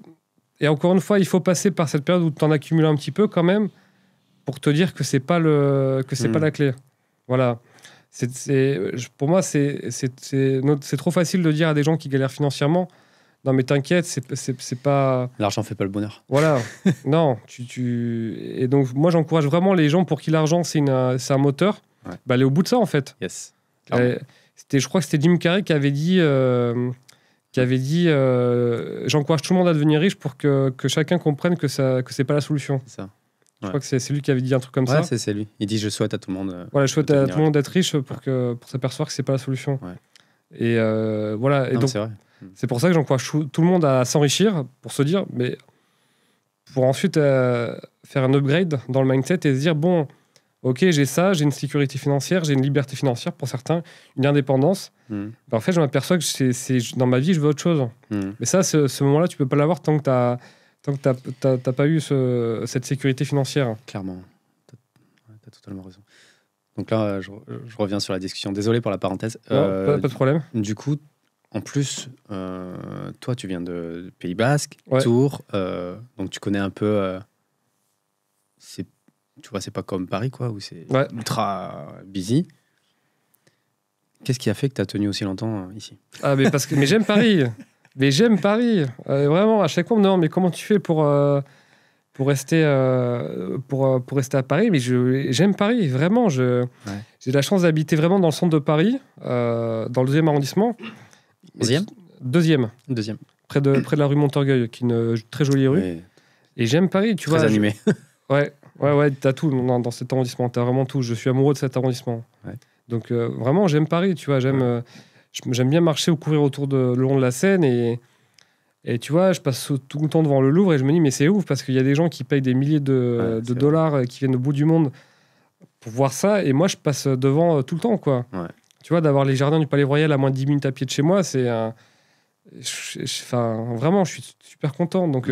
et encore une fois, il faut passer par cette période où tu en accumules un petit peu quand même pour te dire que c'est pas pas la clé. Voilà. Pour moi, c'est trop facile de dire à des gens qui galèrent financièrement, non mais t'inquiète, c'est pas... L'argent fait pas le bonheur. Voilà. Non. Et donc, moi, j'encourage vraiment les gens pour qui l'argent, c'est un moteur, aller au bout de ça, en fait. Yes. Je crois que c'était Jim Carrey qui avait dit j'encourage tout le monde à devenir riche pour que chacun comprenne que c'est pas la solution. C'est ça. Je crois que c'est lui qui avait dit un truc comme ça. C'est lui. Il dit je souhaite à tout le monde. Voilà, je souhaite à tout le monde d'être riche pour s'apercevoir que c'est pas la solution. Et voilà. Et donc, c'est vrai. C'est pour ça que j'encourage tout le monde à s'enrichir, pour se dire, mais pour ensuite faire un upgrade dans le mindset et se dire, bon, ok, j'ai ça, j'ai une sécurité financière, j'ai une liberté financière pour certains, une indépendance. Ben, en fait, je m'aperçois que dans ma vie, je veux autre chose. Mais ça, ce moment-là, tu peux pas l'avoir tant que t'as pas eu cette sécurité financière. Clairement. T'as totalement raison. Donc là, je reviens sur la discussion. Désolé pour la parenthèse. Non, pas de problème. Du coup, en plus, toi, tu viens de Pays Basque, Ouais. Tours, donc tu connais un peu... tu vois, c'est pas comme Paris, quoi, où c'est ultra busy. Qu'est-ce qui a fait que tu as tenu aussi longtemps ici? Ah, mais j'aime Paris. Mais j'aime Paris. Vraiment, à chaque fois, on me demande, mais comment tu fais pour rester à Paris? Mais j'aime Paris, vraiment. J'ai la chance d'habiter vraiment dans le centre de Paris, dans le 2e arrondissement. 11e? Deuxième. Près de la rue Montorgueil, qui est une très jolie rue. Oui. Et j'aime Paris, tu vois. Très animé. Ouais, t'as tout dans cet arrondissement, t'as vraiment tout. Je suis amoureux de cet arrondissement. Ouais. Donc vraiment, j'aime Paris, tu vois. J'aime bien marcher ou courir le long de la Seine et tu vois, je passe tout le temps devant le Louvre et je me dis, mais c'est ouf parce qu'il y a des gens qui payent des milliers de dollars qui viennent au bout du monde pour voir ça et moi, je passe devant tout le temps, quoi. Ouais. Tu vois, d'avoir les jardins du Palais Royal à moins de 10 minutes à pied de chez moi, c'est vraiment, je suis super content. Donc,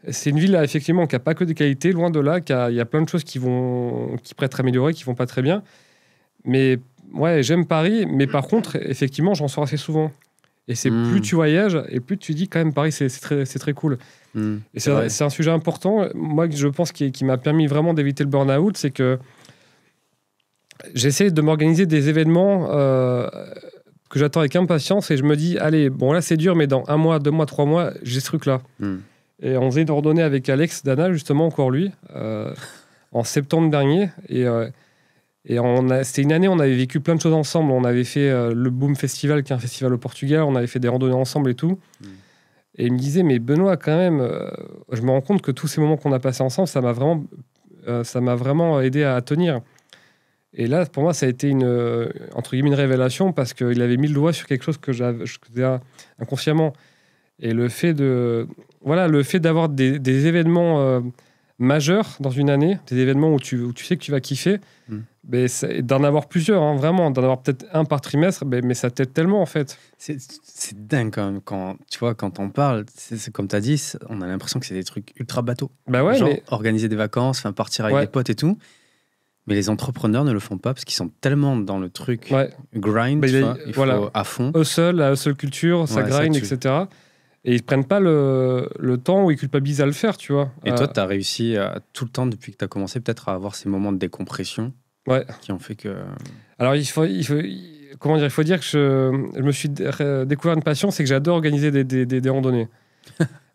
c'est une ville, là, effectivement, qui n'a pas que des qualités, loin de là. Il y a plein de choses qui pourraient être améliorées, qui ne vont pas très bien. Mais ouais, j'aime Paris. Mais par contre, effectivement, j'en sors assez souvent. Et c'est plus tu voyages, et plus tu dis quand même Paris, c'est très cool. Et c'est un sujet important. Moi, je pense qui m'a permis vraiment d'éviter le burn-out, c'est que j'essaie de m'organiser des événements que j'attends avec impatience et je me dis, allez, bon là c'est dur, mais dans 1 mois, 2 mois, 3 mois, j'ai ce truc-là. Et on faisait une randonnée avec Alex Dana, justement, encore lui, en septembre dernier. Et c'était une année, on avait vécu plein de choses ensemble. On avait fait le Boom Festival, qui est un festival au Portugal. On avait fait des randonnées ensemble et tout. Et il me disait, mais Benoît, quand même, je me rends compte que tous ces moments qu'on a passés ensemble, ça m'a vraiment aidé à tenir. Et là, pour moi, ça a été entre guillemets, une révélation parce qu'il avait mis le doigt sur quelque chose que je faisais inconsciemment. Et le fait d'avoir des événements majeurs dans une année, des événements où tu sais que tu vas kiffer, d'en avoir plusieurs, hein, vraiment, d'en avoir peut-être un par trimestre, mais ça t'aide tellement, en fait. C'est dingue quand même. Quand on parle, c'est comme tu as dit, on a l'impression que c'est des trucs ultra bateaux. Bah ouais, genre, mais... organiser des vacances, partir avec des potes et tout. Mais les entrepreneurs ne le font pas parce qu'ils sont tellement dans le truc grind, il faut à fond. La hustle culture, ça grind, etc. Et ils ne prennent pas le temps où ils culpabilisent à le faire, tu vois. Et toi, tu as réussi tout le temps, depuis que tu as commencé, peut-être à avoir ces moments de décompression qui ont fait que... Alors, il faut dire que je me suis découvert une passion, c'est que j'adore organiser des randonnées.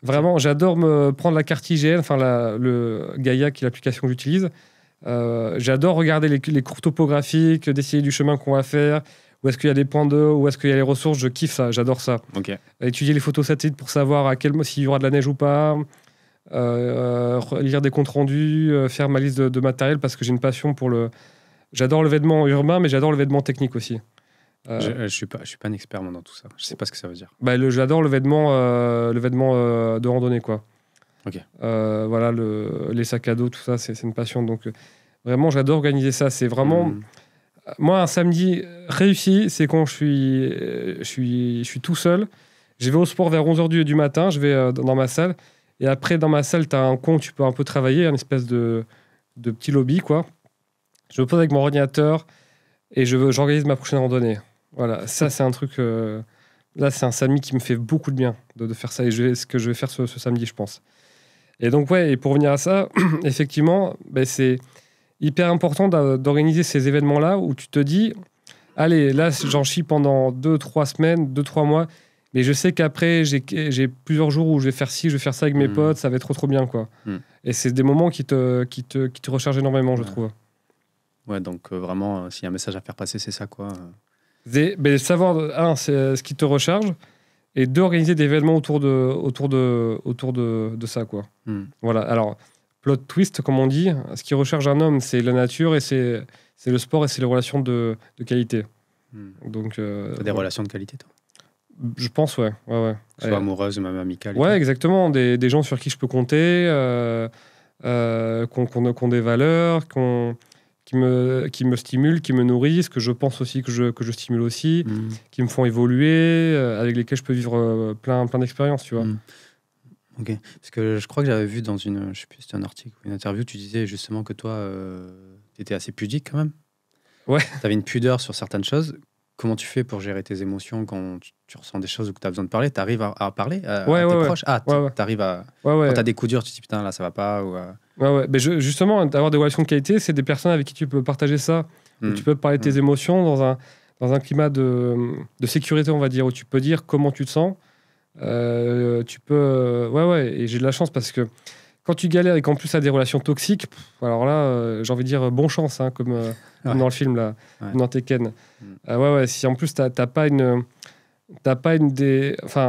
Vraiment, j'adore me prendre la carte IGN, le Gaia, qui est l'application que j'utilise. J'adore regarder les cours topographiques, d'essayer du chemin qu'on va faire, où est-ce qu'il y a des points d'eau, où est-ce qu'il y a les ressources, je kiffe ça, j'adore ça. Étudier les photos satellites pour savoir s'il y aura de la neige ou pas, lire des comptes rendus, faire ma liste de matériel parce que j'ai une passion j'adore le vêtement urbain, mais j'adore le vêtement technique aussi. Je suis pas un expert moi, dans tout ça, je sais pas ce que ça veut dire. J'adore le vêtement de randonnée, quoi. Voilà, les sacs à dos, tout ça, c'est une passion. Donc, vraiment, j'adore organiser ça. C'est vraiment... Moi, un samedi réussi, c'est quand je suis tout seul. Je vais au sport vers 11h du matin, je vais dans ma salle. Et après, dans ma salle, tu as un coin où tu peux un peu travailler, une espèce de petit lobby, quoi. Je me pose avec mon ordinateur et j'organise ma prochaine randonnée. Voilà, ça, c'est un truc... Là, c'est un samedi qui me fait beaucoup de bien de faire ça. Et c'est ce que je vais faire ce samedi, je pense. Et donc, et pour revenir à ça, effectivement, c'est hyper important d'organiser ces événements-là où tu te dis, allez, là, j'en chie pendant 2-3 semaines, 2-3 mois, mais je sais qu'après, j'ai plusieurs jours où je vais faire ci, je vais faire ça avec mes potes, ça va être trop bien, quoi. Et c'est des moments qui te rechargent énormément, je trouve. Ouais, donc vraiment, s'il y a un message à faire passer, c'est ça, quoi. Savoir, c'est ce qui te recharge, et d'organiser des événements autour de ça, quoi. Voilà. Alors, plot twist, comme on dit, ce qui recharge un homme, c'est la nature, et c'est le sport, et c'est les relations de qualité. Donc, t'as des relations de qualité, toi? Je pense, ouais. Soit amoureuse ou même amicale. Ouais, exactement. Des gens sur qui je peux compter, qui ont des valeurs, qui me stimulent, qui me nourrissent, que je pense aussi que je stimule aussi, qui me font évoluer, avec lesquels je peux vivre plein d'expériences, tu vois. Ok. Parce que je crois que j'avais vu dans je sais plus si c'était un article ou une interview, tu disais justement que toi, tu étais assez pudique quand même. Ouais. Tu avais une pudeur sur certaines choses. Comment tu fais pour gérer tes émotions quand tu ressens des choses ou que tu as besoin de parler? Tu arrives à parler à tes proches? Ah, tu arrives à... Quand tu as des coups durs, tu te dis putain, là, ça va pas ou, Ouais. Mais justement, avoir des relations de qualité, c'est des personnes avec qui tu peux partager ça. Où tu peux parler de tes émotions dans un climat de sécurité, on va dire, où tu peux dire comment tu te sens. Tu peux... Et j'ai de la chance parce que quand tu galères et qu'en plus tu as des relations toxiques, alors là, j'ai envie de dire bon chance, hein, comme dans le film, là, dans Tekken. Si en plus t'as pas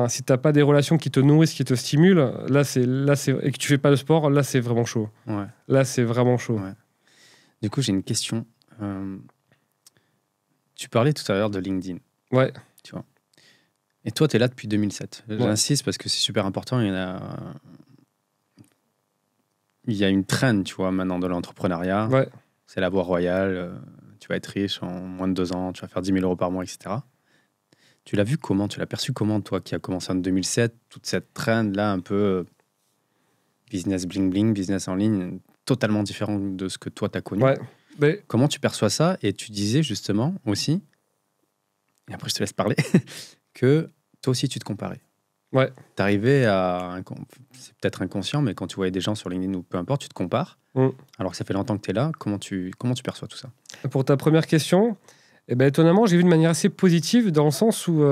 si t'as pas des relations qui te nourrissent, qui te stimulent, là c'est et que tu fais pas de sport, là c'est vraiment chaud. Ouais. Là c'est vraiment chaud. Ouais. Du coup, j'ai une question. Tu parlais tout à l'heure de LinkedIn. Ouais. Tu vois. Et toi, tu es là depuis 2007. J'insiste parce que c'est super important. Il y a une traîne, tu vois, maintenant de l'entrepreneuriat. Ouais. C'est la voie royale. Tu vas être riche en moins de 2 ans. Tu vas faire 10 000 euros par mois, etc. Tu l'as vu comment? Tu l'as perçu comment, toi, qui a commencé en 2007? Toute cette traîne-là, un peu business bling-bling, business en ligne, totalement différent de ce que toi, tu as connu. Ouais. Mais... Comment tu perçois ça? Et tu disais justement aussi, et après je te laisse parler, que toi aussi, tu te comparais. Ouais. T'arrivais à... C'est peut-être inconscient, mais quand tu voyais des gens sur LinkedIn ou peu importe, tu te compares. Alors que ça fait longtemps que tu es là. Comment tu perçois tout ça? Pour ta première question, étonnamment, j'ai vu de manière assez positive dans le sens où,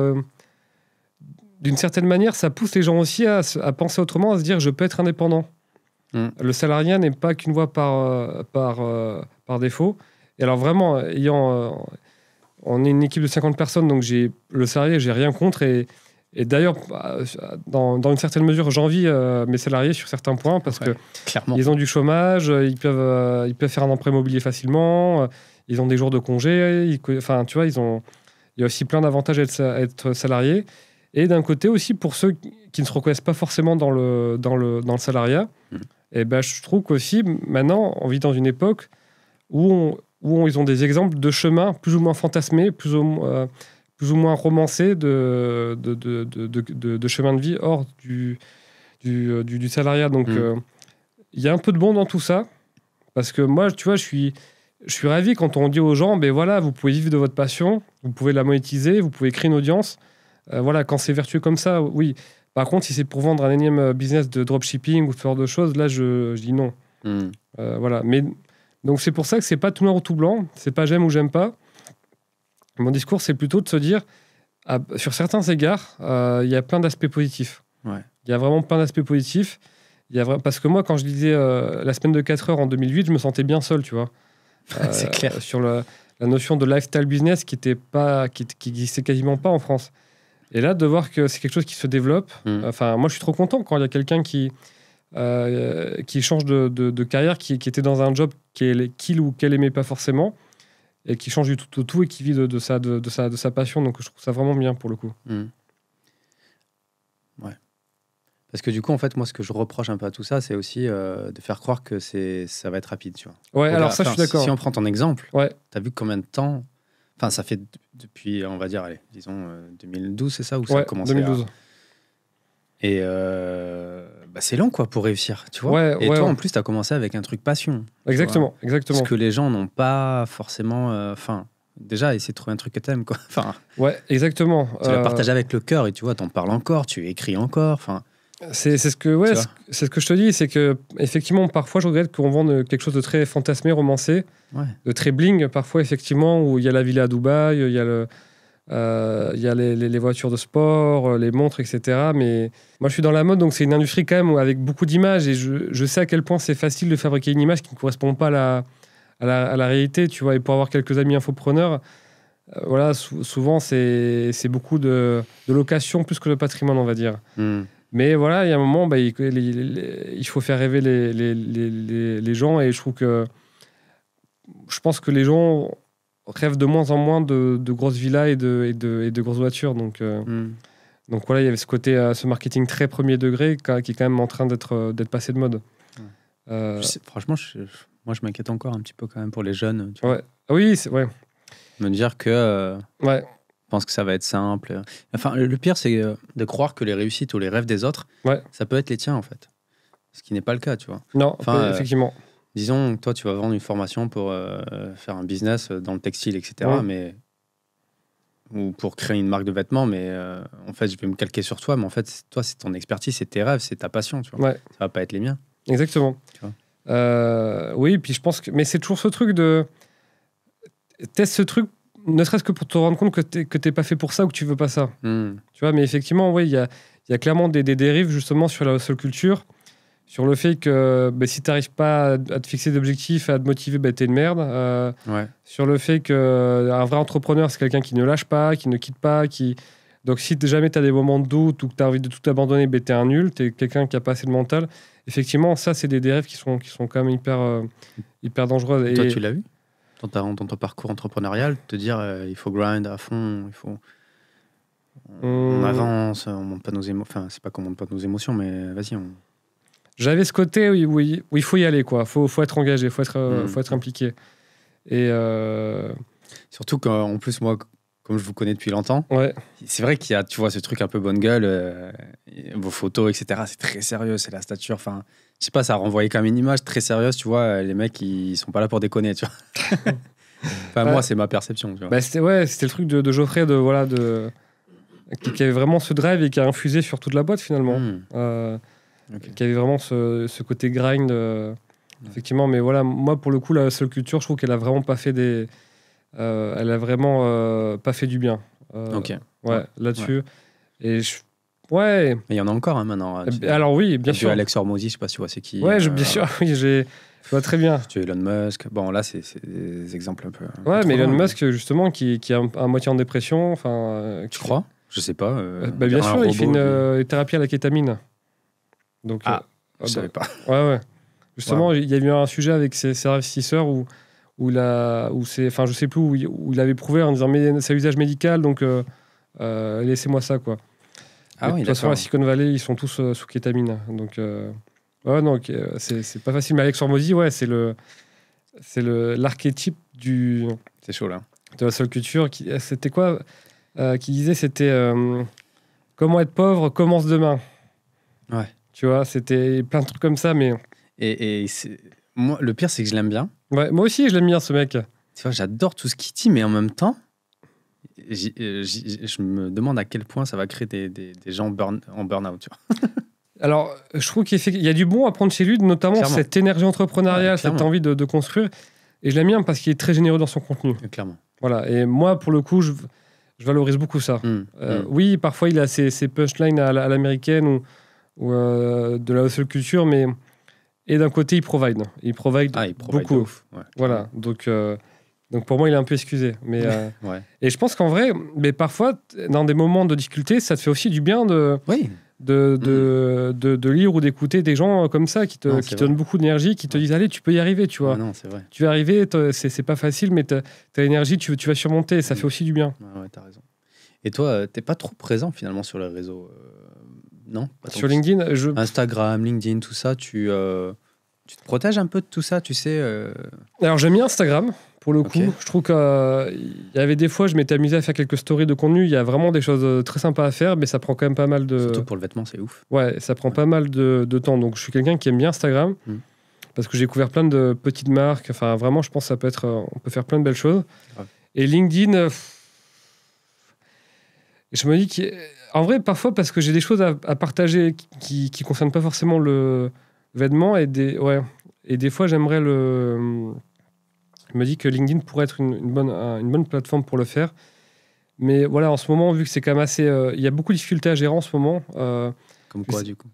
d'une certaine manière, ça pousse les gens aussi à penser autrement, à se dire je peux être indépendant. Le salariat n'est pas qu'une voie par défaut. Et alors vraiment, on est une équipe de 50 personnes, donc le salarié, j'ai rien contre. Et d'ailleurs, dans une certaine mesure, j'envie mes salariés sur certains points parce que clairement. Ils ont du chômage, ils peuvent faire un emprunt immobilier facilement, ils ont des jours de congé, tu vois, il y a aussi plein d'avantages à être salarié. Et d'un côté aussi, pour ceux qui ne se reconnaissent pas forcément dans le salariat, je trouve qu'aussi, maintenant, on vit dans une époque où ils ont des exemples de chemins plus ou moins fantasmés, plus ou moins romancés de chemins de vie hors du salariat. Donc, il y a un peu de bon dans tout ça. Parce que moi, tu vois, je suis ravi quand on dit aux gens, vous pouvez vivre de votre passion, vous pouvez la monétiser, vous pouvez créer une audience. Quand c'est vertueux comme ça, oui. Par contre, si c'est pour vendre un énième business de dropshipping ou ce genre de choses, là, je dis non. Mais donc, c'est pour ça que c'est pas tout noir ou tout blanc. C'est pas j'aime ou j'aime pas. Mon discours, c'est plutôt de se dire, sur certains égards, il y a plein d'aspects positifs. Ouais. Il y a vraiment plein d'aspects positifs. Parce que moi, quand je lisais la semaine de 4 heures en 2008, je me sentais bien seul, tu vois. C'est clair. Sur la notion de lifestyle business qui n'existait quasiment pas en France. Et là, de voir que c'est quelque chose qui se développe, moi, je suis trop content quand il y a quelqu'un qui change de carrière, qui était dans un job qu'il ou qu'elle aimait pas forcément, et qui change du tout au tout et qui vit de sa passion. Donc, je trouve ça vraiment bien pour le coup. Ouais. Parce que du coup, en fait, moi, ce que je reproche un peu à tout ça, c'est aussi de faire croire que ça va être rapide, tu vois. Ouais, alors ça, je suis d'accord. Si on prend ton exemple, ouais. T'as vu combien de temps... Enfin, ça fait depuis, on va dire, disons 2012, c'est ça où ça a commencé 2012. Et c'est long, quoi, pour réussir, tu vois. Et toi, en plus, t'as commencé avec un truc passion. Exactement. Ce que les gens n'ont pas forcément... déjà, essayer de trouver un truc que t'aimes, quoi. Ouais, exactement. Tu l'as partagé avec le cœur et tu vois, t'en parles encore, tu écris encore, c'est ce que je te dis, c'est que effectivement parfois je regrette qu'on vende quelque chose de très fantasmé, romancé, de très bling parfois effectivement, où il y a la villa à Dubaï, il y a les voitures de sport, les montres, etc. Mais moi je suis dans la mode, donc c'est une industrie quand même avec beaucoup d'images et je sais à quel point c'est facile de fabriquer une image qui ne correspond pas à la réalité, tu vois. Et pour avoir quelques amis infopreneurs, souvent c'est beaucoup de location plus que de patrimoine, on va dire. Mais voilà, il y a un moment, il faut faire rêver les gens, et je pense que les gens rêvent de moins en moins de grosses villas et de grosses voitures. Donc, Donc voilà, il y avait ce côté, ce marketing très premier degré qui est quand même en train d'être passé de mode. Franchement, moi, je m'inquiète encore un petit peu quand même pour les jeunes. Tu vois. Ouais. Oui, ouais. Me dire que Ouais. je pense que ça va être simple. Enfin, le pire, c'est de croire que les réussites ou les rêves des autres, ça peut être les tiens, en fait. Ce qui n'est pas le cas, tu vois. Non, effectivement. Disons, toi, tu vas vendre une formation pour faire un business dans le textile, etc. Ou pour créer une marque de vêtements, mais en fait, je vais me calquer sur toi, mais en fait, toi, c'est ton expertise, c'est tes rêves, c'est ta passion, tu vois. Ouais. Ça va pas être les miens. Exactement. Tu vois. Oui, puis je pense que... Mais c'est toujours ce truc de... Teste ce truc, ne serait-ce que pour te rendre compte que t'es pas fait pour ça ou que tu veux pas ça. Tu vois, mais effectivement, oui, il y a clairement des dérives, justement, sur la hustle culture, sur le fait que si tu n'arrives pas à te fixer d'objectifs, à te motiver, t'es une merde. Sur le fait qu'un vrai entrepreneur, c'est quelqu'un qui ne lâche pas, qui ne quitte pas. Donc si jamais tu as des moments de doute ou que tu as envie de tout abandonner, tu es un nul, tu es quelqu'un qui n'a pas assez de mental. Effectivement, ça, c'est des dérives qui sont quand même hyper dangereuses. Et toi, tu l'as eu dans ton parcours entrepreneurial, te dire il faut grind à fond, il faut... On avance, on monte pas nos émotions. Enfin, c'est pas qu'on monte pas nos émotions, mais vas-y, J'avais ce côté où il faut y aller, quoi. Faut être engagé, faut être impliqué. Et surtout qu'en plus, moi, comme je vous connais depuis longtemps, c'est vrai qu'il y a, tu vois, ce truc un peu bonne gueule, vos photos, etc. C'est très sérieux, c'est la stature. Enfin, je sais pas, ça renvoyait quand même une image très sérieuse, tu vois. Les mecs, ils sont pas là pour déconner, tu vois. Moi, c'est ma perception, tu vois. C'était le truc de Geoffrey, qui avait vraiment ce drive et qui a infusé sur toute la boîte, finalement. Qui avait vraiment ce côté grind, effectivement. Mais voilà, moi, pour le coup, la hustle culture, je trouve qu'elle a vraiment pas fait elle a vraiment pas fait du bien. Là-dessus. Et mais il y en a encore maintenant. Alors oui, bien sûr. Alex Hormozy, je sais pas si tu vois c'est qui. Ouais, bien sûr, oui, je vois très bien. Tu Elon Musk. Bon, là, c'est des exemples un peu. Mais Elon Musk, justement, qui est à moitié en dépression. Tu crois ? Je sais pas. Bien sûr, il fait une thérapie à la kétamine. Donc, je savais pas. Ouais. Justement, il y a eu un sujet avec ses investisseurs où je sais plus, où il avait prouvé en disant mais c'est à usage médical, donc laissez-moi ça, quoi. De toute façon, à Silicon Valley, ils sont tous sous kétamine. Donc, c'est pas facile. Mais Alex Hormozy, c'est l'archétype c'est chaud, là. De la seule culture. C'était quoi qui disait c'était comment être pauvre commence demain. Ouais. Tu vois, c'était plein de trucs comme ça, mais... Et moi, le pire, c'est que je l'aime bien. Ouais, moi aussi, je l'aime bien, ce mec. Tu vois, j'adore tout ce qu'il dit, mais en même temps, je me demande à quel point ça va créer des gens en burn-out, tu vois. Alors, je trouve qu'il y a du bon à prendre chez lui, notamment clairement. Cette énergie entrepreneuriale, cette envie de construire. Et je l'aime bien parce qu'il est très généreux dans son contenu. Clairement. Voilà, et moi, pour le coup, je valorise beaucoup ça. Oui, parfois, il a ses punchlines à l'américaine ou de la hustle culture, mais et d'un côté il provide beaucoup. Voilà, donc pour moi il est un peu excusé, mais et je pense qu'en vrai, mais parfois dans des moments de difficulté, ça te fait aussi du bien de lire ou d'écouter des gens comme ça qui te donnent beaucoup d'énergie, qui te disent allez, tu peux y arriver, tu vois. Non, c'est vrai. Tu vas arriver, c'est pas facile, mais t'as l'énergie, tu vas surmonter, ça fait aussi du bien. Ouais, t'as raison. Et toi, t'es pas trop présent finalement sur les réseaux. Non, sur LinkedIn, Instagram, LinkedIn, tout ça, tu te protèges un peu de tout ça, tu sais. Alors j'aime bien Instagram, pour le coup. Je trouve qu'il y avait des fois, je m'étais amusé à faire quelques stories de contenu. Il y a vraiment des choses très sympas à faire, mais ça prend quand même pas mal de... Surtout pour le vêtement, c'est ouf. Ouais, ça prend pas mal de temps. Donc je suis quelqu'un qui aime bien Instagram, parce que j'ai découvert plein de petites marques. Enfin, vraiment, je pense que ça peut être... on peut faire plein de belles choses. Et LinkedIn... je me dis qu'en vrai, parfois, parce que j'ai des choses à partager qui ne concernent pas forcément le vêtement, et des fois, j'aimerais je me dis que LinkedIn pourrait être une bonne plateforme pour le faire. Mais voilà, en ce moment, vu que c'est quand même assez... il y a beaucoup de difficultés à gérer en ce moment. Comme quoi, du coup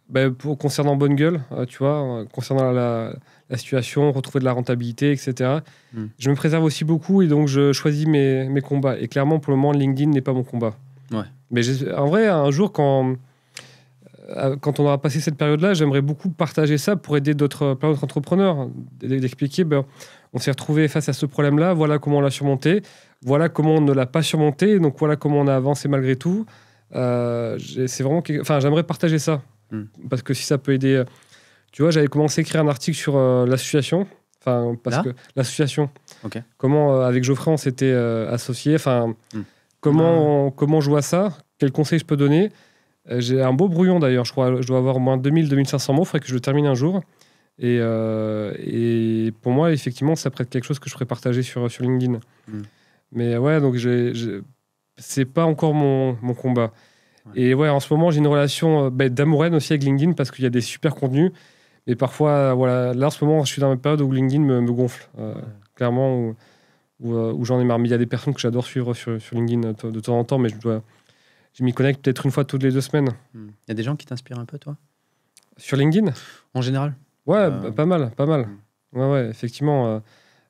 concernant Bonne Gueule, tu vois, concernant la situation, retrouver de la rentabilité, etc. Je me préserve aussi beaucoup, et donc je choisis mes combats. Et clairement, pour le moment, LinkedIn n'est pas mon combat. Ouais. Mais en vrai, un jour, quand on aura passé cette période-là, j'aimerais beaucoup partager ça pour aider plein d'autres entrepreneurs, d'expliquer, on s'est retrouvé face à ce problème-là, voilà comment on l'a surmonté, voilà comment on ne l'a pas surmonté, donc voilà comment on a avancé malgré tout. C'est vraiment enfin, j'aimerais partager ça. Parce que si ça peut aider... Tu vois, j'avais commencé à écrire un article sur l'association. Enfin, parce que l'association, comment, avec Geoffrey, on s'était associés. Enfin, comment je vois ça? Quels conseils je peux donner? J'ai un beau brouillon d'ailleurs, je crois. Je dois avoir au moins 2000-2500 mots. Il faudrait que je le termine un jour. Et pour moi, effectivement, ça pourrait être quelque chose que je pourrais partager sur LinkedIn. Mais ouais, donc c'est pas encore mon combat. Ouais. Et ouais, en ce moment, j'ai une relation d'amour-haine aussi avec LinkedIn parce qu'il y a des super contenus. Mais parfois, voilà, là, en ce moment, je suis dans une période où LinkedIn me gonfle. Clairement, où j'en ai marre. Mais il y a des personnes que j'adore suivre sur LinkedIn de temps en temps, mais je m'y connecte peut-être une fois toutes les 2 semaines. Il y a des gens qui t'inspirent un peu, toi? Sur LinkedIn? En général? Ouais, pas mal. Ouais, effectivement.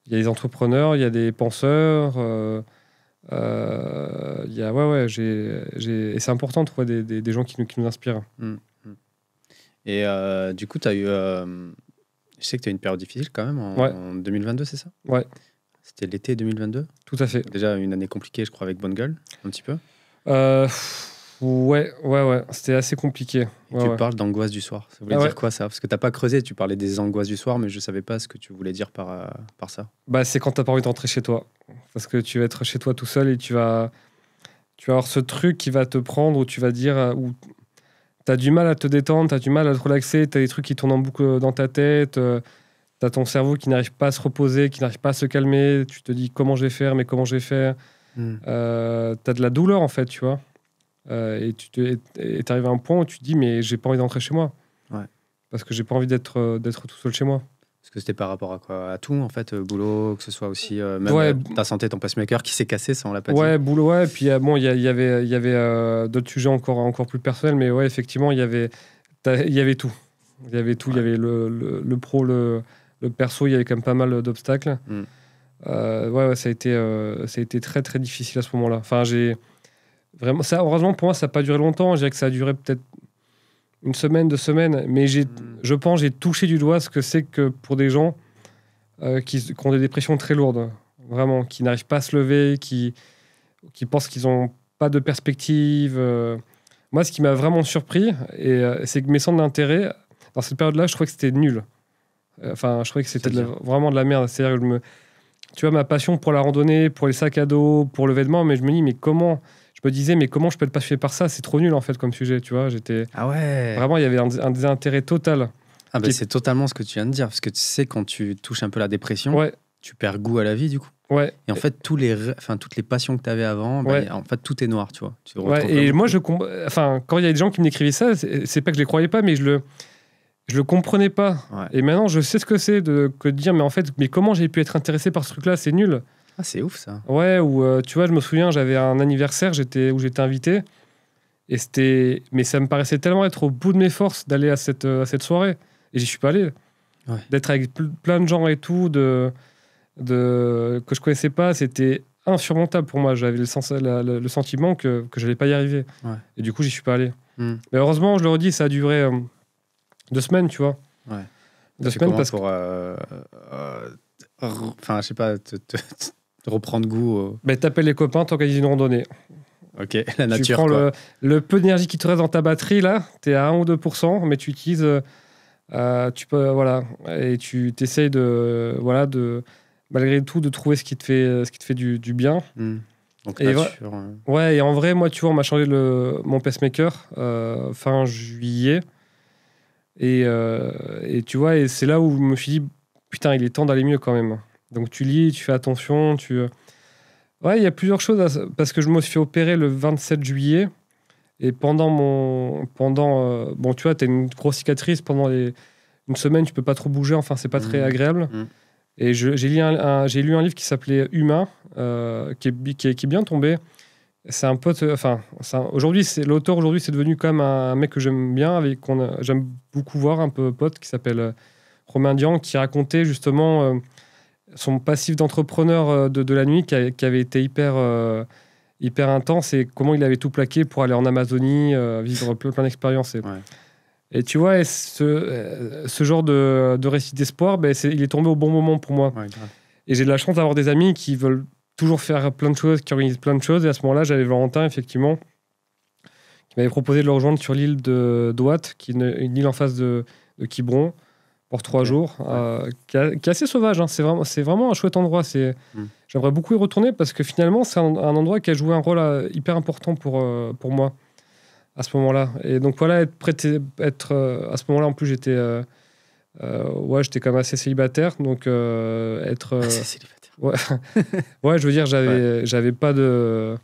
Il y a des entrepreneurs, il y a des penseurs. Et c'est important de trouver des gens qui nous inspirent. Et du coup, tu as eu... je sais que tu as eu une période difficile quand même en 2022, c'est ça? Ouais. C'était l'été 2022? Tout à fait. Déjà une année compliquée, je crois, avec Bonne Gueule, un petit peu. Ouais. C'était assez compliqué. Tu parles d'angoisse du soir. Ça voulait dire quoi, ça? Parce que tu n'as pas creusé, tu parlais des angoisses du soir, mais je ne savais pas ce que tu voulais dire par ça. C'est quand tu n'as pas envie de rentrer chez toi. Parce que tu vas être chez toi tout seul et tu vas avoir ce truc qui va te prendre où tu vas dire... où tu as du mal à te détendre, tu as du mal à te relaxer, tu as des trucs qui tournent en boucle dans ta tête, tu as ton cerveau qui n'arrive pas à se reposer, qui n'arrive pas à se calmer, tu te dis comment je vais faire, mais comment je vais faire. Tu as de la douleur en fait, tu vois. Et tu arrives à un point où tu te dis mais j'ai pas envie d'entrer chez moi. Ouais. Parce que j'ai pas envie d'être tout seul chez moi. Parce que c'était par rapport à quoi? À tout en fait, boulot, que ce soit aussi même ta santé, ton pacemaker qui s'est cassé, ça on l'a pas dit. Ouais, boulot, ouais. Puis bon, il y avait d'autres sujets encore plus personnels, mais ouais, effectivement, il y avait tout. Il y avait tout. Il y avait le pro, le perso, il y avait quand même pas mal d'obstacles. Ça a été très très difficile à ce moment-là. Enfin, vraiment ça. Heureusement pour moi, ça n'a pas duré longtemps. Je dirais que ça a duré peut-être 1 semaine, 2 semaines, mais je pense j'ai touché du doigt ce que c'est que pour des gens qui ont des dépressions très lourdes, vraiment, qui n'arrivent pas à se lever, qui pensent qu'ils n'ont pas de perspective. Moi, ce qui m'a vraiment surpris, c'est que mes centres d'intérêt, dans cette période-là, je trouvais que c'était nul. Enfin, je trouvais que c'était vraiment de la merde. C'est-à-dire que tu vois, ma passion pour la randonnée, pour les sacs à dos, pour le vêtement, mais je me dis, mais comment... Je me disais, mais comment je peux être passionné par ça? C'est trop nul, en fait, comme sujet, tu vois. Vraiment, il y avait un désintérêt total. C'est totalement ce que tu viens de dire, parce que tu sais, quand tu touches un peu la dépression, tu perds goût à la vie, du coup. Ouais. Et en fait, toutes les passions que tu avais avant, en fait, tout est noir, tu vois. Et moi, quand il y a des gens qui m'écrivaient ça, c'est pas que je les croyais pas, mais je le comprenais pas. Ouais. Et maintenant, je sais ce que c'est que de dire, mais en fait, mais comment j'ai pu être intéressé par ce truc-là? C'est nul. Ah, c'est ouf, ça. Ouais, tu vois, je me souviens, j'avais un anniversaire où j'étais invité. Mais ça me paraissait tellement être au bout de mes forces d'aller à cette soirée. Et j'y suis pas allé. Ouais. D'être avec plein de gens et tout, que je connaissais pas, c'était insurmontable pour moi. J'avais le sentiment que j'allais pas y arriver. Ouais. Et du coup, j'y suis pas allé. Mais heureusement, je le redis, ça a duré 2 semaines, tu vois. Ouais. 2 semaines parce que... je sais pas, reprendre goût. T'appelles les copains, t'organises une randonnée. Ok, la nature. Tu prends le peu d'énergie qui te reste dans ta batterie, là, t'es à 1 ou 2%, mais tu utilises. Tu peux, voilà. Et tu t'essayes malgré tout, de trouver ce qui te fait du bien. Donc, nature. Et en vrai, moi, tu vois, on m'a changé mon pacemaker fin juillet. Et tu vois, et c'est là où je me suis dit, putain, il est temps d'aller mieux quand même. Donc tu lis, tu fais attention, Ouais, il y a plusieurs choses, parce que je me suis fait opérer le 27 juillet, et bon, tu vois, t'as une grosse cicatrice, pendant une semaine, tu peux pas trop bouger, enfin, c'est pas très agréable. Et j'ai lu un livre qui s'appelait Humain, qui est bien tombé. C'est un pote, l'auteur aujourd'hui, c'est devenu quand même un mec que j'aime bien, j'aime beaucoup voir, un peu pote, qui s'appelle Romain Dian, qui racontait justement son passif d'entrepreneur de la nuit qui avait été hyper intense, et comment il avait tout plaqué pour aller en Amazonie, vivre plein d'expériences. Et tu vois, ce genre de récit d'espoir, il est tombé au bon moment pour moi. Ouais, et j'ai de la chance d'avoir des amis qui veulent toujours faire plein de choses, qui organisent plein de choses. Et à ce moment-là, j'avais Valentin, effectivement, m'avait proposé de le rejoindre sur l'île de Douat, qui est une île en face de Quiberon, pour 3 jours, qui est assez sauvage. Hein. C'est vraiment un chouette endroit. J'aimerais beaucoup y retourner parce que finalement, c'est un endroit qui a joué un rôle hyper important pour moi à ce moment-là. Et donc voilà, être à ce moment-là, en plus, j'étais j'étais quand même assez célibataire. Donc Assez célibataire. Ouais, je veux dire, j'avais pas de...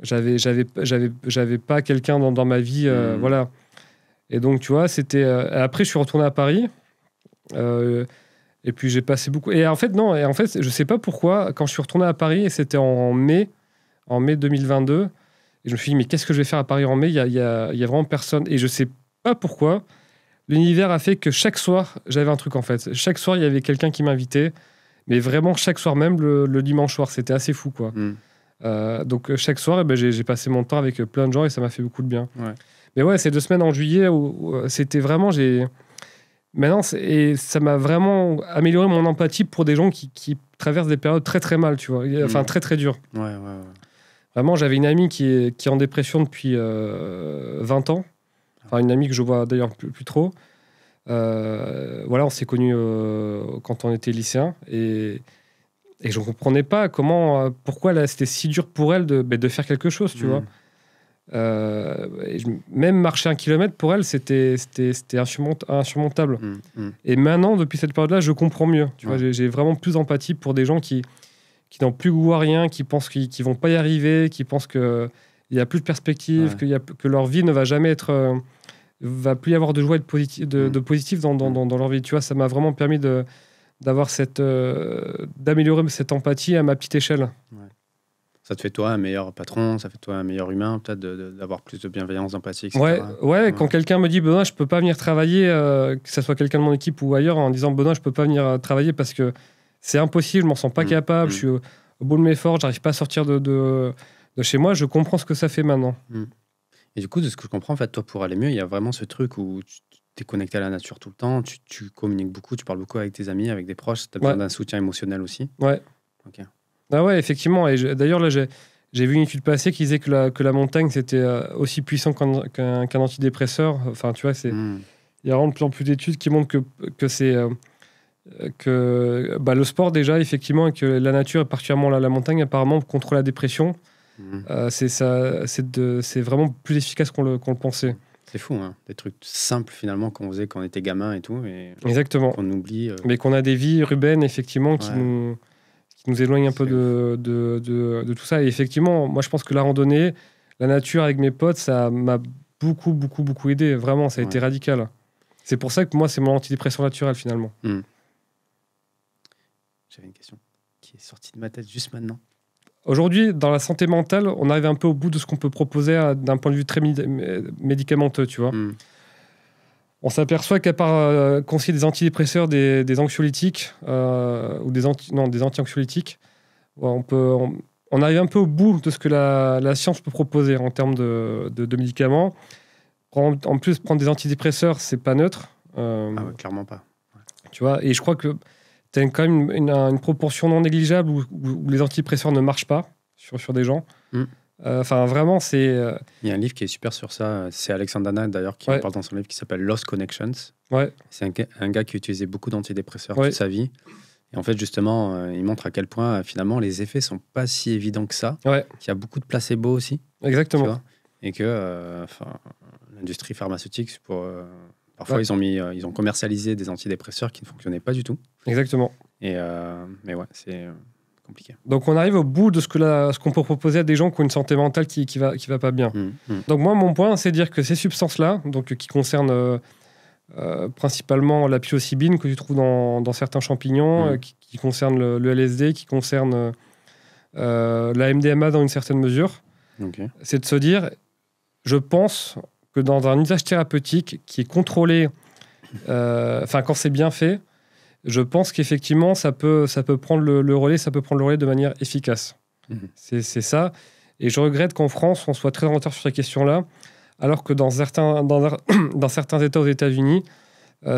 J'avais pas quelqu'un dans ma vie, voilà. Et donc, tu vois, c'était... après, je suis retourné à Paris. Et puis, j'ai passé beaucoup... Et en fait, je sais pas pourquoi, quand je suis retourné à Paris, et c'était en mai 2022, et je me suis dit, mais qu'est-ce que je vais faire à Paris en mai ? Il y a vraiment personne. Et je sais pas pourquoi, l'univers a fait que chaque soir, j'avais un truc, en fait. Chaque soir, il y avait quelqu'un qui m'invitait. Mais vraiment, chaque soir, même le dimanche soir, c'était assez fou, quoi. Donc, chaque soir, j'ai passé mon temps avec plein de gens et ça m'a fait beaucoup de bien. Ouais. Mais ouais, ces 2 semaines en juillet, où c'était vraiment... Maintenant, et ça m'a vraiment amélioré mon empathie pour des gens qui traversent des périodes très, très mal, tu vois. Enfin, très, très dures. Ouais. Vraiment, j'avais une amie qui est en dépression depuis 20 ans. Enfin, une amie que je vois d'ailleurs plus trop. Voilà, on s'est connus quand on était lycéens et je ne comprenais pas pourquoi c'était si dur pour elle de faire quelque chose, tu vois. Même marcher 1 kilomètre pour elle, c'était insurmontable. Et maintenant, depuis cette période-là, je comprends mieux. Tu vois, j'ai vraiment plus d'empathie pour des gens qui n'ont plus goût à rien, qui pensent qu'ils ne vont pas y arriver, qui pensent qu'il n'y a plus de perspective, que leur vie ne va jamais être... va plus y avoir de joie et de positif dans leur vie. Tu vois, ça m'a vraiment permis d'améliorer cette empathie à ma petite échelle. Ouais. Ça te fait toi un meilleur patron, ça fait toi un meilleur humain, peut-être d'avoir plus de bienveillance, d'empathie, etc. Ouais, quand quelqu'un me dit Benoît, je peux pas venir travailler, que ce soit quelqu'un de mon équipe ou ailleurs, en disant Benoît, je peux pas venir travailler parce que c'est impossible, je m'en sens pas capable, je suis au bout de mes forces, j'arrive pas à sortir de chez moi, je comprends ce que ça fait maintenant. Et du coup, de ce que je comprends, en fait, toi, pour aller mieux, il y a vraiment ce truc où tu es connecté à la nature tout le temps, tu communiques beaucoup, tu parles beaucoup avec tes amis, avec des proches, tu as besoin d'un soutien émotionnel aussi. Ouais. Ok. Ah ouais, effectivement. Et d'ailleurs, là, j'ai vu une étude passée qui disait que la montagne, c'était aussi puissant qu'un antidépresseur. Enfin, tu vois, il y a vraiment de plus en plus d'études qui montrent que c'est... le sport, déjà, effectivement, et que la nature, et particulièrement la montagne, apparemment, contre la dépression, c'est vraiment plus efficace qu'on le pensait. C'est fou, hein, des trucs simples, finalement, qu'on faisait quand on était gamin et tout. Et exactement. qu'on oublie. Mais qu'on a des vies urbaines, effectivement, qui nous éloignent un peu de tout ça. Et effectivement, moi, je pense que la randonnée, la nature avec mes potes, ça m'a beaucoup, beaucoup, beaucoup aidé. Vraiment, ça a été radical. C'est pour ça que moi, c'est mon antidépresseur naturel, finalement. J'avais une question qui est sortie de ma tête juste maintenant. Aujourd'hui, dans la santé mentale, on arrive un peu au bout de ce qu'on peut proposer d'un point de vue très médicamenteux, tu vois. On s'aperçoit qu'à part conseiller des antidépresseurs, des anxiolytiques ou des anti-anxiolytiques, on arrive un peu au bout de ce que la science peut proposer en termes de médicaments. En plus, prendre des antidépresseurs, c'est pas neutre. Clairement pas. Ouais. Tu vois, et je crois que tu as quand même une proportion non négligeable où les antidépresseurs ne marchent pas sur des gens. Enfin, vraiment, c'est... Il y a un livre qui est super sur ça. C'est Alexandre Dana, d'ailleurs, qui en parle dans son livre qui s'appelle Lost Connections. Ouais. C'est un gars qui utilisait beaucoup d'antidépresseurs toute sa vie. Et en fait, justement, il montre à quel point, finalement, les effets sont pas si évidents que ça. Ouais. Qu'il y a beaucoup de placebo aussi. Exactement. Tu vois, et que l'industrie pharmaceutique, parfois, ils ont commercialisé des antidépresseurs qui ne fonctionnaient pas du tout. Exactement. Mais ouais, c'est... compliqué. Donc on arrive au bout de ce qu'on peut proposer à des gens qui ont une santé mentale qui va pas bien. Donc moi, mon point, c'est de dire que ces substances-là, donc qui concernent principalement la psilocybine que tu trouves dans certains champignons, qui concernent le LSD, qui concernent la MDMA dans une certaine mesure, c'est de se dire, je pense que dans un usage thérapeutique qui est contrôlé, quand c'est bien fait, je pense qu'effectivement, ça peut prendre le relais, de manière efficace. C'est ça. Et je regrette qu'en France, on soit très en retard sur ces questions-là, alors que dans certains États aux États-Unis,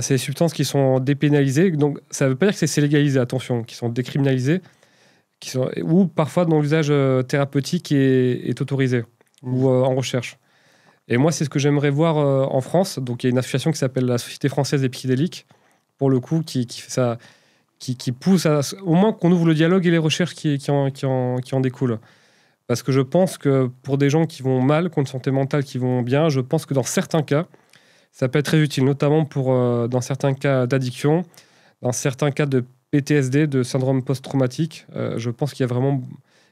c'est des substances qui sont dépénalisées. Donc, ça ne veut pas dire que c'est légalisé, attention, qui sont décriminalisées, ou parfois dont l'usage thérapeutique est autorisé, ou en recherche. Et moi, c'est ce que j'aimerais voir en France. Donc, il y a une association qui s'appelle la Société française des psychédéliques, pour le coup, qui fait ça, qui pousse au moins qu'on ouvre le dialogue et les recherches qui en découlent. Parce que je pense que pour des gens qui vont mal, qui ont une santé mentale qui vont bien, je pense que dans certains cas, ça peut être très utile, notamment dans certains cas d'addiction, dans certains cas de PTSD, de syndrome post-traumatique. Je pense qu'il y a vraiment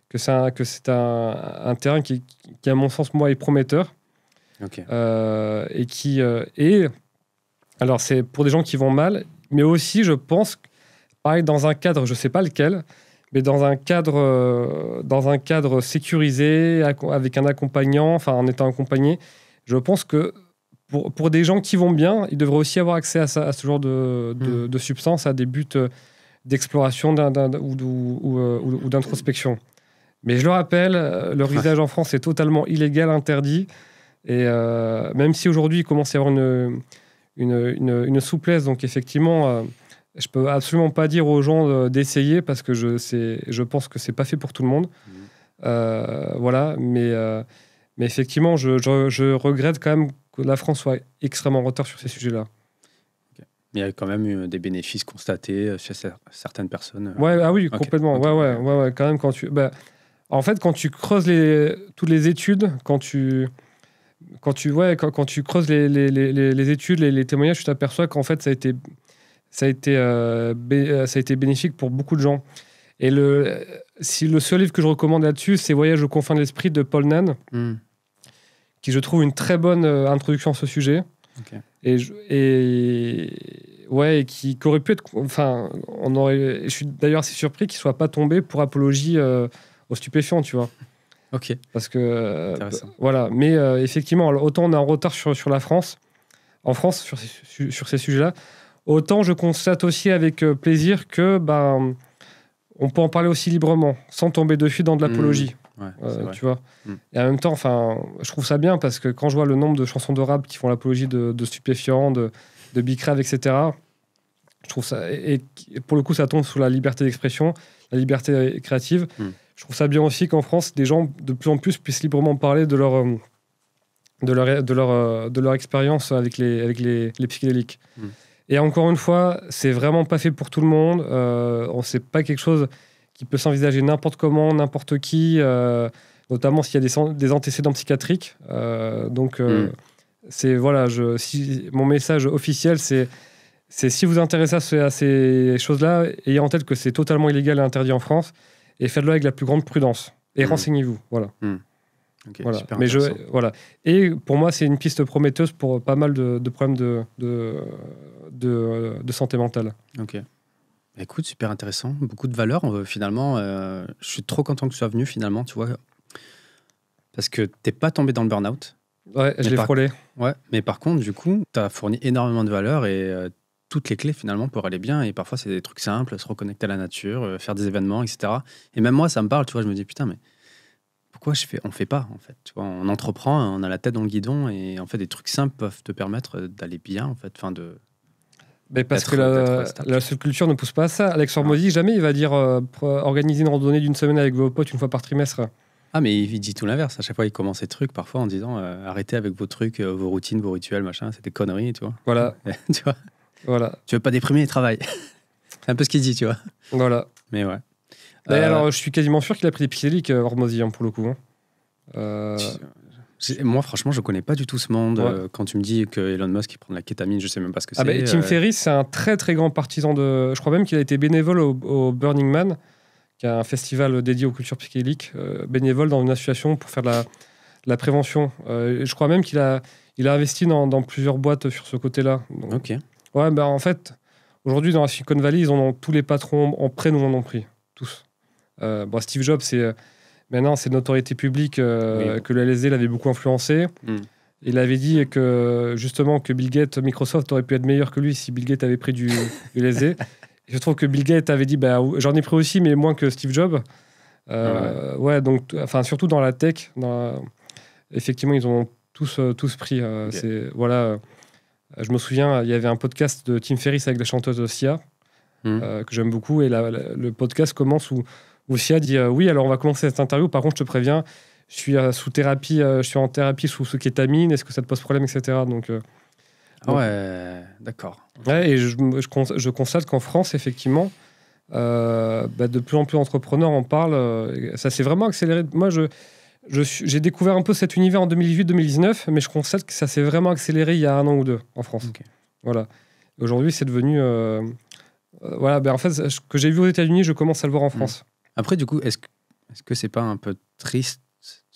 que c'est un terrain qui, à mon sens, moi, est prometteur. Ok. Et qui alors c'est pour des gens qui vont mal, mais aussi je pense pareil dans un cadre, je sais pas lequel, mais dans un cadre sécurisé avec un accompagnant, enfin en étant accompagné, je pense que pour des gens qui vont bien, ils devraient aussi avoir accès à ce genre de substances, à des buts d'exploration ou d'introspection. Mais je le rappelle, leur usage en France est totalement illégal, interdit. Et même si aujourd'hui il commence à y avoir une souplesse, donc effectivement, je peux absolument pas dire aux gens d'essayer parce que je pense que c'est pas fait pour tout le monde. Voilà, mais effectivement, je regrette quand même que la France soit extrêmement en retard sur ces sujets-là. Okay. Il y a quand même eu des bénéfices constatés chez certaines personnes. Ouais, ah oui, complètement. Okay. Ouais, quand même en fait, quand tu creuses toutes les études, quand tu creuses les études, les témoignages, tu t'aperçois qu'en fait, ça a été bénéfique pour beaucoup de gens. Et le seul livre que je recommande là-dessus, c'est Voyage aux confins de l'esprit de Paul Nahn, qui, je trouve, une très bonne introduction à ce sujet. Okay. Et qui aurait pu être... Enfin, je suis d'ailleurs assez surpris qu'il ne soit pas tombé pour apologie aux stupéfiants, tu vois. Ok. Parce que voilà, mais effectivement, autant on est en retard sur la France, en France sur ces sujets-là, autant je constate aussi avec plaisir que on peut en parler aussi librement, sans tomber dessus dans de l'apologie. Tu vois. Et en même temps, enfin, je trouve ça bien parce que quand je vois le nombre de chansons de rap qui font l'apologie de stupéfiants, de bicrave, etc., je trouve ça, et pour le coup, ça tombe sous la liberté d'expression, la liberté créative. Je trouve ça bien aussi qu'en France, des gens de plus en plus puissent librement parler de leur expérience avec les psychédéliques. Et encore une fois, c'est vraiment pas fait pour tout le monde. C'est pas quelque chose qui peut s'envisager n'importe comment, n'importe qui, notamment s'il y a des antécédents psychiatriques. C'est voilà, mon message officiel, c'est si vous intéressez à ces choses-là, ayez en tête que c'est totalement illégal et interdit en France. Et faites-le avec la plus grande prudence. Et renseignez-vous. Voilà. Okay, voilà. Mais voilà. Et pour moi, c'est une piste prometteuse pour pas mal de problèmes de santé mentale. Ok. Écoute, super intéressant. Beaucoup de valeur. Finalement, je suis trop content que tu sois venu, finalement, tu vois. Parce que t'es pas tombé dans le burn-out. Ouais, je l'ai frôlé. Ouais, mais par contre, du coup, tu as fourni énormément de valeur et toutes les clés finalement pour aller bien. Et parfois, c'est des trucs simples, se reconnecter à la nature, faire des événements, etc. Et même moi, ça me parle, tu vois. Je me dis, putain, mais pourquoi on fait pas, en fait, tu vois, on entreprend, on a la tête dans le guidon et en fait, des trucs simples peuvent te permettre d'aller bien, en fait. Mais parce que la subculture ne pousse pas à ça. Alex Hormozy, jamais il va dire organiser une randonnée d'une semaine avec vos potes une fois par trimestre. Ah, mais il dit tout l'inverse. À chaque fois, il commence ces trucs, parfois en disant arrêtez avec vos trucs, vos routines, vos rituels, machin, c'est des conneries, tu vois. Voilà. Tu vois. Voilà. Tu veux pas déprimer, travaille. C'est un peu ce qu'il dit, tu vois. Voilà. Mais ouais. Alors, je suis quasiment sûr qu'il a pris des psychédéliques, Hormozy, pour le coup. Moi, franchement, je connais pas du tout ce monde. Ouais. Quand tu me dis que Elon Musk il prend de la kétamine, je sais même pas ce que c'est. Tim Ferriss, c'est un très très grand partisan de. Je crois même qu'il a été bénévole au Burning Man, qui est un festival dédié aux cultures psychédéliques, bénévole dans une association pour faire de la prévention. Je crois même qu'il a investi dans plusieurs boîtes sur ce côté-là. Donc, ok. Ouais, en fait, aujourd'hui, dans la Silicon Valley, tous les patrons en prennent ou en ont pris. Tous. Steve Jobs, maintenant, c'est une autorité publique que le LSD l'avait beaucoup influencé. Il avait dit que, justement, que Bill Gates, Microsoft aurait pu être meilleur que lui si Bill Gates avait pris du LSD. Je trouve que Bill Gates avait dit j'en ai pris aussi, mais moins que Steve Jobs. Donc, surtout dans la tech, effectivement, ils ont tous pris. Je me souviens, il y avait un podcast de Tim Ferriss avec la chanteuse Sia, que j'aime beaucoup. Et le podcast commence où Sia dit oui, alors on va commencer cette interview. Par contre, je te préviens, je suis sous thérapie, je suis en thérapie sous kétamine, est-ce que ça te pose problème, etc. Donc, Ouais, d'accord. ouais, et je constate qu'en France, effectivement, de plus en plus d'entrepreneurs en parlent. Ça s'est vraiment accéléré. Moi, j'ai découvert un peu cet univers en 2018-2019, mais je constate que ça s'est vraiment accéléré il y a 1 an ou 2 en France. Ok. Voilà. Aujourd'hui, c'est devenu... voilà, en fait, ce que j'ai vu aux États-Unis, je commence à le voir en France. Après, du coup, est-ce que c'est pas un peu triste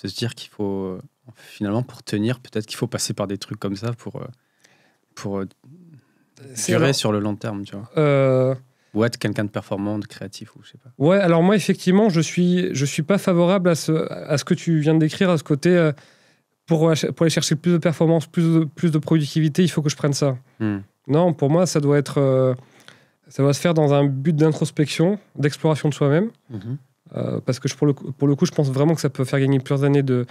de se dire qu'il faut, finalement, pour tenir, peut-être qu'il faut passer par des trucs comme ça pour durer sur le long terme, tu vois. Ou être quelqu'un de performant, de créatif, ou je sais pas. Ouais, alors moi, effectivement, je suis pas favorable à ce que tu viens de décrire, à ce côté, pour aller chercher plus de performance, plus de productivité, il faut que je prenne ça. Non, pour moi, ça doit se faire dans un but d'introspection, d'exploration de soi-même, parce que pour le coup, je pense vraiment que ça peut faire gagner plusieurs années de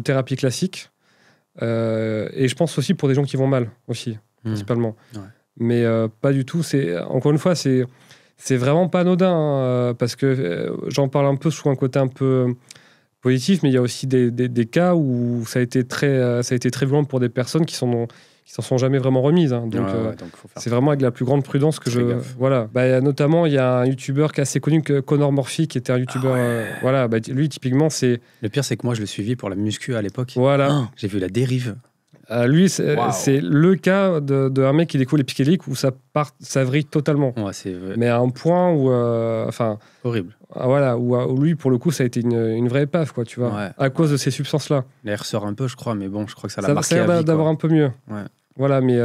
thérapie classique, et je pense aussi pour des gens qui vont mal, aussi, principalement. Ouais. Mais pas du tout. Encore une fois, c'est vraiment pas anodin, parce que j'en parle un peu sous un côté un peu positif, mais il y a aussi des cas où ça a été très violent pour des personnes qui s'en sont jamais vraiment remises. Hein. Donc, donc c'est vraiment avec la plus grande prudence que voilà. Notamment, il y a un youtubeur qui est assez connu, Connor Murphy, qui était un youtubeur. Voilà, lui, typiquement, c'est. Le pire, c'est que moi, je le suivis pour la muscu à l'époque. Voilà. J'ai vu la dérive. Lui, c'est le cas d'un mec qui découvre les psychédéliques où ça vrille totalement. Ouais, mais à un point où... horrible. Voilà, où lui, pour le coup, ça a été une vraie épave, quoi, tu vois, à cause de ces substances-là. Là, il ressort un peu, je crois, mais bon, je crois que ça l'a marqué à vie. Ça a l'air d'avoir un peu mieux. Ouais. Voilà, mais...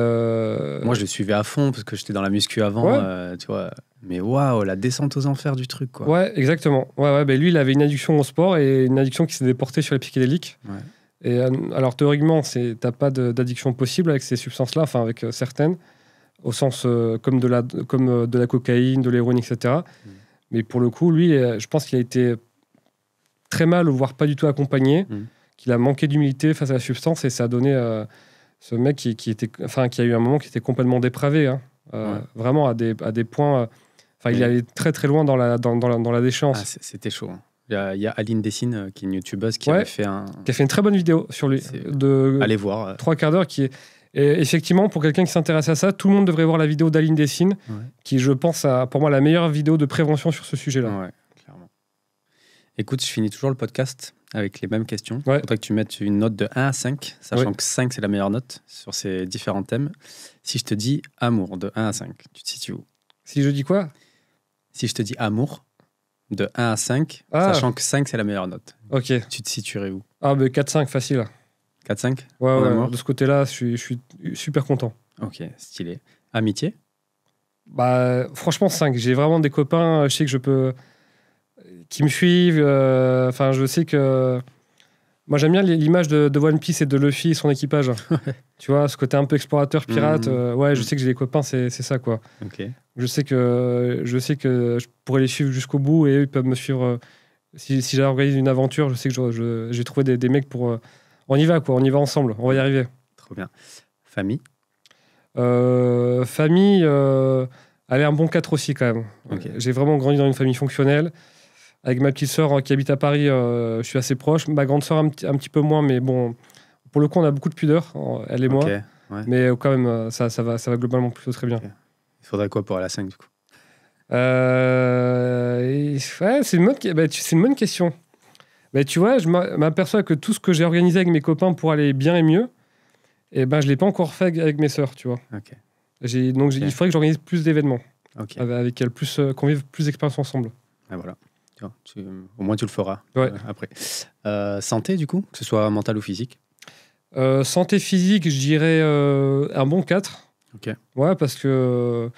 Moi, je le suivais à fond, parce que j'étais dans la muscu avant, tu vois. Mais waouh, la descente aux enfers du truc, quoi. Ouais, exactement. Ouais, lui, il avait une addiction au sport et une addiction qui s'est déportée sur les psychédéliques. Ouais. Et alors théoriquement, t'as pas d'addiction possible avec ces substances-là, enfin avec certaines, au sens comme de la cocaïne, de l'héroïne, etc. Mais pour le coup, lui, je pense qu'il a été très mal, voire pas du tout accompagné, qu'il a manqué d'humilité face à la substance, et ça a donné ce mec qui a eu un moment qui était complètement dépravé, hein, vraiment à des points. Il allait très très loin dans la déchéance. Ah, c'était chaud. Hein. Il y a Aline Dessine, qui est une youtubeuse, qui avait fait qui a fait une très bonne vidéo sur lui. Allez voir. 3/4 d'heure. Et effectivement, pour quelqu'un qui s'intéresse à ça, tout le monde devrait voir la vidéo d'Aline Dessine, qui, je pense, pour moi, la meilleure vidéo de prévention sur ce sujet-là. Ouais, clairement. Écoute, je finis toujours le podcast avec les mêmes questions. Il faudrait que tu mettes une note de 1 à 5, sachant que 5, c'est la meilleure note sur ces différents thèmes. Si je te dis amour de 1 à 5, tu te situes où? Si je dis quoi? Si je te dis amour de 1 à 5, sachant que 5, c'est la meilleure note. Ok. Tu te situerais où? 4-5, facile. 4-5? Ouais, de ce côté-là, je suis super content. Ok, stylé. Amitié? Franchement, 5. J'ai vraiment des copains, je sais que qui me suivent. Je sais que... Moi, j'aime bien l'image de One Piece et de Luffy et son équipage. Tu vois, ce côté un peu explorateur, pirate. Je sais que j'ai des copains, c'est ça, quoi. Ok. Je sais que je pourrais les suivre jusqu'au bout et eux, ils peuvent me suivre. Si j'organise une aventure, je sais que j'ai trouvé des mecs pour... on y va, quoi. On y va ensemble. On va y arriver. Trop bien. Famille? Famille, elle est un bon 4 aussi, quand même. Okay. J'ai vraiment grandi dans une famille fonctionnelle. Avec ma petite sœur qui habite à Paris, je suis assez proche. Ma grande sœur, un petit peu moins, mais bon, pour le coup, on a beaucoup de pudeur, elle et moi. Ouais. Mais quand même, ça va globalement plutôt très bien. Okay. Il faudrait quoi pour aller à 5, du coup? C'est une bonne question. Tu vois, je m'aperçois que tout ce que j'ai organisé avec mes copains pour aller bien et mieux, je ne l'ai pas encore fait avec mes sœurs, tu vois. Okay. Il faudrait que j'organise plus d'événements avec elles, qu'on vive plus d'expériences ensemble. Et voilà. Au moins, tu le feras après. Santé, du coup, que ce soit mentale ou physique? Santé physique, je dirais un bon 4. Ok. Ouais, parce que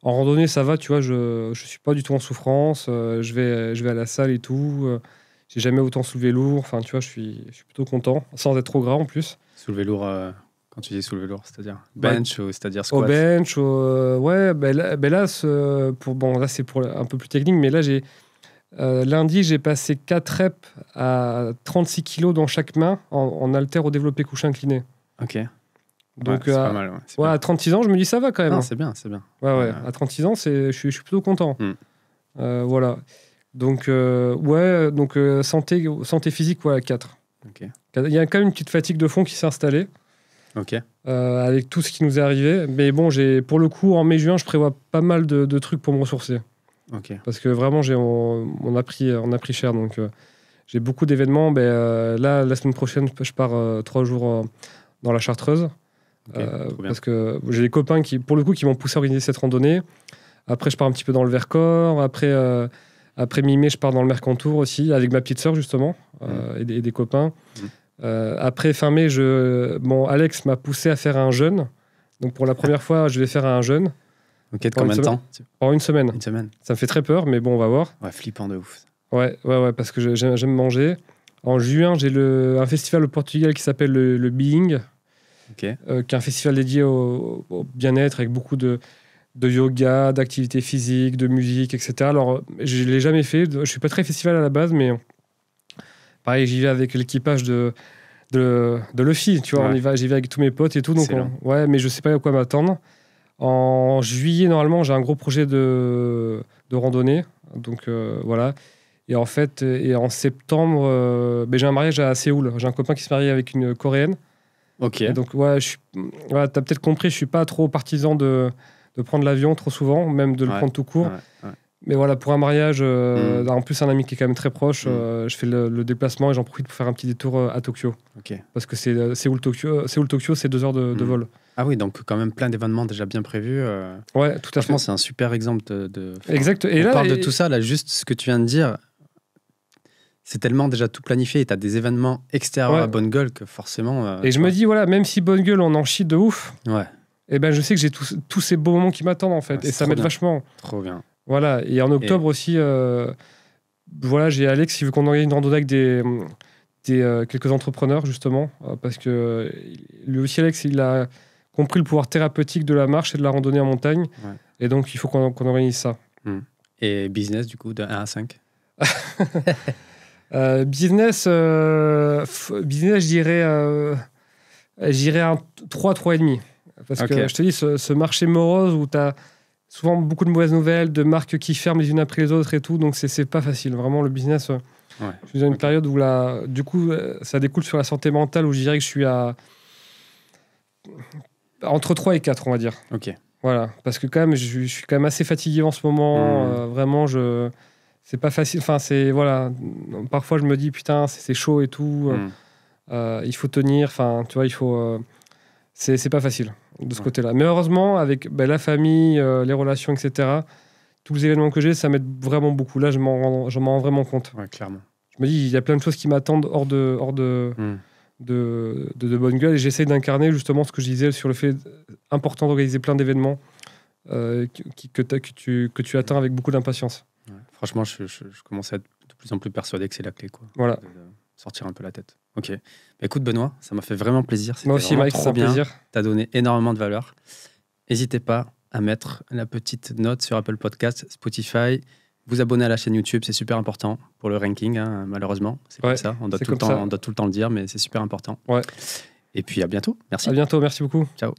en randonnée, ça va, tu vois, je suis pas du tout en souffrance. Je vais à la salle et tout. J'ai jamais autant soulevé lourd. Enfin, tu vois, je suis plutôt content, sans être trop gras en plus. Soulever lourd, quand tu dis soulever lourd, c'est-à-dire bench ou c'est-à-dire squat? Au bench, là, c'est pour un peu plus technique, mais là, lundi, j'ai passé 4 reps à 36 kg dans chaque main en haltère au développé couché incliné. Ok. Donc, c'est pas mal. à 36 ans, je me dis ça va quand même. Non, c'est bien. Ouais. À 36 ans, je suis plutôt content. Voilà. Donc, santé physique, 4. Ok. Il y a quand même une petite fatigue de fond qui s'est installée. Ok. Avec tout ce qui nous est arrivé. Mais bon, pour le coup, en mai-juin, je prévois pas mal de trucs pour me ressourcer. Ok. Parce que vraiment, on a pris cher. Donc, j'ai beaucoup d'événements. Là, la semaine prochaine, je pars 3 jours dans la Chartreuse. Okay, parce que j'ai des copains qui m'ont poussé à organiser cette randonnée. Après, je pars un petit peu dans le Vercors. Après mi-mai, je pars dans le Mercantour aussi, avec ma petite sœur, justement, et des copains. Après, fin mai, Alex m'a poussé à faire un jeûne. Donc, pour la première fois, je vais faire un jeûne. Ok, de combien de temps? Pendant une semaine. Une semaine. Ça me fait très peur, mais bon, on va voir. Ouais, flippant de ouf. Ouais, parce que j'aime manger. En juin, j'ai un festival au Portugal qui s'appelle le Being, qui est un festival dédié au bien-être avec beaucoup de yoga, d'activités physiques, de musique, etc. Alors, je ne l'ai jamais fait. Je ne suis pas très festival à la base, mais pareil, j'y vais avec l'équipage de Luffy. Tu vois, j'y vais avec tous mes potes et tout. Donc mais je ne sais pas à quoi m'attendre. En juillet, normalement, j'ai un gros projet de randonnée. Donc, voilà. Et en fait, en septembre, j'ai un mariage à Séoul. J'ai un copain qui se marie avec une Coréenne. Ok. Et donc, tu as peut-être compris, je ne suis pas trop partisan de prendre l'avion trop souvent, même de le prendre tout court. Ouais. Mais voilà, pour un mariage, en plus, un ami qui est quand même très proche, je fais le déplacement et j'en profite pour faire un petit détour à Tokyo. Ok. Parce que Séoul-Tokyo, c'est 2 heures de vol. Ah oui, donc quand même plein d'événements déjà bien prévus. Ouais, tout à fait. Franchement, c'est un super exemple de... Exact. Et on parle de tout ça, là, juste ce que tu viens de dire. C'est tellement déjà tout planifié et tu as des événements extérieurs à Bonne Gueule que forcément... et je me dis, voilà, même si Bonne Gueule, on en chie de ouf, je sais que j'ai tous ces beaux moments qui m'attendent, en fait. Et ça m'aide vachement. Trop bien. Voilà. Et en octobre aussi, j'ai Alex qui veut qu'on organise une randonnée avec quelques entrepreneurs, justement. Parce que lui aussi, Alex, il a compris le pouvoir thérapeutique de la marche et de la randonnée en montagne. Ouais. Et donc, il faut qu'on organise ça. Et business, du coup, de 1 à 5 business, je dirais un 3,5. Parce que je te dis, ce marché morose où tu as souvent beaucoup de mauvaises nouvelles, de marques qui ferment les unes après les autres et tout, donc c'est pas facile. Vraiment, le business, je suis dans une période où du coup, ça découle sur la santé mentale, où je dirais que je suis entre 3 et 4, on va dire. Ok. Voilà, parce que quand même, je suis quand même assez fatigué en ce moment. Vraiment, c'est pas facile. Enfin, voilà. Parfois, je me dis, putain, c'est chaud et tout. Il faut tenir. Enfin, tu vois, il faut... c'est pas facile de ce côté-là. Mais heureusement, avec la famille, les relations, etc., tous les événements que j'ai, ça m'aide vraiment beaucoup. Là, je m'en rends vraiment compte. Ouais, clairement. Je me dis, il y a plein de choses qui m'attendent hors de Bonne Gueule. Et j'essaie d'incarner justement ce que je disais sur le fait important d'organiser plein d'événements que tu atteins avec beaucoup d'impatience. Ouais. Franchement, je commence à être de plus en plus persuadé que c'est la clé, quoi. Voilà. De sortir un peu la tête. Ok. Écoute, Benoît, ça m'a fait vraiment plaisir. Moi aussi, Mike, c'est un plaisir. Tu as donné énormément de valeur. N'hésitez pas à mettre la petite note sur Apple Podcast, Spotify. Vous abonner à la chaîne YouTube, c'est super important pour le ranking, malheureusement. C'est comme ça. On doit tout le temps le dire, mais c'est super important. Ouais. Et puis à bientôt. Merci. À bientôt. Merci beaucoup. Ciao.